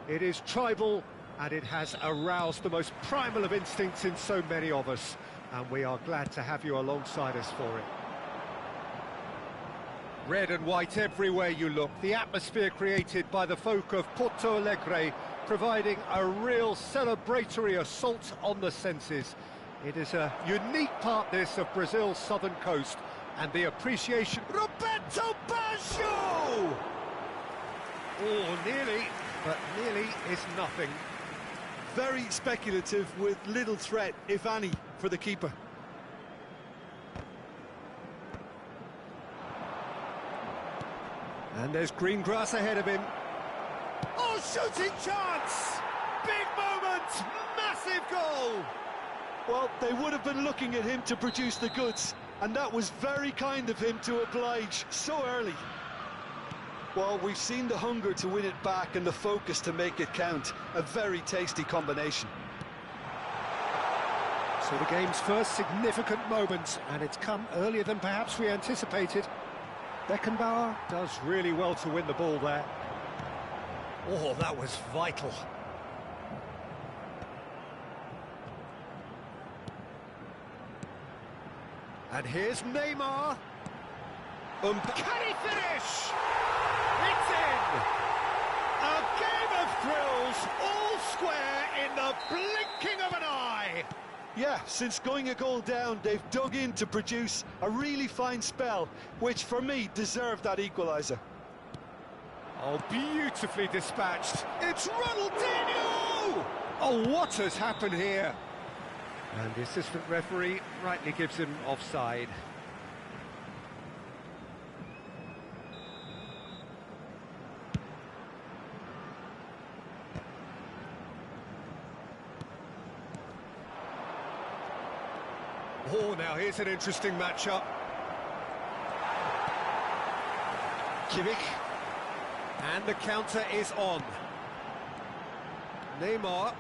It is tribal, and it has aroused the most primal of instincts in so many of us. And we are glad to have you alongside us for it. Red and white everywhere you look, the atmosphere created by the folk of Porto Alegre, providing a real celebratory assault on the senses. It is a unique part, this, of Brazil's southern coast, and the appreciation... Roberto Baggio! Oh, nearly, but nearly is nothing.
Very speculative with little threat, if any, for the keeper.
And there's green grass ahead of him. Oh, shooting chance! Big moment! Massive goal!
Well, they would have been looking at him to produce the goods, and that was very kind of him to oblige so early. Well, we've seen the hunger to win it back and the focus to make it count. A very tasty combination.
So the game's first significant moment, and it's come earlier than perhaps we anticipated. Beckenbauer does really well to win the ball there. Oh, that was vital. And here's Neymar. Can he finish? It's in! A game of thrills, all square in the blinking of an eye.
Yeah, since going a goal down, they've dug in to produce a really fine spell, which for me deserved that equaliser.
Oh, beautifully dispatched. It's Ronaldinho! Oh, what has happened here? And the assistant referee rightly gives him offside. Oh, now here's an interesting matchup. Kimmich. And the counter is on. Neymar.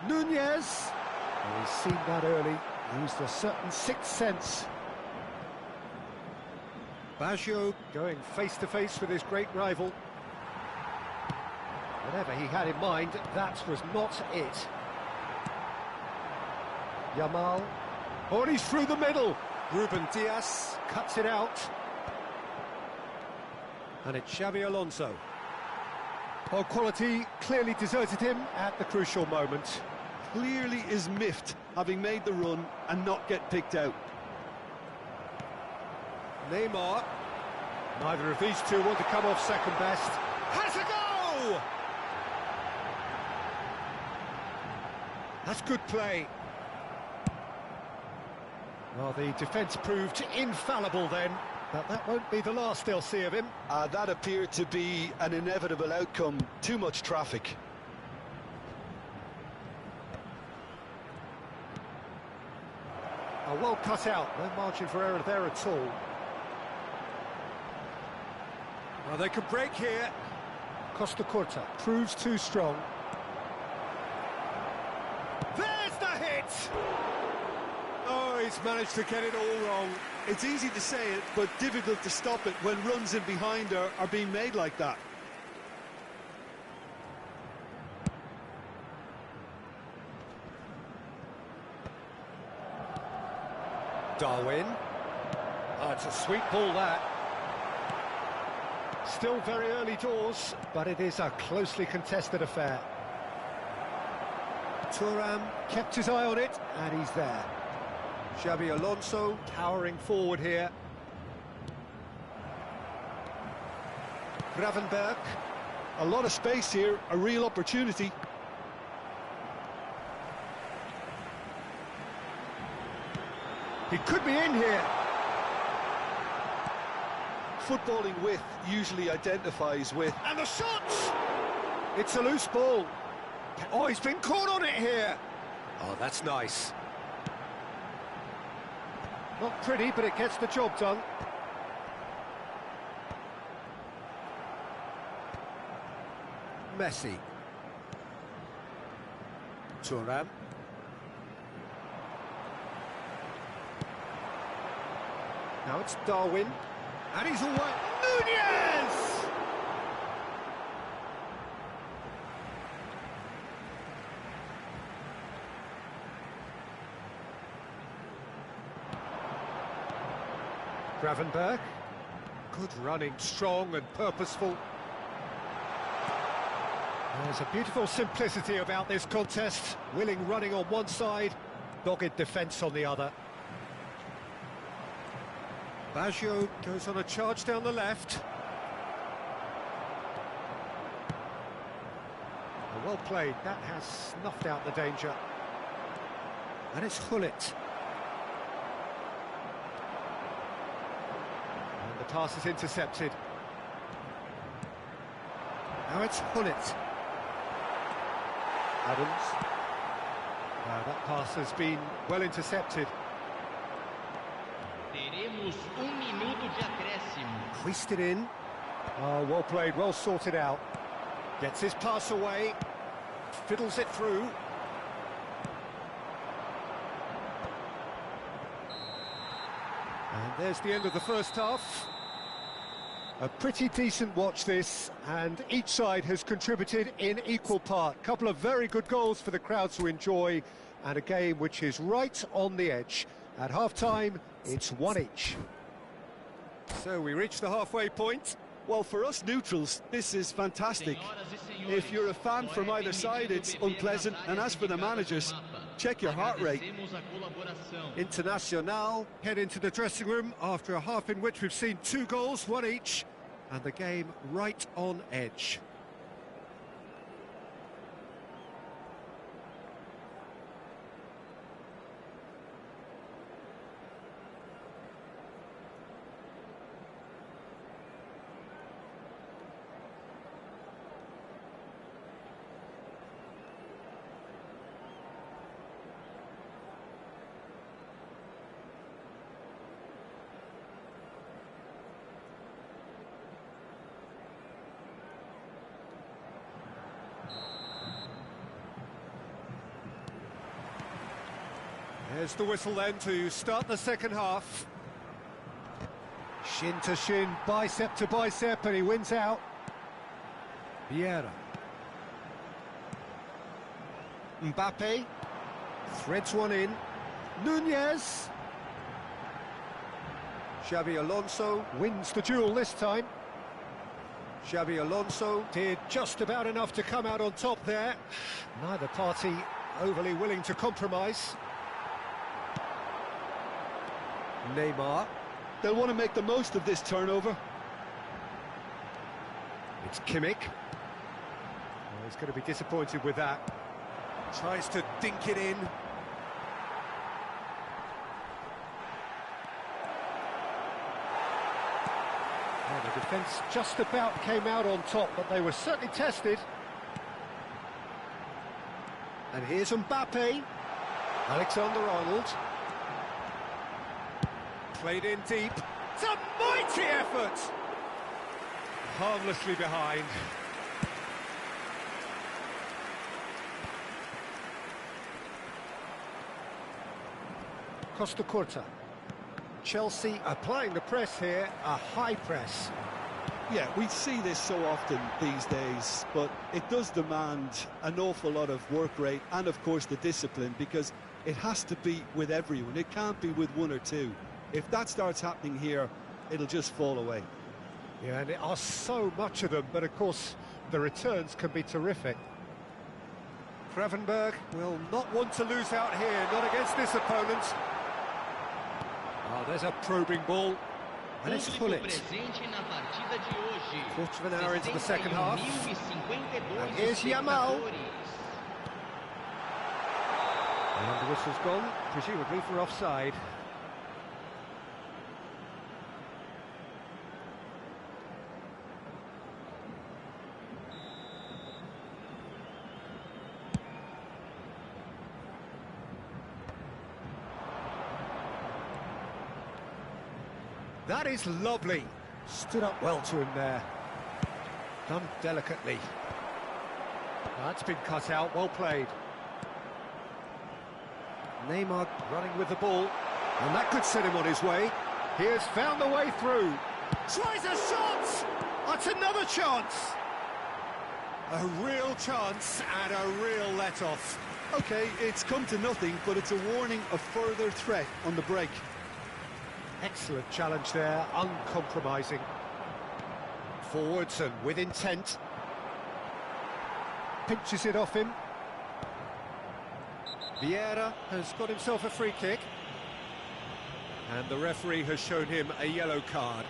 Nunez. Oh, he's seen that early. Used a certain sixth sense. Baggio going face-to-face with his great rival. Whatever he had in mind, that was not it. Yamal. Oh, and he's through the middle. Ruben Diaz cuts it out. And it's Xabi Alonso. Oh, quality clearly deserted him at the crucial moment.
Clearly is miffed, having made the run and not get picked out.
Neymar. Neither of these two want to come off second best. Has a go! That's good play. Well, the defence proved infallible then, but that won't be the last they'll see of him.
That appeared to be an inevitable outcome. Too much traffic.
Oh, well cut out, no margin for error there at all. Well, they could break here. Costa Curta proves too strong. There's the hit! Oh, he's managed to get it all wrong.
It's easy to say it, but difficult to stop it when runs in behind are being made like that.
Darwin. Oh, it's a sweet ball, that. Still very early doors, but it is a closely contested affair. Thuram kept his eye on it, and he's there. Xabi Alonso towering forward here. Gravenberg.
A lot of space here, a real opportunity.
He could be in here.
Footballing width usually identifies with...
And the shot! It's a loose ball. Oh, he's been caught on it here. Oh, that's nice. Not pretty, but it gets the job done. Messi.
Thuram. Now it's Darwin. And he's away. Nunez! Gravenberg. Good running, strong and purposeful. There's a beautiful simplicity about this contest. Willing running on one side, dogged defence on the other. Baggio goes on a charge down the left. Well played, that has snuffed out the danger. And it's Hullet. And the pass is intercepted. Now it's Hullet. Adams. That pass has been well intercepted.
Teremos minuto de acréscimo.
Hoisted in. Oh, well played, well sorted out. Gets his pass away. Fiddles it through. And there's the end of the first half. A pretty decent watch this, and each side has contributed in equal part. Couple of very good goals for the crowd to enjoy, and a game which is right on the edge. At half-time, it's 1 each. So we reach the halfway point.
Well, for us neutrals, this is fantastic. If you're a fan from either side, it's unpleasant. And as for the managers, check your heart rate.
Internacional head into the dressing room after a half in which we've seen 2 goals, 1 each, and the game right on edge. There's the whistle then to start the second half. Shin to shin, bicep to bicep, and he wins out. Vieira. Mbappe threads one in. Nunez. Xabi Alonso wins the duel this time. Xabi Alonso did just about enough to come out on top there. Neither party overly willing to compromise. Neymar.
They'll want to make the most of this turnover.
It's Kimmich. Oh, he's going to be disappointed with that. Tries to dink it in. Oh, the defence just about came out on top, but they were certainly tested. And here's Mbappe. Alexander-Arnold. Played in deep. It's a mighty effort! Harmlessly behind. Costa Curta. Chelsea applying the press here, a high press.
Yeah, we see this so often these days, but it does demand an awful lot of work rate and, of course, the discipline, because it has to be with everyone. It can't be with one or two. If that starts happening here, it'll just fall away.
Yeah, and there are so much of them, but of course the returns can be terrific. Gravenberg will not want to lose out here, not against this opponent. Oh, there's a probing ball. And it's Hullet. Quarter of an hour into the second half. And here's Yamal. And the whistle's gone, presumably for offside. That is lovely. Stood up well to him there. Done delicately. That's been cut out, well played.
Neymar running with the ball, and that could set him on his way. He has found the way through. Tries a shot! That's another chance! A real chance and a real let-off.
OK, it's come to nothing, but it's a warning of further threat on the break.
Excellent challenge there, uncompromising. Forwards and with intent. Pinches it off him. Vieira has got himself a free kick. And the referee has shown him a yellow card.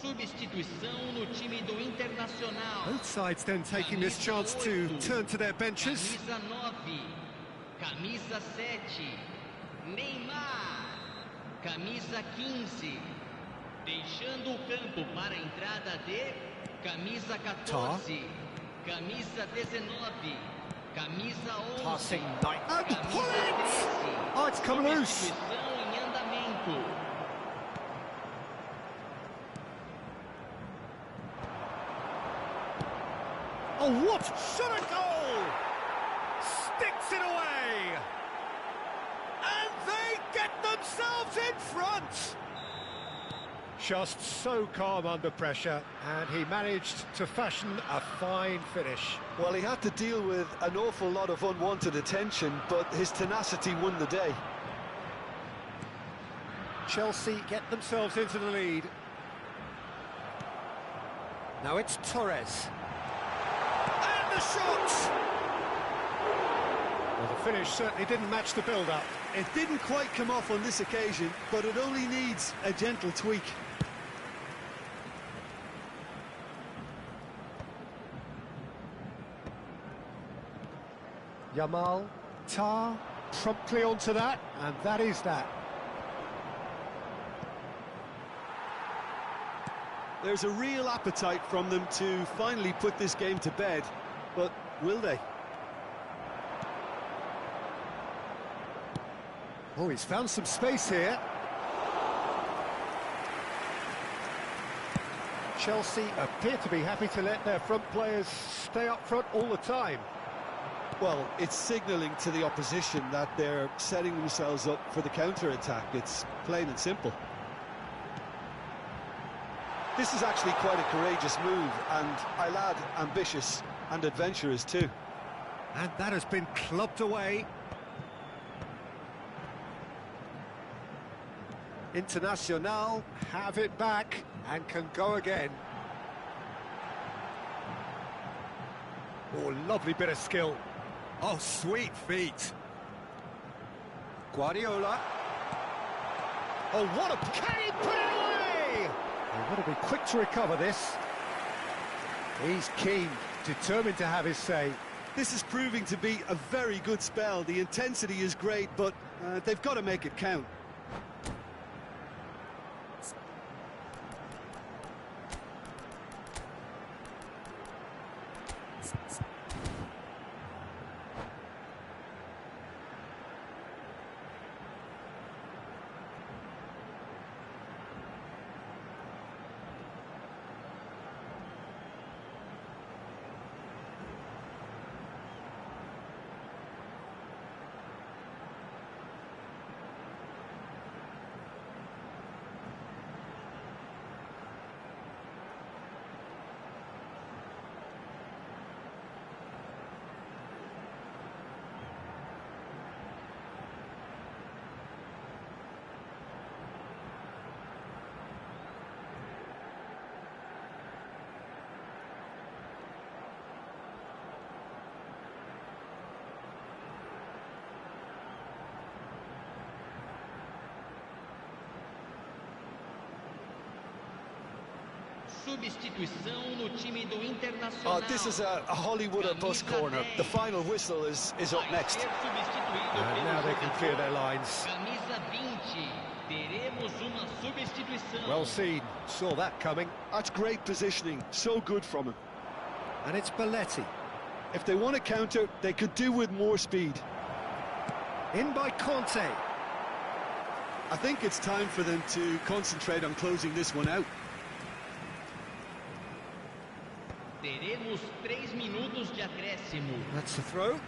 Substituição no time do Internacional.
Both sides then taking this chance to turn to their benches.
Camisa 9, camisa 7, Neymar, camisa 15, deixando o campo para a entrada de camisa 14, camisa 19, camisa 11,
Passing night. And
camisa
pull it!
13.
Oh, it's come loose.
Substituição em andamento.
Oh, what shot a goal! Sticks it away! And they get themselves in front! Just so calm under pressure, and he managed to fashion a fine finish.
Well, he had to deal with an awful lot of unwanted attention, but his tenacity won the day.
Chelsea get themselves into the lead. Now it's Torres. And the shot! Well, the finish certainly didn't match the build-up.
It didn't quite come off on this occasion, but it only needs a gentle tweak.
Yamal, Tar, promptly onto that, and that is that.
There's a real appetite from them to finally put this game to bed, but will they?
Oh, he's found some space here. Chelsea appear to be happy to let their front players stay up front all the time.
Well, it's signalling to the opposition that they're setting themselves up for the counter-attack. It's plain and simple. This is actually quite a courageous move, and I'll add ambitious and adventurous too.
And that has been clubbed away. Internacional have it back and can go again. Oh, lovely bit of skill. Oh, sweet feet. Guardiola. Oh, what a... Can he put it away? They've got to be quick to recover this. He's keen, determined to have his say.
This is proving to be a very good spell. The intensity is great, but they've got to make it count.
substituição no time do Internacional.
Oh, this is a Hollywood or bus corner. The final whistle is up next.
And now they can clear their lines.
Camisa 20. Teremos uma substituição.
Well seen, saw that coming.
That's great positioning, so good from him.
And it's Belletti.
If they want to counter, they could do with more speed.
In by Conte.
I think it's time for them to concentrate on closing this one out.
Teremos 3 minutos de acréscimo.
That's the throw.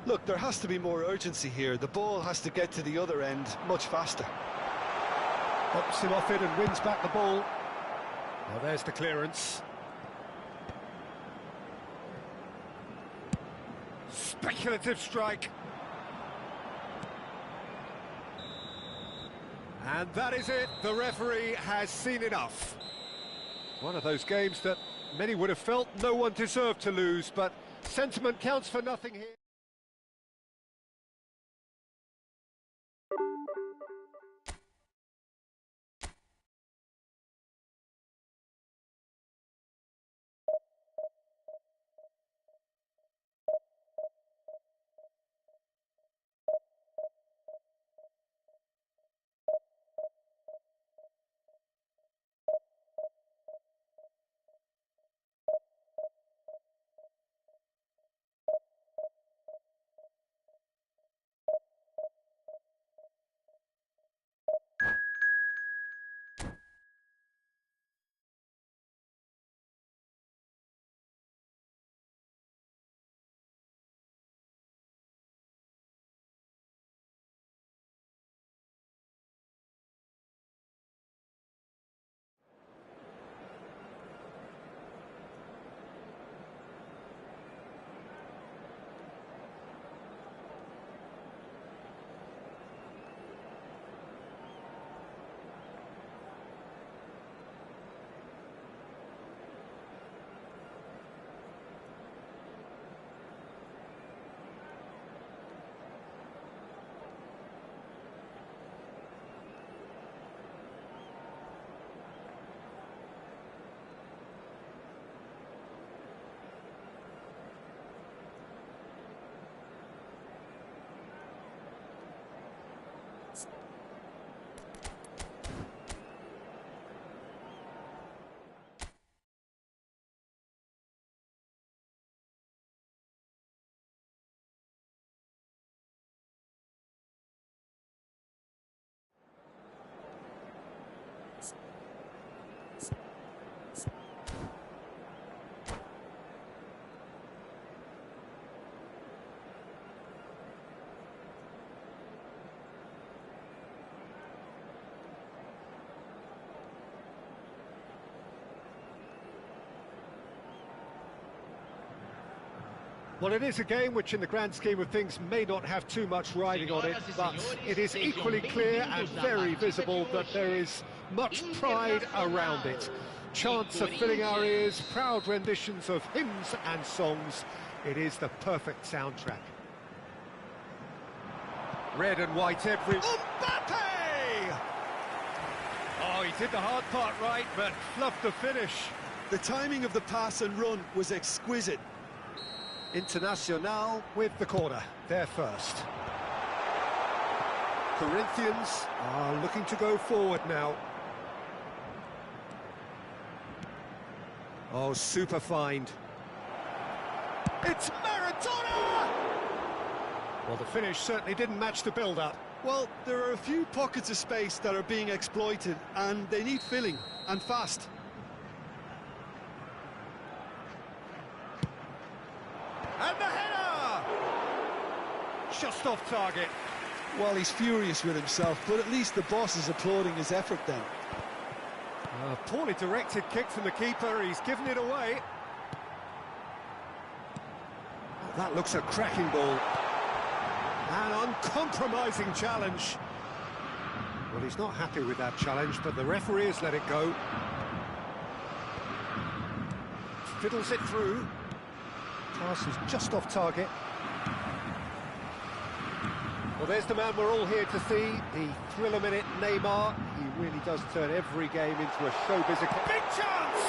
Look, there has to be more urgency here. The ball has to get to the other end much faster.
Pops him off it and wins back the ball. Well, there's the clearance. Speculative strike. And that is it. The referee has seen enough. One of those games that many would have felt no one deserved to lose, but sentiment counts for nothing here. Well, it is a game which, in the grand scheme of things, may not have too much riding on it, but it is equally clear and very visible that there is much pride around it. Chants are filling our ears, proud renditions of hymns and songs. It is the perfect soundtrack. Red and white every... Mbappe! Oh, he did the hard part right, but fluffed the finish.
The timing of the pass and run was exquisite.
Internacional with the corner, there first. Corinthians are looking to go forward now. Oh, super find. It's Maradona! Well, the finish certainly didn't match the build-up.
Well, there are a few pockets of space that are being exploited, and they need filling, and fast.
And the header! Just off target.
Well, he's furious with himself, but at least the boss is applauding his effort then.
A poorly directed kick from the keeper, he's given it away. Oh, that looks a cracking ball. An uncompromising challenge. Well, he's not happy with that challenge, but the referee has let it go. Fiddles it through. Pass is just off target.
Well, there's the man we're all here to see, the thriller-minute Neymar. He really does turn every game into a showbiz. Big chance!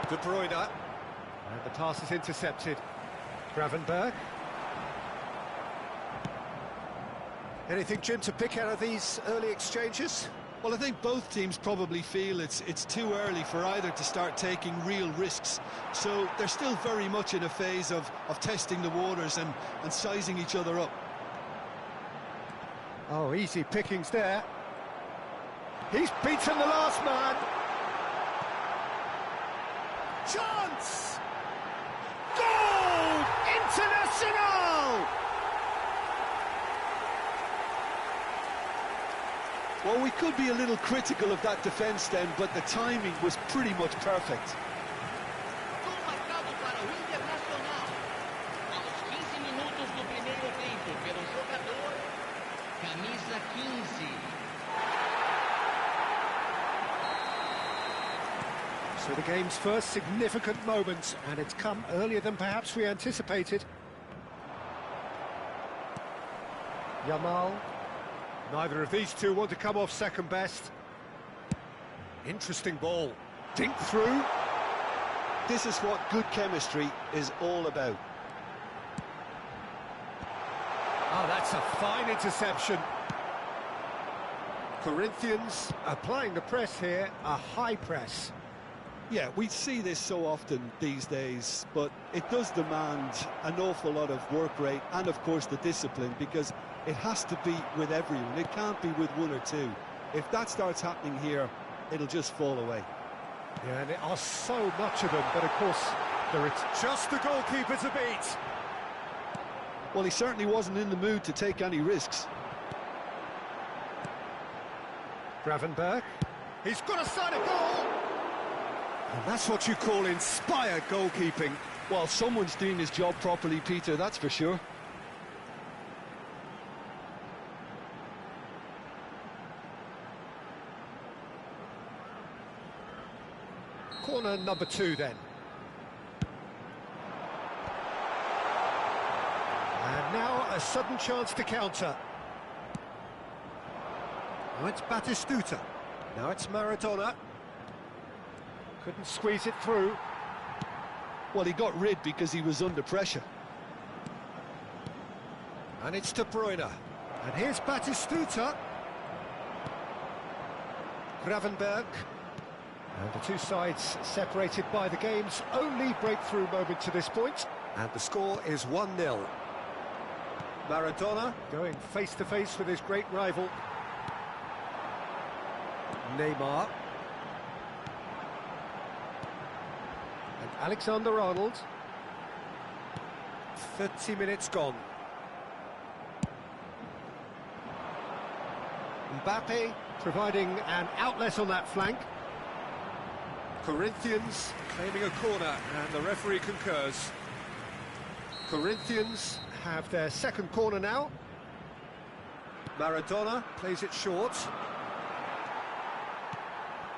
De Bruyne. And the pass is intercepted. Gravenberg. Anything, Jim, to pick out of these early exchanges?
Well, I think both teams probably feel it's too early for either to start taking real risks. So they're still very much in a phase of testing the waters and sizing each other up.
Oh, easy pickings there. He's beaten the last man. Chance! Goal! International!
Well, we could be a little critical of that defence then, but the timing was pretty much perfect.
Gol marcado para o Internacional. Aos 15 minutos do primeiro tempo, pelo jogador, camisa 15.
So the game's first significant moment, and it's come earlier than perhaps we anticipated. Yamal. Neither of these two want to come off second best. Interesting ball. Dink through.
This is what good chemistry is all about.
Oh, that's a fine interception. Corinthians applying the press here, a high press.
Yeah, we see this so often these days, but it does demand an awful lot of work rate and, of course, the discipline, because it has to be with everyone. It can't be with one or two. If that starts happening here, it'll just fall away.
Yeah, and there are so much of them, but of course, it's just the goalkeeper to beat.
Well, he certainly wasn't in the mood to take any risks.
Gravenberg. He's got a side of goal! And that's what you call inspired goalkeeping.
Well, someone's doing his job properly, Peter, that's for sure.
Corner number 2 then. And now a sudden chance to counter. Now it's Batistuta. Now it's Maradona. Couldn't squeeze it through.
Well, he got rid because he was under pressure.
And it's De Bruyne. And here's Batistuta. Gravenberg. And the two sides separated by the game's only breakthrough moment to this point. And the score is 1-0. Maradona going face-to-face with his great rival. Neymar. And Alexander-Arnold. 30 minutes gone. Mbappe providing an outlet on that flank. Corinthians claiming a corner, and the referee concurs. Corinthians have their second corner now. Maradona plays it short.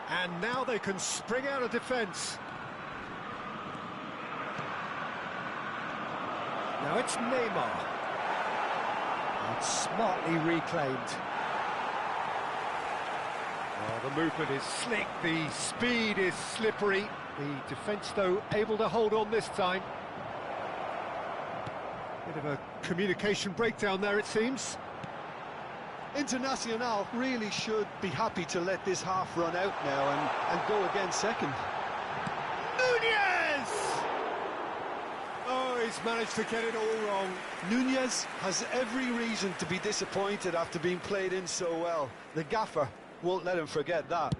And now they can spring out of defence. Now it's Neymar. And smartly reclaimed. Oh, the movement is slick, the speed is slippery. The defence, though, able to hold on this time. Bit of a communication breakdown there, it seems.
Internacional really should be happy to let this half run out now and go again second.
Nunez! Oh, he's managed to get it all wrong.
Nunez has every reason to be disappointed after being played in so well. The gaffer won't let him forget that.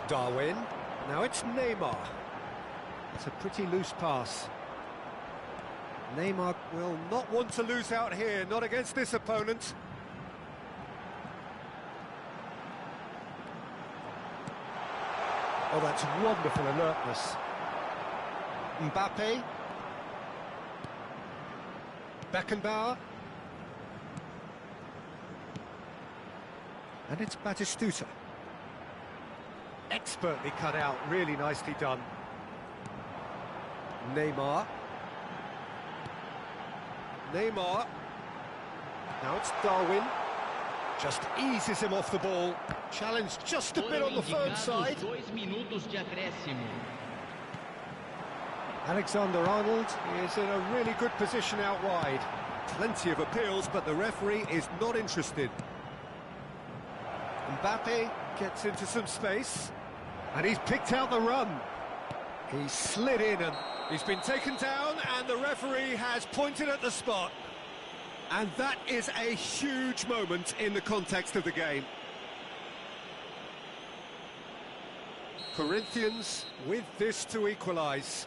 Darwin. Now it's Neymar. It's a pretty loose pass. Neymar will not want to lose out here, not against this opponent. Oh, that's wonderful alertness. Mbappe. Beckenbauer. And it's Batistuta. Expertly cut out, really nicely done. Neymar. Neymar. Now it's Darwin. Just eases him off the ball. Challenge just a bit on the firm side.
2 minutos de acréscimo.
Alexander-Arnold is in a really good position out wide. Plenty of appeals, but the referee is not interested. Mbappe gets into some space, and he's picked out the run. He slid in and he's been taken down, and the referee has pointed at the spot. And that is a huge moment in the context of the game. Corinthians with this to equalise.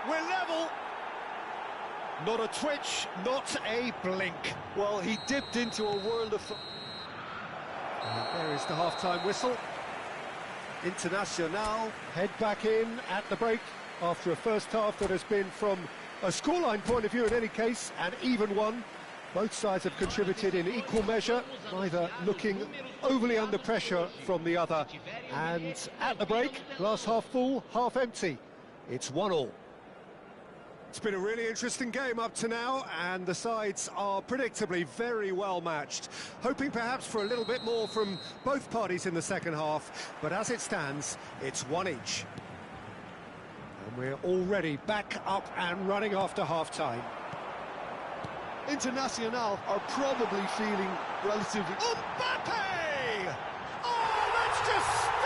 We're level. Not a twitch, not a blink.
Well, he dipped into a world of...
And there is the half-time whistle. Internacional head back in at the break after a first half that has been, from a scoreline point of view in any case, an even one. Both sides have contributed in equal measure, neither looking overly under pressure from the other. And at the break, glass half full, half empty. It's 1-1. It's been a really interesting game up to now, and the sides are predictably very well matched. Hoping perhaps for a little bit more from both parties in the second half, but as it stands, it's 1 each. And we're already back up and running after half-time.
Internacional are probably feeling relatively...
Mbappe! Oh, that's just stunning!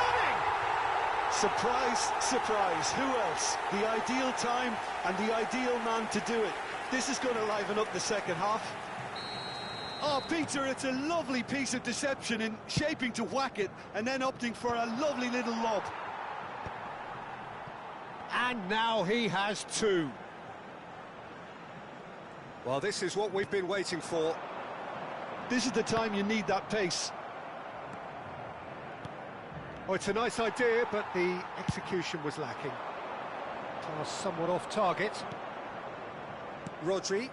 Surprise, surprise, who else? The ideal time and the ideal man to do it. This is going to liven up the second half. Oh, Peter, it's a lovely piece of deception in shaping to whack it and then opting for a lovely little lob.
And now he has two. Well, this is what we've been waiting for.
This is the time you need that pace.
Oh, it's a nice idea, but the execution was lacking. Pass somewhat off target. Rodri.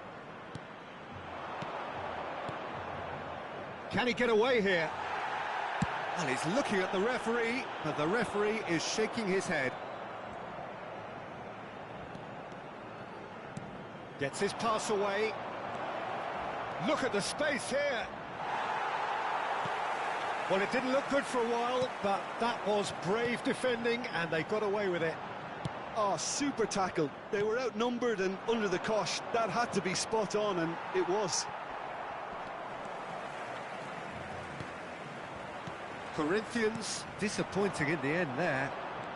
Can he get away here? Well, he's looking at the referee, but the referee is shaking his head. Gets his pass away. Look at the space here. Well, it didn't look good for a while, but that was brave defending, and they got away with it.
Oh, super tackle. They were outnumbered and under the cosh. That had to be spot on, and it was.
Corinthians disappointing in the end there.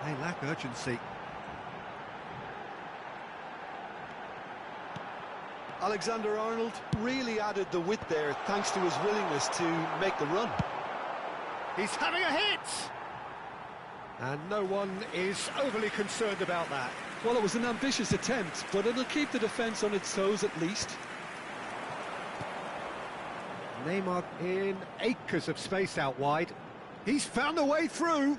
They lack urgency.
Alexander-Arnold really added the width there thanks to his willingness to make the run.
He's having a hit! And no one is overly concerned about that.
Well, it was an ambitious attempt, but it'll keep the defence on its toes at least.
Neymar in acres of space out wide. He's found a way through.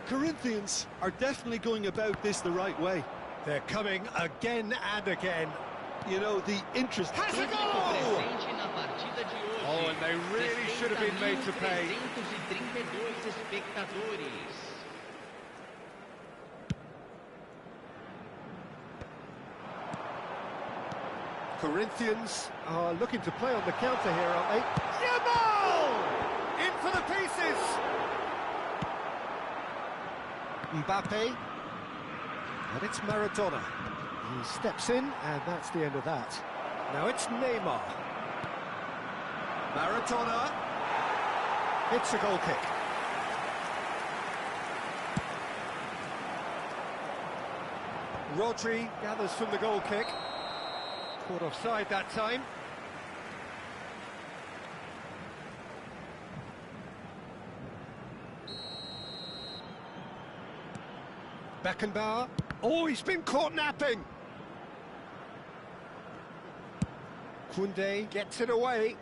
Corinthians are definitely going about this the right way.
They're coming again and again.
You know, the interest...
Has a goal! Oh, and they really should have been made to pay. Corinthians are looking to play on the counter here, aren't they? Yamal! In for the pieces! Mbappe. And it's Maradona. He steps in, and that's the end of that. Now it's Neymar. Maradona. It's a goal kick. Rodri gathers from the goal kick. Caught offside that time. Beckenbauer. Oh, he's been caught napping. Koundé gets it away.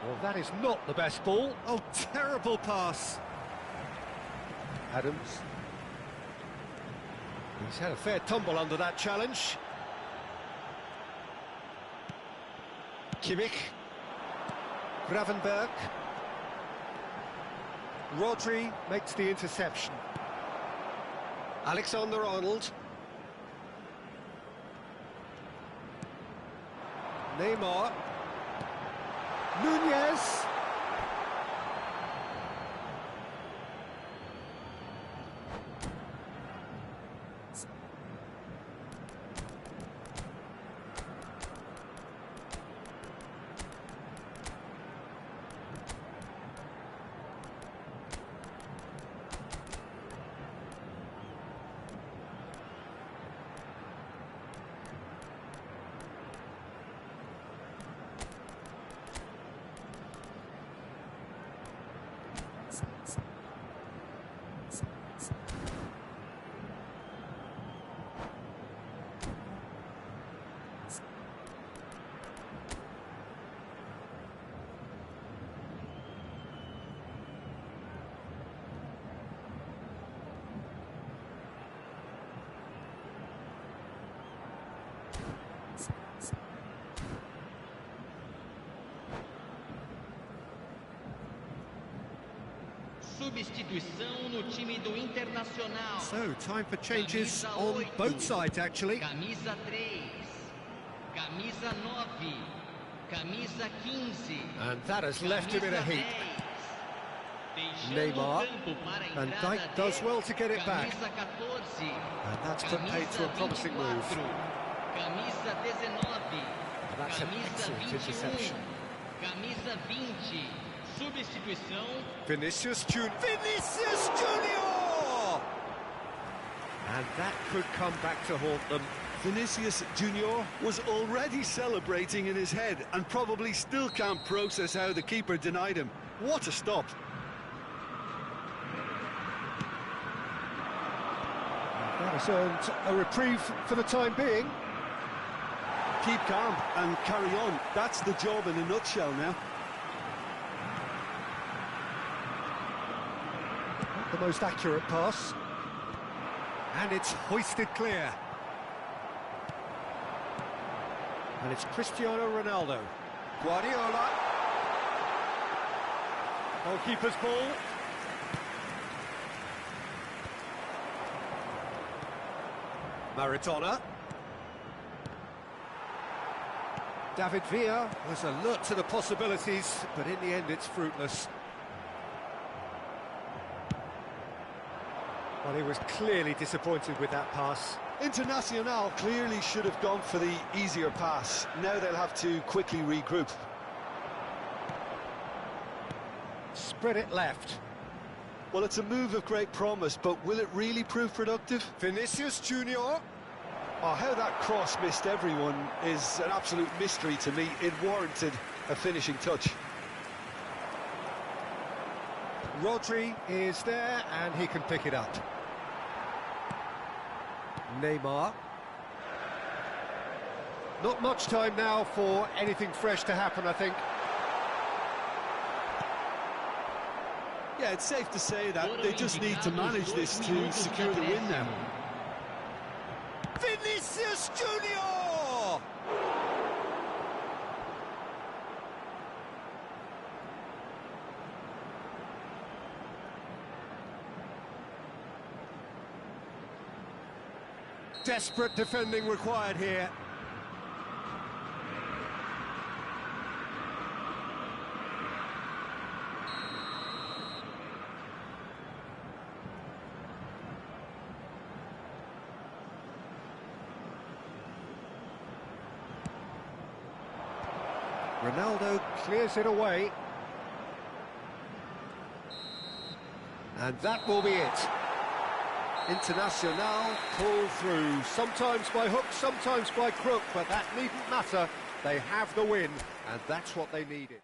Well, that is not the best ball. Oh, terrible pass. Adams. He's had a fair tumble under that challenge. Kimmich. Gravenberg. Rodri makes the interception. Alexander-Arnold. Neymar. Nunez.
Substituição no time do Internacional.
So, time for changes
Camisa
on
8.
both sides, actually.
Camisa 3. Camisa 9. Camisa 15.
And that has left him in a heap. Neymar. And Dijk does well to get it back.
Camisa 14.
And that's put paid to a promising move.
Camisa 19.
And that's an excellent interception.
Camisa 20. Substituição.
Vinicius Junior. Vinicius Junior! And that could come back to haunt them.
Vinicius Junior was already celebrating in his head and probably still can't process how the keeper denied him. What a stop.
That has earned a reprieve for the time being.
Keep calm and carry on. That's the job in a nutshell now.
The most accurate pass. And it's hoisted clear. And it's Cristiano Ronaldo. Guardiola. Goalkeeper's ball. Maradona. David Villa was alert to the possibilities, but in the end it's fruitless. Well, he was clearly disappointed with that pass.
Internacional clearly should have gone for the easier pass. Now they'll have to quickly regroup.
Spread it left.
Well, it's a move of great promise, but will it really prove productive?
Vinicius Junior.
Oh, how that cross missed everyone is an absolute mystery to me. It warranted a finishing touch.
Rodri is there, and he can pick it up. Neymar. Not much time now for anything fresh to happen, I think.
Yeah, it's safe to say that they just need to manage this to secure the win now.
Vinicius Junior! Desperate defending required here. Ronaldo clears it away. And that will be it. Internacional pull through, sometimes by hook, sometimes by crook, but that needn't matter. They have the win, and that's what they needed.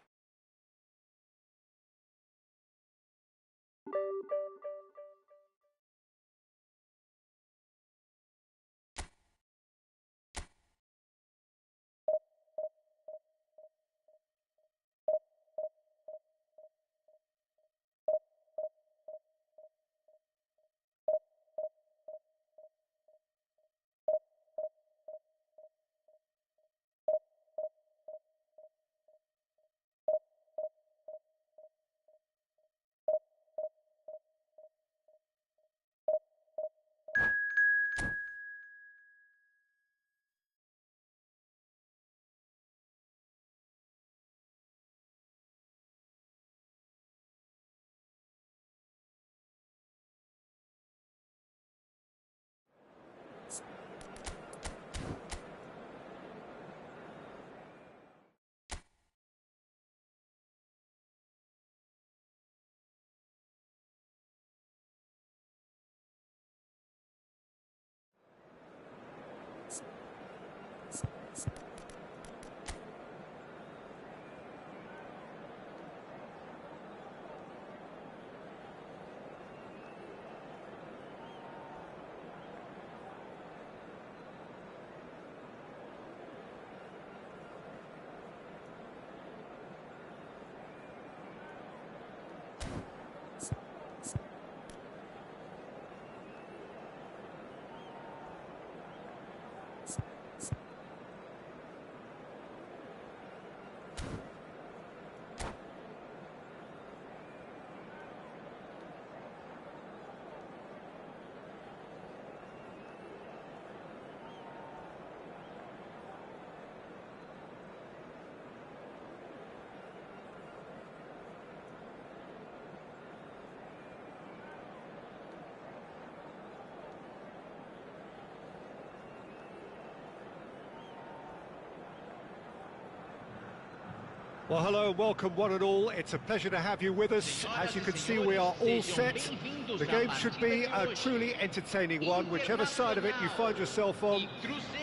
Well, hello and welcome one and all. It's a pleasure to have you with us. As you can see, we are all set. The game should be a truly entertaining one, whichever side of it you find yourself on.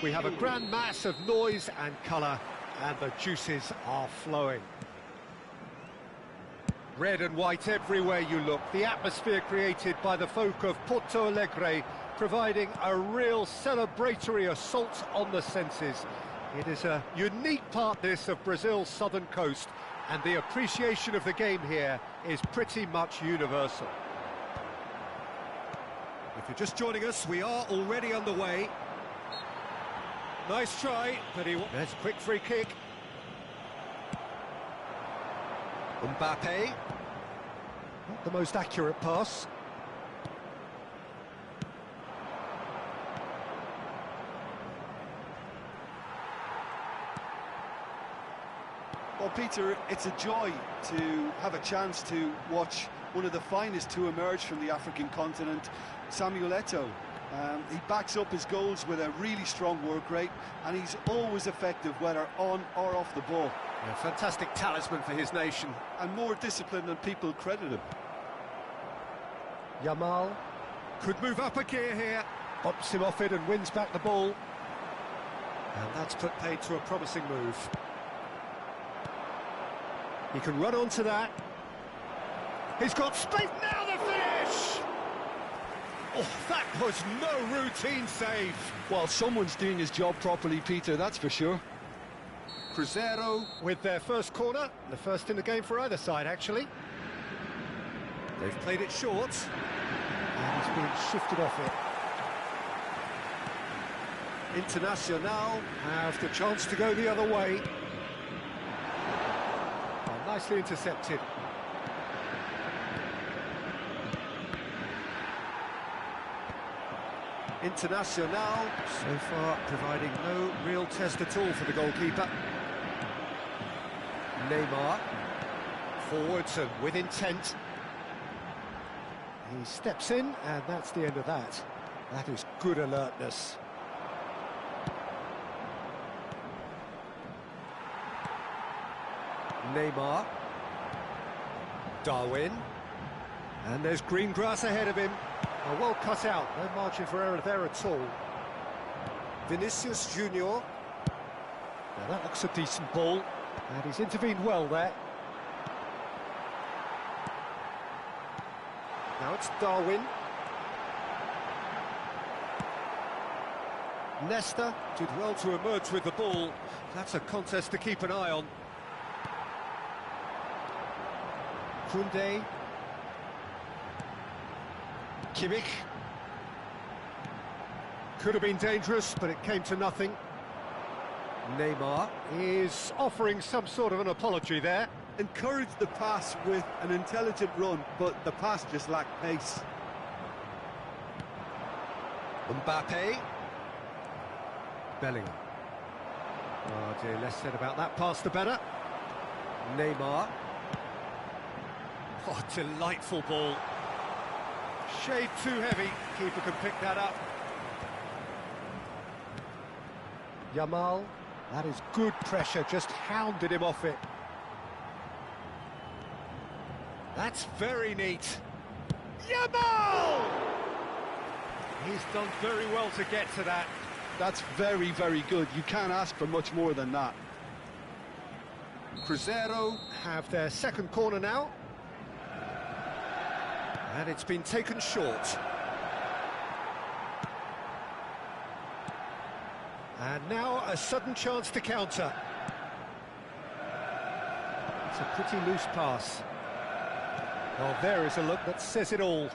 We have a grand mass of noise and colour, and the juices are flowing. Red and white everywhere you look. The atmosphere created by the folk of Porto Alegre, providing a real celebratory assault on the senses. It is a unique part, this, of Brazil's southern coast, and the appreciation of the game here is pretty much universal. If you're just joining us, we are already underway. Nice try, but there's a quick free kick. Mbappe. Not the most accurate pass.
Well, Peter, it's a joy to have a chance to watch one of the finest to emerge from the African continent, Samuel Eto'o. He backs up his goals with a really strong work rate, and he's always effective, whether on or off the ball.
A fantastic talisman for his nation.
And more disciplined than people credit him.
Yamal could move up a gear here. Bops him off it and wins back the ball. And that's put paid to a promising move. He can run onto that. He's got space, now the finish! Oh, that was no routine save.
Well, someone's doing his job properly, Peter, that's for sure.
Cruzeiro with their first corner, the first in the game for either side, actually. They've played it short, and he's being shifted off it. Internacional have the chance to go the other way. Nicely intercepted. Internacional, so far providing no real test at all for the goalkeeper. Neymar, forwards and with intent. He steps in, and that's the end of that. That is good alertness. Neymar, Darwin, and there's green grass ahead of him. Well cut out, no margin for error there at all. Vinicius Junior. Now that looks a decent ball, and he's intervened well there. Now it's Darwin. Nesta did well to emerge with the ball. That's a contest to keep an eye on. Koundé. Kimmich. Could have been dangerous, but it came to nothing. Neymar is offering some sort of an apology there.
Encouraged the pass with an intelligent run, but the pass just lacked pace.
Mbappe. Bellingham. Oh dear, less said about that pass the better. Neymar. Oh, delightful ball. Shade too heavy. Keeper can pick that up. Yamal. That is good pressure, just hounded him off it. That's very neat. Yamal! He's done very well to get to that.
That's very, very good. You can't ask for much more than that.
Cruzeiro have their second corner now. And it's been taken short. And now a sudden chance to counter. It's a pretty loose pass. Well, there is a look that says it all.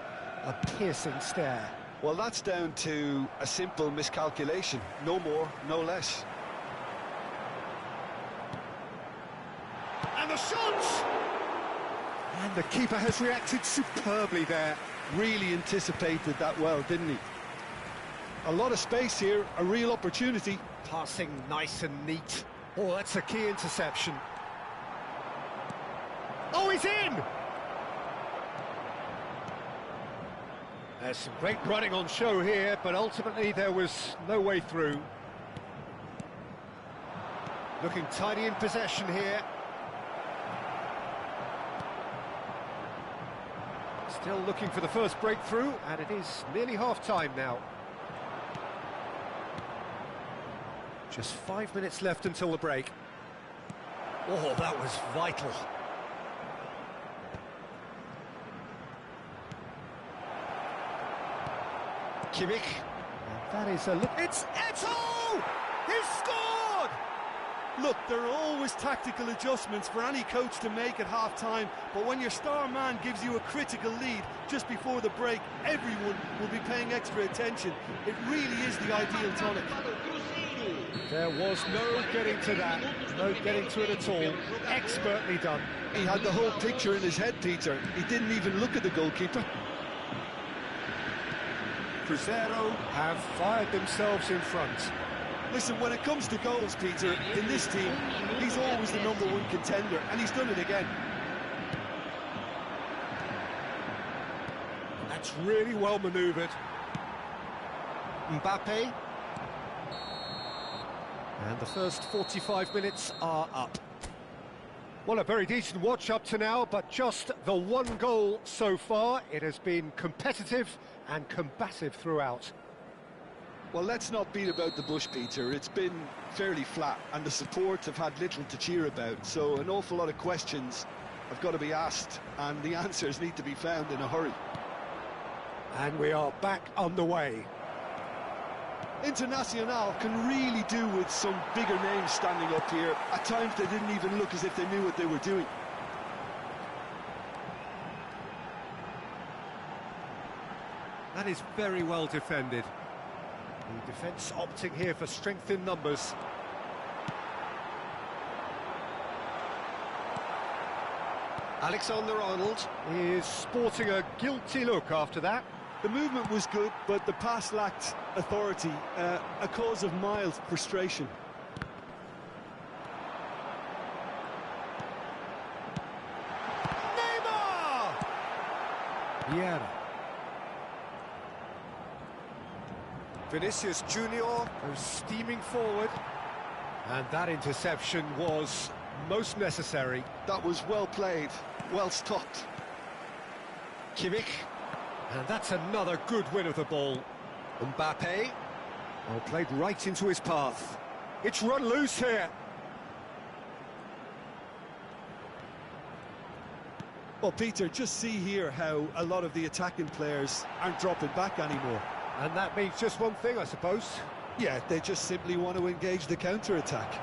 A piercing stare.
Well, that's down to a simple miscalculation. No more, no less.
And the shot! And the keeper has reacted superbly there.
Really anticipated that well, didn't he? A lot of space here, a real opportunity.
Passing nice and neat. Oh, that's a key interception. Oh, he's in! There's some great running on show here, but ultimately there was no way through. Looking tidy in possession here. Still looking for the first breakthrough, and it is nearly half-time now. Just 5 minutes left until the break. Oh, that was vital. Kimmich. And that is a look. It's Eto'o! He's scored!
Look, there are always tactical adjustments for any coach to make at half-time, but when your star man gives you a critical lead just before the break, everyone will be paying extra attention. It really is the ideal tonic.
There was no getting to that, no getting to it at all. Expertly done.
He had the whole picture in his head, Peter. He didn't even look at the goalkeeper.
Cruzeiro have fired themselves in front.
Listen, when it comes to goals, Peter, in this team, he's always the #1 contender, and he's done it again.
That's really well manoeuvred. Mbappe. And the first 45 minutes are up. Well, a very decent watch up to now, but just the one goal so far. It has been competitive and combative throughout.
Well, let's not beat about the bush, Peter. It's been fairly flat, and the support have had little to cheer about, so an awful lot of questions have got to be asked, and the answers need to be found in a hurry.
And we are back underway.
Internacional can really do with some bigger names standing up here. At times they didn't even look as if they knew what they were doing.
That is very well defended. The defence opting here for strength in numbers. Alexander-Arnold is sporting a guilty look after that.
The movement was good, but the pass lacked authority, a cause of mild frustration.
Neymar! Vieira. Vinicius Junior goes steaming forward. And that interception was most necessary.
That was well played, well stopped.
Kimmich. And that's another good win of the ball. Mbappe. Well, played right into his path. It's run loose here.
Well, Peter, just see here how a lot of the attacking players aren't dropping back anymore.
And that means just one thing, I suppose.
Yeah, they just simply want to engage the counter-attack.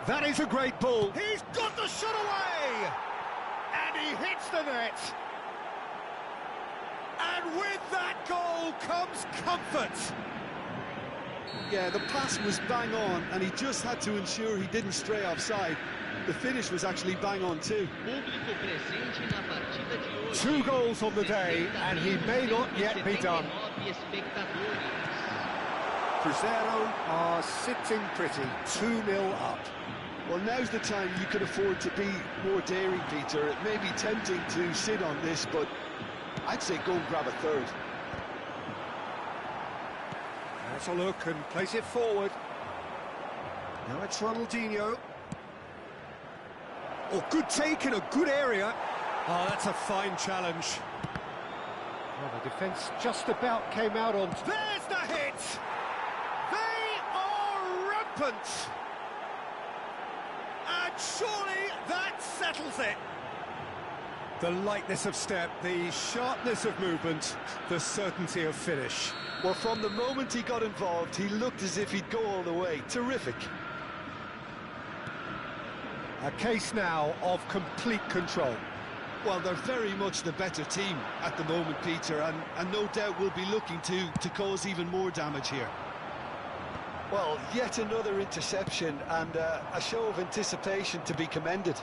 That is a great ball. He's got the shot away! And he hits the net. And with that goal comes comfort.
Yeah, the pass was bang on, and he just had to ensure he didn't stray offside. The finish was actually bang on too.
2 goals on the day, and he may not yet be done. Cruzeiro are sitting pretty, 2-0 up.
Well, now's the time you can afford to be more daring, Peter. It may be tempting to sit on this, but I'd say go and grab a third.
That's a look and place it forward. Now it's Ronaldinho. Oh, good take in a good area. Oh, that's a fine challenge. Well, the defence just about came out on... There's the hit! They
opens. And surely that settles it.
The lightness of step, the sharpness of movement, the certainty of finish.
Well, from the moment he got involved, he looked as if he'd go all the way. Terrific.
A case now of complete control.
Well, they're very much the better team at the moment, Peter, and no doubt will be looking to cause even more damage here. Well, yet another interception and a show of anticipation to be commended.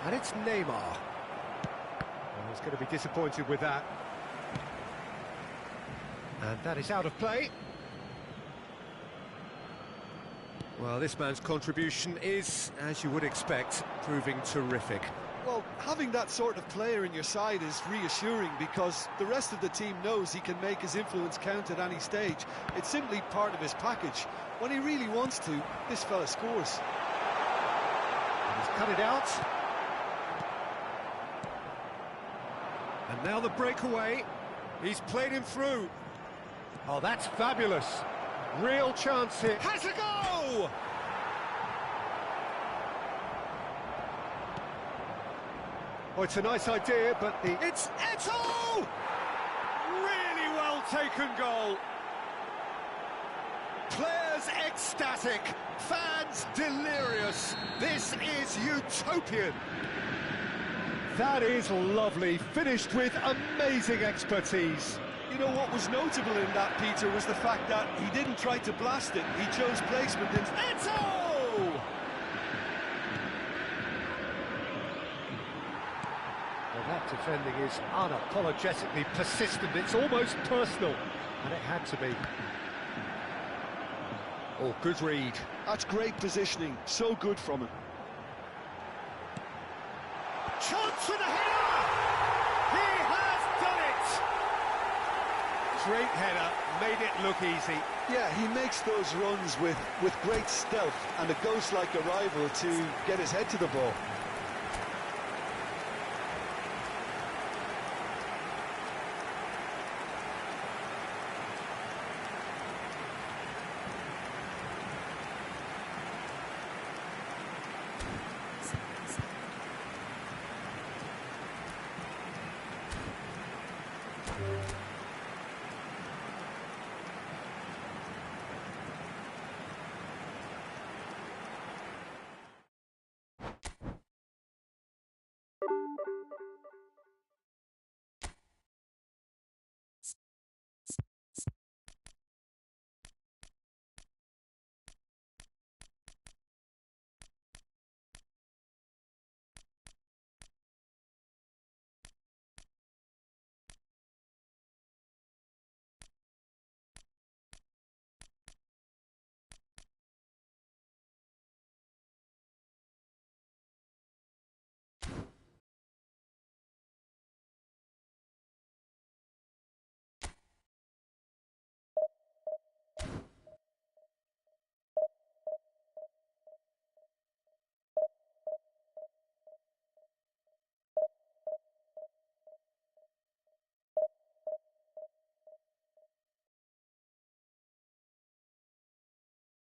And it's Neymar. Well, he's going to be disappointed with that. And that is out of play. Well, this man's contribution is, as you would expect, proving terrific.
Well, having that sort of player in your side is reassuring because the rest of the team knows he can make his influence count at any stage. It's simply part of his package. When he really wants to, this fella scores.
And he's cut it out. And now the breakaway. He's played him through. Oh, that's fabulous. Real chance here. Has a go! Oh, it's a nice idea, but it's Eto'o! Really well taken goal. Players ecstatic, fans delirious. This is utopian. That is lovely, finished with amazing expertise.
You know what was notable in that, Peter, was the fact that he didn't try to blast it. He chose placement in
Eto'o! Well, that defending is unapologetically persistent. It's almost personal, and it had to be. Oh, good read.
That's great positioning. So good from him.
Chance for the header! He has done it! Great header, made it look easy.
Yeah, he makes those runs with great stealth and a ghost-like arrival to get his head to the ball.